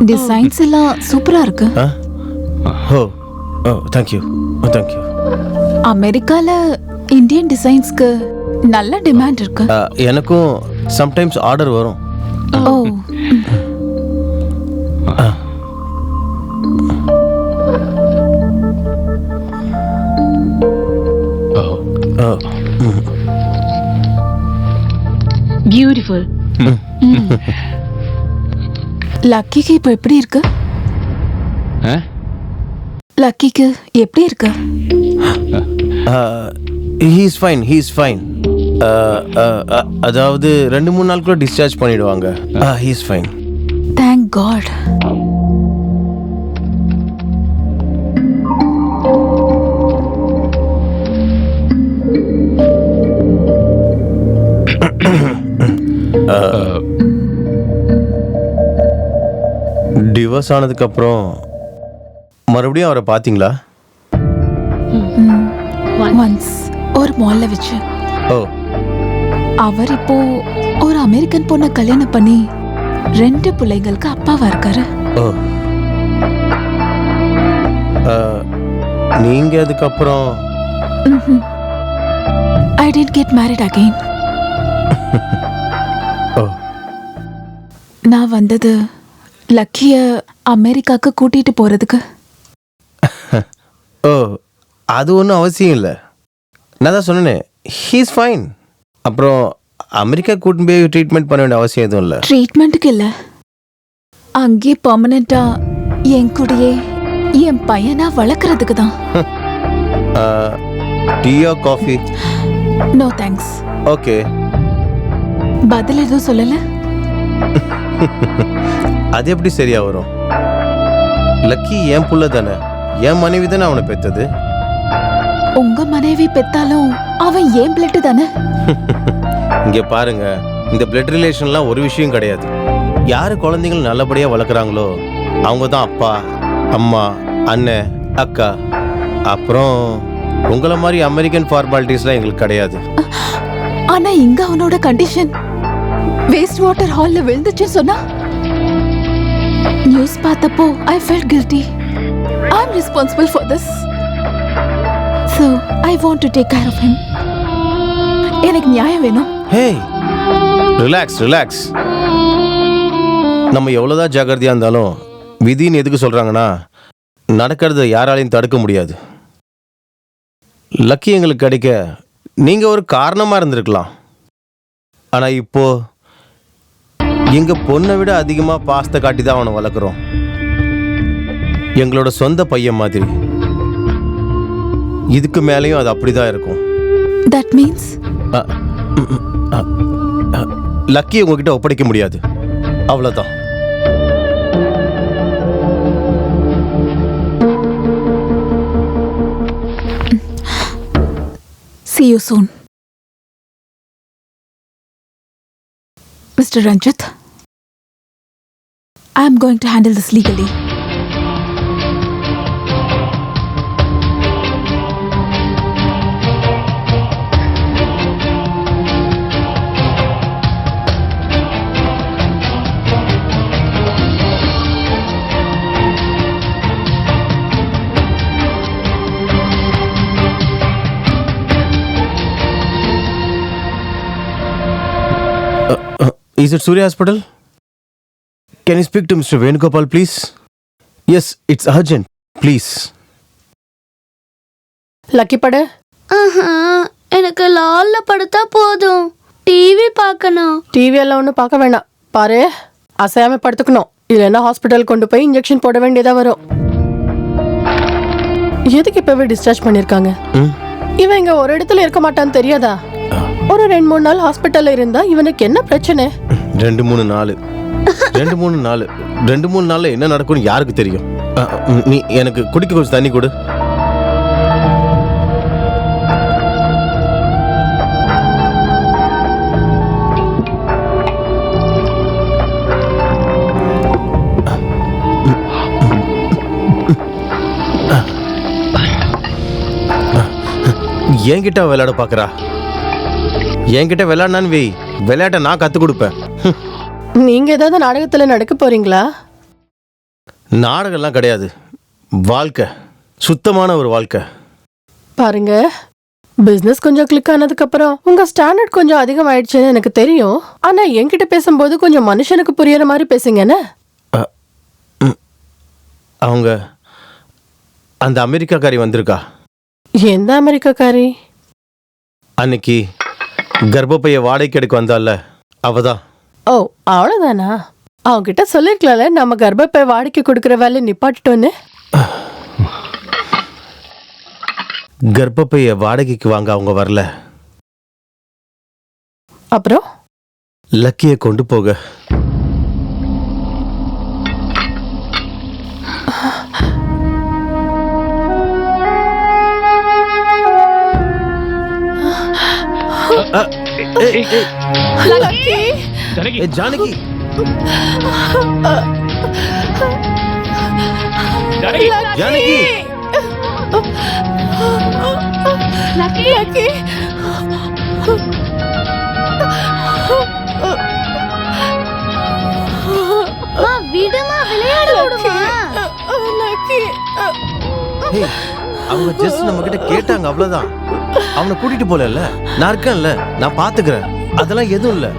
Designs எல்லாம் சூப்பரா இருக்கு. Oh oh thank you thank you. அமெரிக்கால இந்தியன் டிசைன்ஸ்க்கு நல்ல டிமாண்ட் இருக்கு. எனக்கும் சம்டைம்ஸ் ஆர்டர் வரும். ஓ Beautiful. லக்கிக்கு இப்போ எப்படி இருக்கு? லக்கிக்கு எப்படி இருக்கு? He's fine he's fine. அதாவது 2-3 நாளுக்குள்ள டிஸ்சார்ஜ் பண்ணிடுவாங்க. He's fine. Thank God. Divorce ஆனதுக்கு அப்புறம் மறுபடியும் அவரை பார்த்தீங்களா? ஒன்ஸ் ஒரு மால்ல வச்சு. ஓ. அவர் இப்போ ஒரு அமெரிக்கன் பொண்ணை கல்யாணம் பண்ணி 2 பிள்ளைங்களுக்கு அப்பாவா இருக்காரு. ஓ. நீங்க அதுக்கப்புறம்? I didn't get married again. ஓ. நான் வந்தது லக்கிய அமெரிக்காக்கு கூட்டிட்டு போறதுக்கு. ஓ, அது ஒன்றும் அவசியம் இல்லை. நான் தான் சொன்னேனே, ஹீஸ் ஃபைன். அப்புறம் அமெரிக்கா கூட்டின்னு போய் ட்ரீட்மெண்ட் பண்ண வேண்டிய அவசியம் எதுவும் இல்லை. ட்ரீட்மெண்ட்டுக்கு இல்லை, அங்கே பர்மனண்டா என் கூடயே என் பையனா வளர்க்கறதுக்கு தான். டீயா காஃபி? No thanks. ஓகே. பதில் எதுவும் சொல்லல? அது எப்படி சரியா வரும்? லக்கி என் புள்ள தானே, என் மனைவி தானே அவனை பெத்தது. உங்க மனைவி பெத்தாலும் அவன் ஏன் பிளட் தானே. இங்க பாருங்க, இந்த பிளட் ரிலேஷன்லாம் ஒரு விஷயம் கிடையாது. யாரு குழந்தைகள் நல்லபடியா வளர்க்குறாங்களோ அவங்க தான் அப்பா, அம்மா, அண்ணன், அக்கா. அப்புறம் உங்களை மாதிரி அமெரிக்கன் ஃபார்மாலிட்டிஸ்லாம் எங்களுக்கு கிடையாது. ஆனா இங்க அவனோட கண்டிஷன் வேஸ்ட் வாட்டர் ஹால்ல விழுந்துச்சு சொன்னா நியூஸ் பார்த்தப்போ I felt guilty. I'm responsible for this. So I want to take care of him. எனக்கு நியாயம் வேணும். Hey, relax, relax. நம்ம எவ்வளோதான் ஜாக்கிரதையா இருந்தாலும் விதின்னு எதுக்கு சொல்றாங்கன்னா, நடக்கிறத யாராலையும் தடுக்க முடியாது. லக்கி எங்களுக்கு கிடைக்க நீங்க ஒரு காரணமா இருந்திருக்கலாம். ஆனா இப்போ எங்க பொண்ணை விட அதிகமா பாசத்தை காட்டி தான் அவனை வளர்க்குறோம். எங்களோட சொந்த பையன் மாதிரி. இதுக்கு மேலேயும் அது அப்படிதான் இருக்கும். That means லக்கி உங்ககிட்ட ஒப்படைக்க முடியாது, அவ்வளவுதான். See you soon. Mr. Ranjit, I am going to handle this legally. Is it Surya Hospital? Can you speak to Mr. Venugopal, please? Yes, it's urgent. Please. Lucky படு. எனக்கு லால்ல படுத்தா போதும். TV பார்க்கணும். TV எல்லாம் ஒன்றும் பார்க்க வேண்டாம். பாரு, அசையாம படுத்துக்கணும். இல்லைன்னா ஹாஸ்பிட்டல் கொண்டு போய் இன்ஜெக்ஷன் போட வேண்டியதா வரும். எதுக்கு இப்பவே டிஸ்சார்ஜ் பண்ணிருக்காங்க? இவன் இங்க ஒரு இடத்துல இருக்க மாட்டான்னு தெரியாதா? ஒரு 2-3 நாள் ஹாஸ்பிட்டல்ல இருந்தா இவனுக்கு என்ன பிரச்சனை? 2-3 நாள் 2-3 நாள் 2-3 நாள்ல என்ன நடக்கும்னு யாருக்கு தெரியும்? நீ எனக்கு குடிக்க கொஞ்சம் தண்ணி கொடு. என்கிட்ட விளையாட பாக்குறா. என்கிட்ட விளையாடினான்னு வை, விளையாட்ட நான் கத்து கொடுப்பேன். நீங்க ஏதாவது நாடகத்துல நடக்க போறீங்களா? நாடகம்லாம் கிடையாது, வாழ்க்கை, சுத்தமான ஒரு வாழ்க்கை. பாருங்க, பிசினஸ் கொஞ்சம் கிளிக் ஆனதுக்கு அப்புறம் உங்க ஸ்டாண்டர்ட் கொஞ்சம் அதிகமாயிடுச்சுன்னு எனக்கு தெரியும். ஆனா என்கிட்ட பேசும்போது கொஞ்சம் மனுஷனுக்கு புரியற மாதிரி பேசுங்கன்னு. அவங்க அந்த அமெரிக்காக்காரி வந்திருக்கா. எந்த அமெரிக்காக்காரி? அன்னைக்கு கர்ப்பப்பைய வாடகைக்கு எடுக்க வந்தால அவதான். ஓ, அவ்வளவுதானா? அவங்க கிட்ட சொல்லிருக்கலாம்ல நம்ம கர்ப்பப்பை வாடகைக்கு கொடுக்கற வேலையை நிப்பாட்டிட்டோன்னு. கர்ப்பப்பைய வாடகைக்கு வாங்க அவங்க வரல. அப்புறம் லக்கியை கொண்டு போக. ஜானகி, ஜானகி, லக்கி, விடுமா, விளையாட விடுமா. அவங்க ஜஸ்ட் நம்ம கிட்ட கேட்டாங்க, அவ்வளவுதான். அவனை கூட்டிட்டு போல, நான் இருக்கேன்ல, நான் பாத்துக்கிறேன், அதெல்லாம் எதுவும் இல்ல.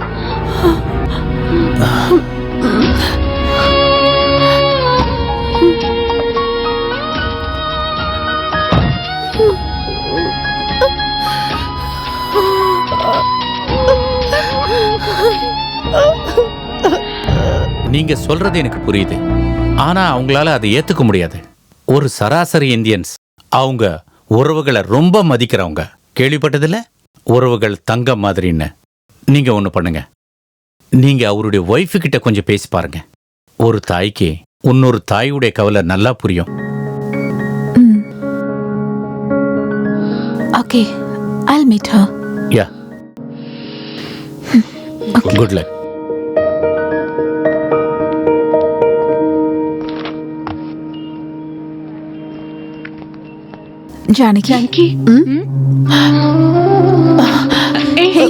நீங்க சொல்றது எனக்கு புரியுது, ஆனா அவங்களால அதை ஏத்துக்க முடியாது. ஒரு சராசரி இந்தியன்ஸ் அவங்க உறவுகளை ரொம்ப மதிக்கிறவங்க. கேள்விப்பட்டதில்ல, உறவுகள் தங்கம் மாதிரின்னு. நீங்க ஒண்ணு பண்ணுங்க, நீங்க அவருடைய ஒய்ஃபு கிட்ட கொஞ்சம் பேசி பாருங்க. ஒரு தாய்க்கு இன்னொரு தாயுடைய கவலை நல்லா புரியும். Okay, I'll meet her. Yeah, good luck. Janaki. Hey.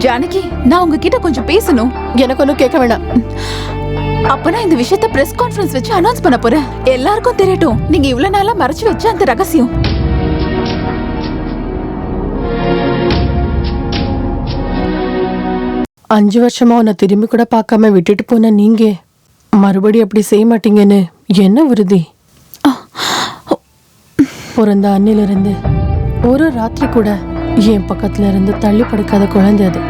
Janaki, நான் உங்ககிட்ட கொஞ்சம் பேசணும். எனக்கு ஒன்றும் கேட்க வேண்டாம். அப்பனா இந்த விஷயத்தை பிரஸ் கான்ஃபரன்ஸ் வச்சு அனௌன்ஸ் பண்ண போறேன். எல்லாருக்கும் தெரியட்டும் நீங்க இவ்வளவு நாளா மறைச்சு வச்ச அந்த ரகசியம். அஞ்சு வருஷமா உன்னை திரும்பி கூட பார்க்காம விட்டுட்டு போன நீங்க மறுபடியும் அப்படி செய்ய மாட்டீங்கன்னு என்ன உறுதி? பிறந்த அன்னிலிருந்து ஒரு ராத்திரி கூட என் பக்கத்துல இருந்து தள்ளி படுக்காத குழந்தை அது.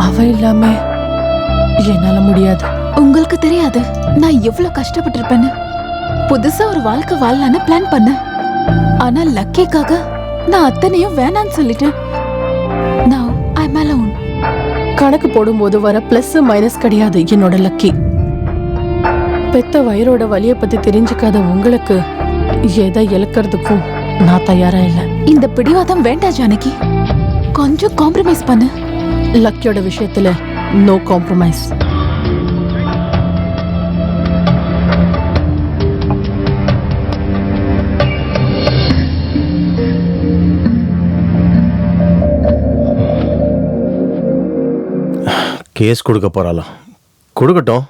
அவ இல்லாம என்னால முடியாது. உங்களுக்கு தெரியாது நான் எவ்வளவு கஷ்டப்பட்டு இருப்பேன்னு. புதுசா ஒரு வாழ்க்கை வாழலான்னு பிளான் பண்ணேன். ஆனா லக்கிக்காக நான் அத்தனையும் வேணான்னு சொல்லிட்டேன். Now I'm alone. கணக்கு போடும்போது வர பிளஸ் மைனஸ் கிடையாது என்னோட லக்கி. பெத்த வயிறோட வலியை பத்தி தெரிஞ்சுக்காத உங்களுக்கு எதை இழக்கிறதுக்கும் நான் தயாரா இல்லை. இந்த பிடிவாதம் வேண்டாம் ஜானகி, கொஞ்சம் காம்ப்ரமைஸ் பண்ணு. லக்கியோட விஷயத்துல நோ காம்ப்ரமைஸ். கேஸ் கொடுக்க போறாளாம். கொடுக்கட்டும்,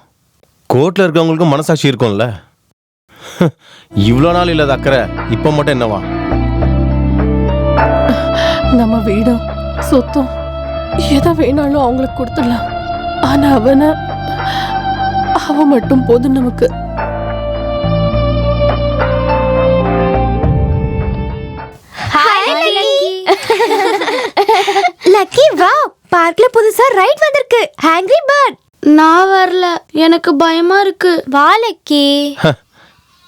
கோர்ட்ல இருக்கவங்களுக்கும் மனசாட்சி இருக்கும்ல. இவ்வளோ நாள் இல்லாத அக்கறை இப்ப மட்டும் என்னவா? நம்ம வீடும் சொத்தும் எதை வேணாலும் அவங்களுக்கு கொடுத்துடலாம். ஆனா அவ மட்டும் போதும் நமக்கு. லக்கி, வா, பார்க்ல புதுசா ரைட் வந்திருக்கு, ஹாங்கிரி பேர்ட். நான் வரல, எனக்கு பயமா இருக்கு. வா லக்கி.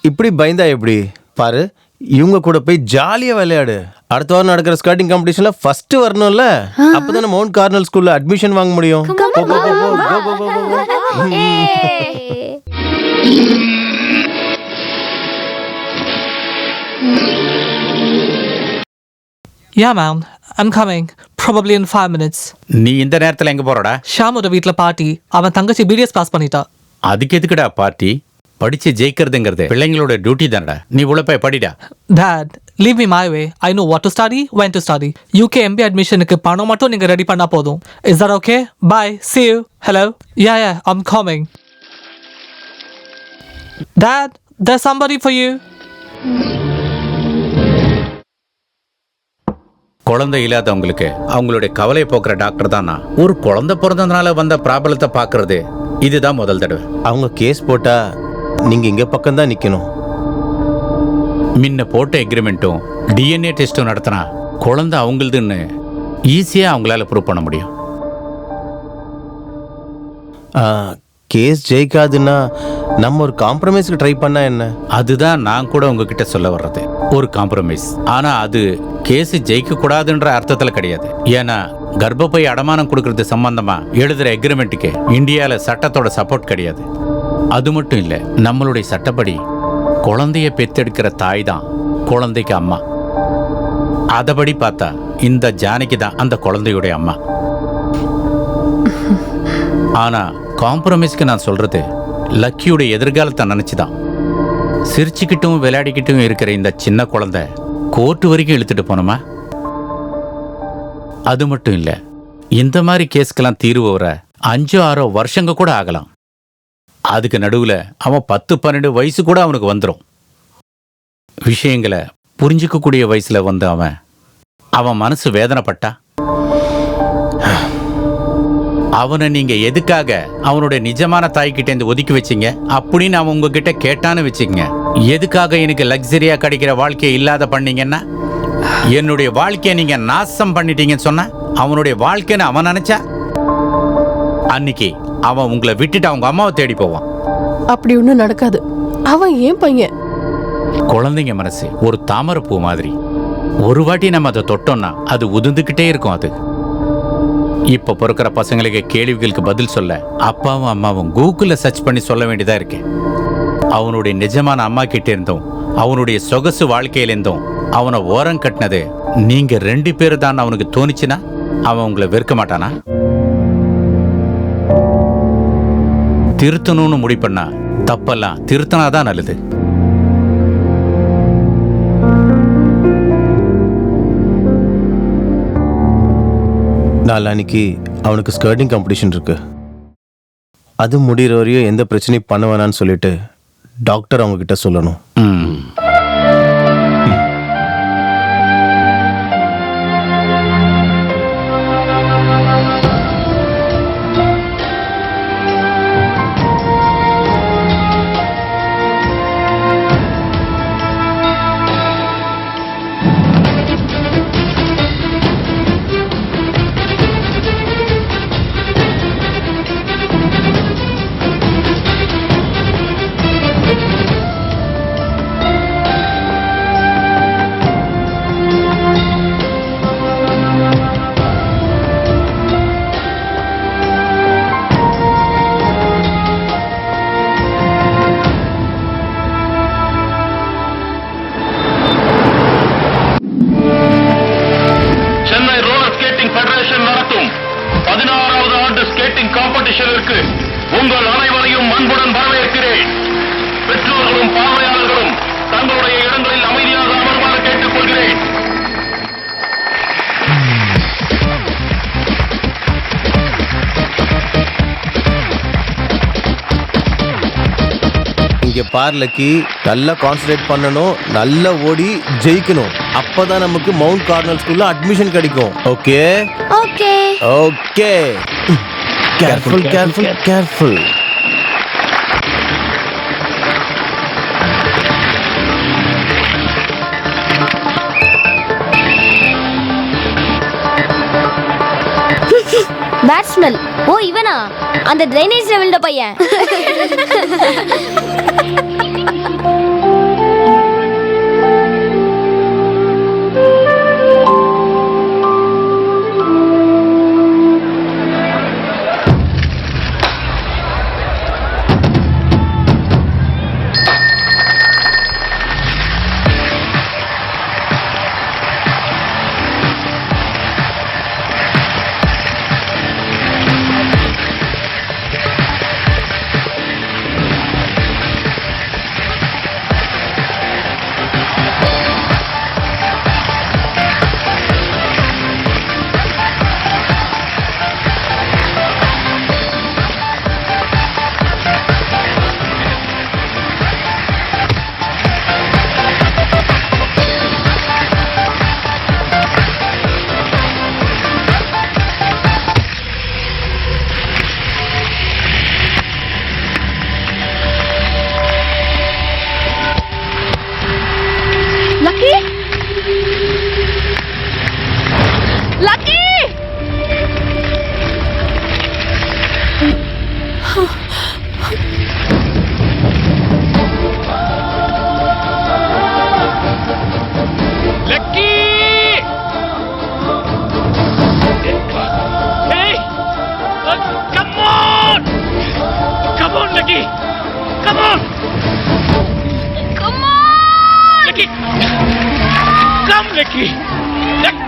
இப்படி பயந்தா எப்படி? பாரு, இவங்க கூட போய் ஜாலியா விளையாடு. அடுத்த வாரம் நடக்கிற ஸ்கர்ட்டிங் காம்படிஷன்ல ஃபர்ஸ்ட் வரணும்ல, அப்பதான் நம்ம மவுண்ட் கார்னல் ஸ்கூல்ல அட்மிஷன் வாங்க முடியும். Yeah, ma'am. I'm coming. Probably in 5 minutes. நீ இந்த நேரத்துல எங்க போறடா? ஷாமோட வீட்ல பார்ட்டி. அவன் தங்கச்சி பிடிஎஸ் பாஸ் பண்ணிட்டா. அதுக்கு எதுக்குடா பார்ட்டி? படிச்சு ஜெயிக்கிறதுங்கிறது பிள்ளைங்களோட டியூட்டி தானடா. நீ உள்ள போய் படிடா. Dad, leave me my way. I know what to study, when to study. UK MBA admissionக்கு பணம் மட்டும் நீங்க ரெடி பண்ணா போதும். Is that okay? Bye. See you. Hello? Yeah, I'm coming. Dad, there's somebody for you. குழந்தை இல்லாதவங்களுக்கு அவங்களுடைய கவலையை போக்குற doctor தான் நான். ஒரு குழந்தை பிறந்ததுனால வந்த ப்ராப்ளத்தை பார்க்கறது இதுதான் முதல் தடவை. அவங்க கேஸ் போட்டா நீங்க இங்க பக்கம் தான் நிக்கணும். முன்ன போட்ட எக்ரிமெண்ட்டும் DNA டெஸ்ட்டும் நடத்தினா குழந்தை அவங்களுதுன்னு ஈஸியா அவங்களால ப்ரூவ் பண்ண முடியும். கேஸ் ஜெயிக்காதுன்னா நம்ம ஒரு காம்ப்ரமைஸ்க்கு ட்ரை பண்ணா என்ன? அதுதான் நான் கூட உங்ககிட்ட சொல்ல வர்றது. ஒரு காம்ப்ரமைஸ். ஆனா அது கேஸ் ஜெயிக்க கூடாதுன்ற அர்த்தத்துல கிடையாது. ஏன்னா கர்ப்பப்பை அடமானம் கொடுக்கறது சம்பந்தமா எழுதுற எக்ரிமெண்ட்டுக்கு இந்தியால சட்டத்தோட சப்போர்ட் கிடையாது. அது மட்டும் இல்ல, நம்மளுடைய சட்டப்படி குழந்தைய பெத்தெடுக்கிற தாய் தான் குழந்தைக்கு அம்மா. அதபடி பார்த்தா இந்த ஜானகி தான் அந்த குழந்தையுடைய அம்மா. ஆனா காம்ப்ரமைஸ்க்கு நான் சொல்றது லக்கியோட எதிர்காலத்தை நினைச்சுதான். சிரிச்சுக்கிட்டும் விளையாடிக்கிட்டும் இருக்கிற இந்த சின்ன குழந்தை கோர்ட்டு வரைக்கும் இழுத்துட்டு போனோமா? அது மட்டும் இல்ல, இந்த மாதிரி கேஸ்க்கெல்லாம் தீர்வு வர 5-6 வருஷங்க கூட ஆகலாம். அதுக்கு நடுவுல அவன் 10-12 வயசு கூட அவனுக்கு வந்துடும். விஷயங்களை புரிஞ்சுக்கக்கூடிய வயசுல வந்து அவன் மனசு வேதனைப்பட்டா அவனை நீங்க எதுக்காக அவனுடைய நிஜமான தாய்கிட்ட ஒதுக்கி வச்சிங்க அப்படின்னு அவன் உங்ககிட்ட கேட்டான்னு வச்சுக்கங்க. எதுக்காக எனக்கு லக்ஸரியா கிடைக்கிற வாழ்க்கையை இல்லாத பண்ணீங்கன்னா, என்னுடைய வாழ்க்கையை நீங்க நாசம் பண்ணிட்டீங்கன்னு சொன்ன அவனுடைய வாழ்க்கைன்னு அவன் நினைச்சா அன்னைக்கு அவன் உங்களை விட்டுட்டு அவங்க அம்மாவை தேடி போவான். அப்படி ஒண்ணும் நடக்காது. அவன் ஏன் பையன். குழந்தைங்க மனசு ஒரு தாமரைப்பூ மாதிரி. ஒரு வாட்டி நம்ம அதை தொட்டோம்னா அது உதிர்ந்துக்கிட்டே இருக்கும். அது இப்ப பிறக்கிற பசங்களுக்கு கேள்விகளுக்கு பதில் சொல்ல அப்பாவும் அம்மாவும் கூகுள்ல சர்ச் பண்ணி சொல்ல வேண்டியதா இருக்கு. அவனுடைய நிஜமான அம்மா கிட்ட இருந்தும் அவனுடைய சொகசு வாழ்க்கையிலிருந்தும் அவனை ஓரம் கட்டினது நீங்க 2 பேரு தான் அவனுக்கு தோணிச்சுன்னா அவன் உங்களை வெறுக்க மாட்டானா? திருத்தணும்னு முடிவு பண்ணா தப்பெல்லாம் திருத்தனாதான் நல்லது. நாளைக்கு அவனுக்கு ஸ்கர்ட்டிங் காம்படிஷன் இருக்கு. அது முடிகிற வரையும் எந்த பிரச்சனையும் பண்ண வேணான்னு சொல்லிட்டு டாக்டர் அவங்க கிட்ட சொல்லணும். உங்கள் அனைவரையும் அன்புடன் வரவேற்கிறேன். பெற்றோர்களும் பார்வையாளர்களும் தங்களுடைய இடங்களில் அமைதியாக அமர்வாறு கேட்டுக்கொள்கிறேன். இங்க பார்லக்கு நல்லா கான்சன்ட்ரேட் பண்ணணும், நல்லா ஓடி ஜெயிக்கணும். அப்பதான் நமக்கு மவுண்ட் கார்னல் ஸ்கூல்ல அட்மிஷன் கிடைக்கும். Okay okay okay. Careful careful careful. Bad smell. Oh இவனா அந்த ட்ரைனேஜ்ல விழுந்த பையன்.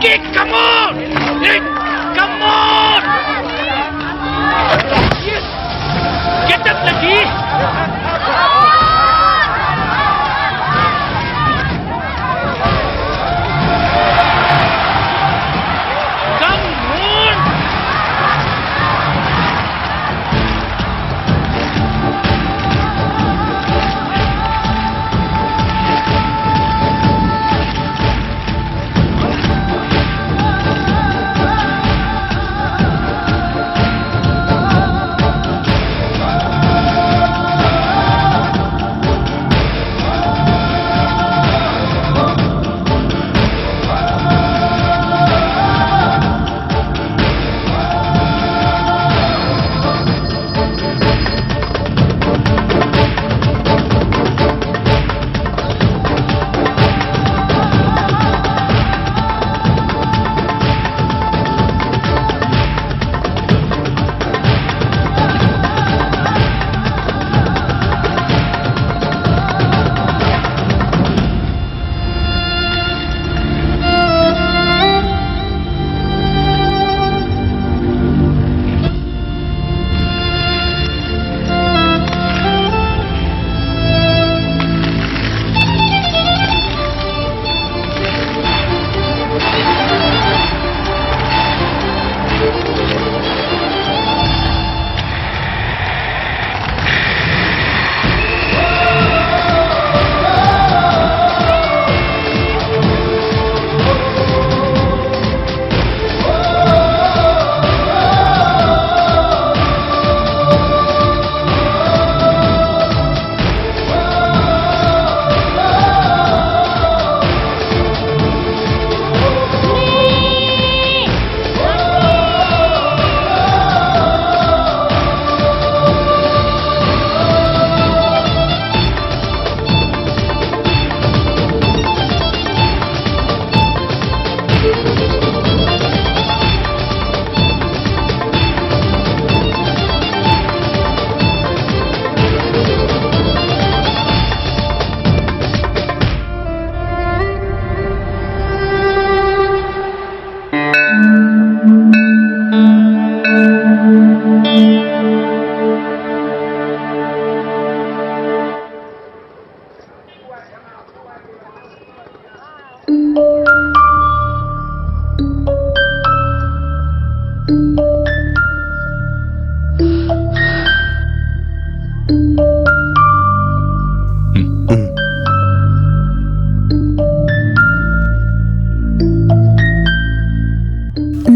Lucky, come on! Hey, come on! Yes! Get up, Lucky!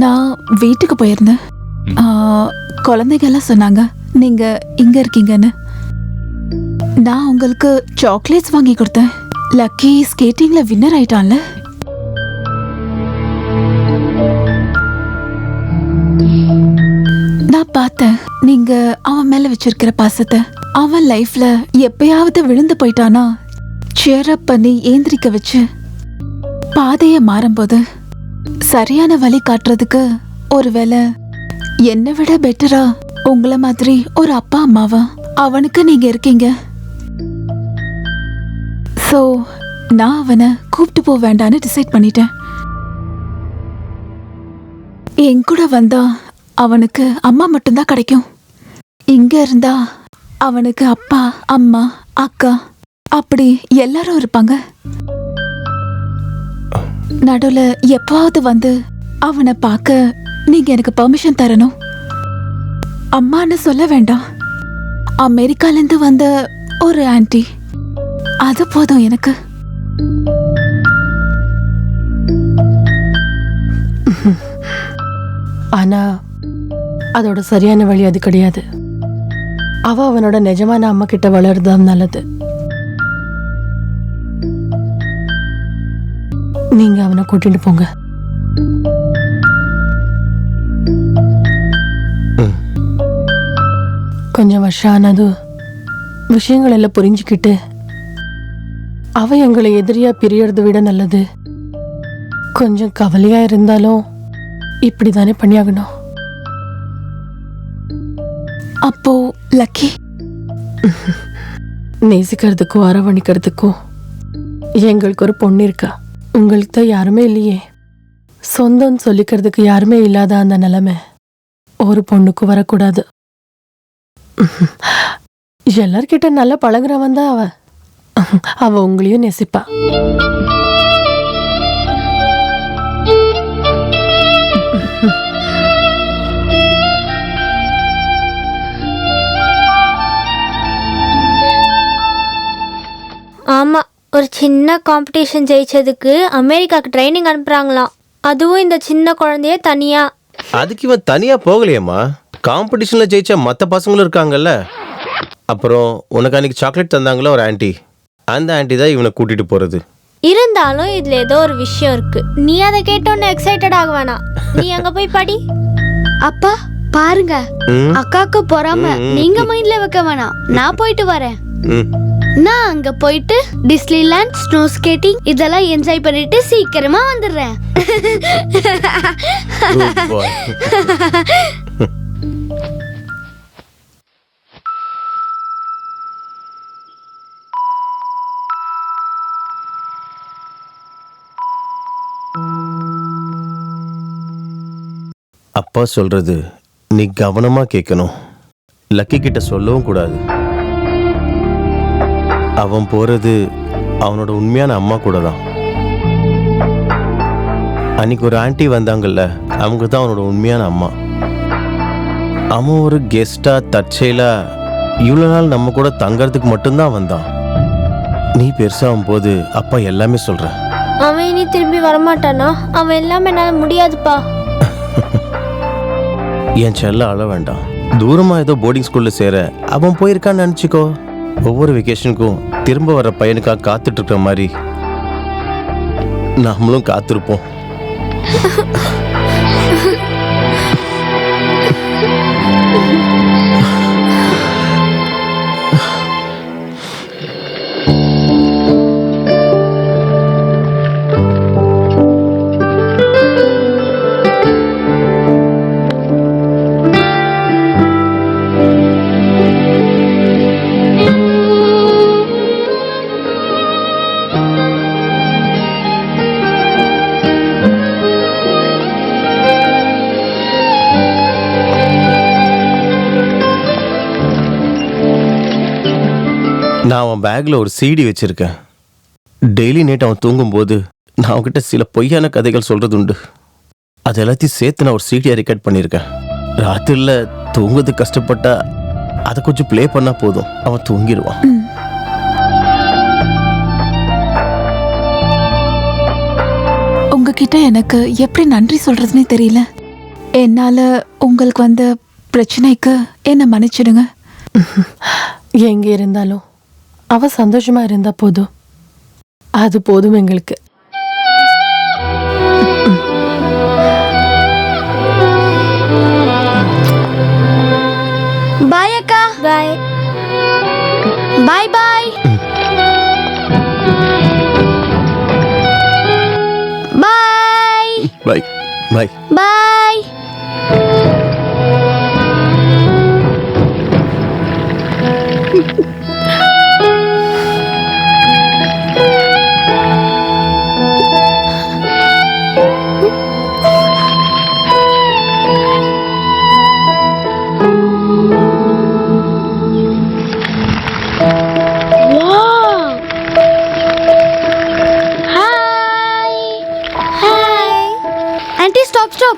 நான் வீட்டுக்கு போயிருந்தேன். குழந்தைங்க எல்லாம் சொன்னாங்க நீங்க இங்க இருக்கீங்கன்னு. நான் உங்களுக்கு சாக்லேட்ஸ் வாங்கி கொடுத்தேன். லக்கி ஸ்கேட்டிங்ல வின்னர் ஆயிட்டான்ல. நான் பார்த்தேன் நீங்க அவன் மேல வச்சிருக்கிற பாசத்தை. அவன் லைஃப்ல எப்பயாவது விழுந்து போயிட்டானா சேர் அப் பண்ணி ஏந்திரிக்க வச்சு பாதைய மாறும்போது சரியான வழி காட்டுறதுக்கு ஒருவேளை என்னை விட பெட்டரா உங்களை மாதிரி ஒரு அப்பா அம்மாவா அவனுக்கு நீங்க இருக்கீங்க. சோ நான் அவனை கூப்பிட்டு போக வேண்டான்னு டிசைட் பண்ணிட்டேன். என் கூட வந்தா அவனுக்கு அம்மா மட்டும்தான் கிடைக்கும். இங்க இருந்தா அவனுக்கு அப்பா அம்மா அக்கா அப்படி எல்லாரும் இருப்பாங்க. நடுவுல எப்பாவது வந்து அவனை பார்க்க நீங்க எனக்கு பெர்மிஷன் தரணும். அம்மான்னு சொல்ல வேண்டாம், அமெரிக்கால இருந்து வந்த ஒரு ஆன்ட்டி, அது போதும் எனக்கு. ஆனா அதோட சரியான வழி அது கிடையாது. அவனோட நிஜமான அம்மா கிட்ட வளருதான் நல்லது. நீங்க அவனை கூட்டிட்டு போங்க. கொஞ்சம் வருஷம் ஆனது விஷயங்கள் எல்லாம் புரிஞ்சுக்கிட்டு அவ எங்களை எதிரியா பிரியறதை விட நல்லது. கொஞ்சம் கவலையா இருந்தாலும் இப்படிதானே பண்ணியாகணும். அப்போ லக்கி நேசிக்கிறதுக்கும் அரவணிக்கிறதுக்கும் எங்களுக்கு ஒரு பொண்ணு இருக்கா. உங்களுக்கு தான் யாருமே இல்லையே. சொந்தம் சொல்லிக்கிறதுக்கு யாருமே இல்லாத அந்த நிலைமை ஒரு பொண்ணுக்கு வரக்கூடாது. எல்லார்கிட்ட நல்லா பழகுறவன் தான் அவ உங்களையும் நேசிப்பா. ஆமா, ஒரு சின்ன காம்படிஷன் ஜெயிச்சதுக்கு அமெரிக்காக்கு ட்ரைனிங் அனுப்புறாங்களாம். அதுவும் இந்த சின்ன குழந்தைய தனியா. அதுக்கு இவன் தனியா போகலையேம்மா, காம்படிஷன்ல ஜெயிச்ச மற்ற பசங்களும் இருக்காங்கல்ல. அப்புறம் உனக்கு அன்னைக்கு சாக்லேட் தந்தாங்களா ஒரு ஆன்ட்டி, அந்த ஆன்ட்டி தான் இவனை கூட்டிட்டு போறது. இருந்தாலும் இதுல ஏதோ ஒரு விஷயம் இருக்கு. நீ அதை கேட்டோன்னு எக்ஸைட்டட் ஆக வேணாம். நீ அங்க போய் படி. அப்பா பாருங்க, அக்காக்கு பொறாம நீங்க மைண்ட்ல வைக்க வேணாம். நான் போயிட்டு வரேன். நான் அங்க போயிட்டு டிஸ்னிலாண்ட், ஸ்னோ ஸ்கேட்டிங் இதெல்லாம் என்ஜாய் பண்ணிட்டு சீக்கிரமா வந்துடுறேன். அப்பா சொல்றது நீ கவனமா கேட்கணும். லக்கி கிட்ட சொல்லவும் கூடாது. அவன் போறது அவனோட உண்மையான அம்மா கூட தான். அன்னைக்கு ஒரு ஆன்ட்டி வந்தாங்கல்ல, அவங்க தான் அவனோட உண்மையான அம்மா. அவன் ஒரு கெஸ்டா தற்செயலா இவ்வளோ நாள் நம்ம கூட தங்கறதுக்கு மட்டும்தான் வந்தான். நீ பெருசாகும் போது அப்பா எல்லாமே சொல்றேன். அவன் இனி திரும்பி வரமாட்டானா? அவன் எல்லாமே என்னால முடியாதுப்பா. என் செல்ல அழ வேண்டாம். தூரமா ஏதோ போர்டிங் ஸ்கூல்ல சேர அவன் போயிருக்கான்னு நினைச்சுக்கோ. ஒவ்வொரு வெக்கேஷனுக்கும் திரும்ப வர பையனுக்காக காத்துட்டு இருக்கிற மாதிரி நாமளும் காத்திருப்போம். நான் அவன் பேக்ல ஒரு சிடி வச்சிருக்கேன். டெய்லி நைட் அவன் தூங்கும்போது நான் அவன்கிட்ட சில பொய்யான கதைகள் சொல்றது உண்டு. அது எல்லாத்தையும் சேர்த்து நான் ஒரு சிடியை ரெக்கார்ட் பண்ணியிருக்கேன். ராத்திரில தூங்குறது கஷ்டப்பட்டா அதை கொஞ்சம் ப்ளே பண்ணா போதும், அவன் தூங்கிடுவான். உங்ககிட்ட எனக்கு எப்படி நன்றி சொல்றதுன்னே தெரியல. என்னால உங்களுக்கு வந்த பிரச்சனைக்கு என்ன மன்னிச்சிடுங்க. எங்க இருந்தாலும் அவ சந்தோஷமா இருந்தா போதும், அது போதும் எங்களுக்கு. பாய் அக்கா. பாய் பாய் பாய் பாய் பாய் பாய் பாய். Stop.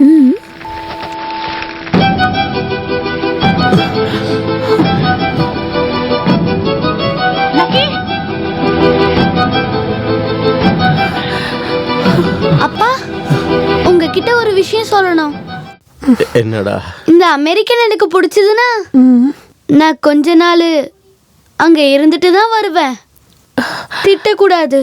Lucky. அப்பா, உங்ககிட்ட ஒரு விஷயம் சொல்லணும். என்னடா? இந்த அமெரிக்கன் எனக்கு பிடிச்சதுன்னா நான் கொஞ்ச நாள் அங்க இருந்துட்டு தான் வருவேன். திட்டக்கூடாது.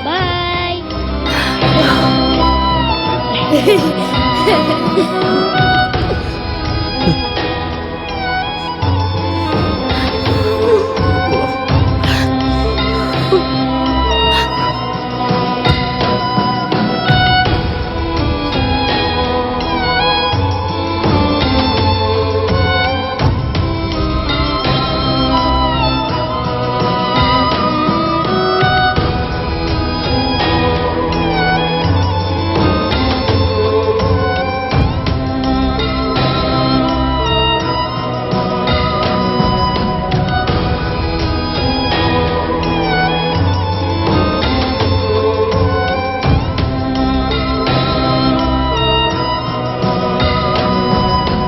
Bye.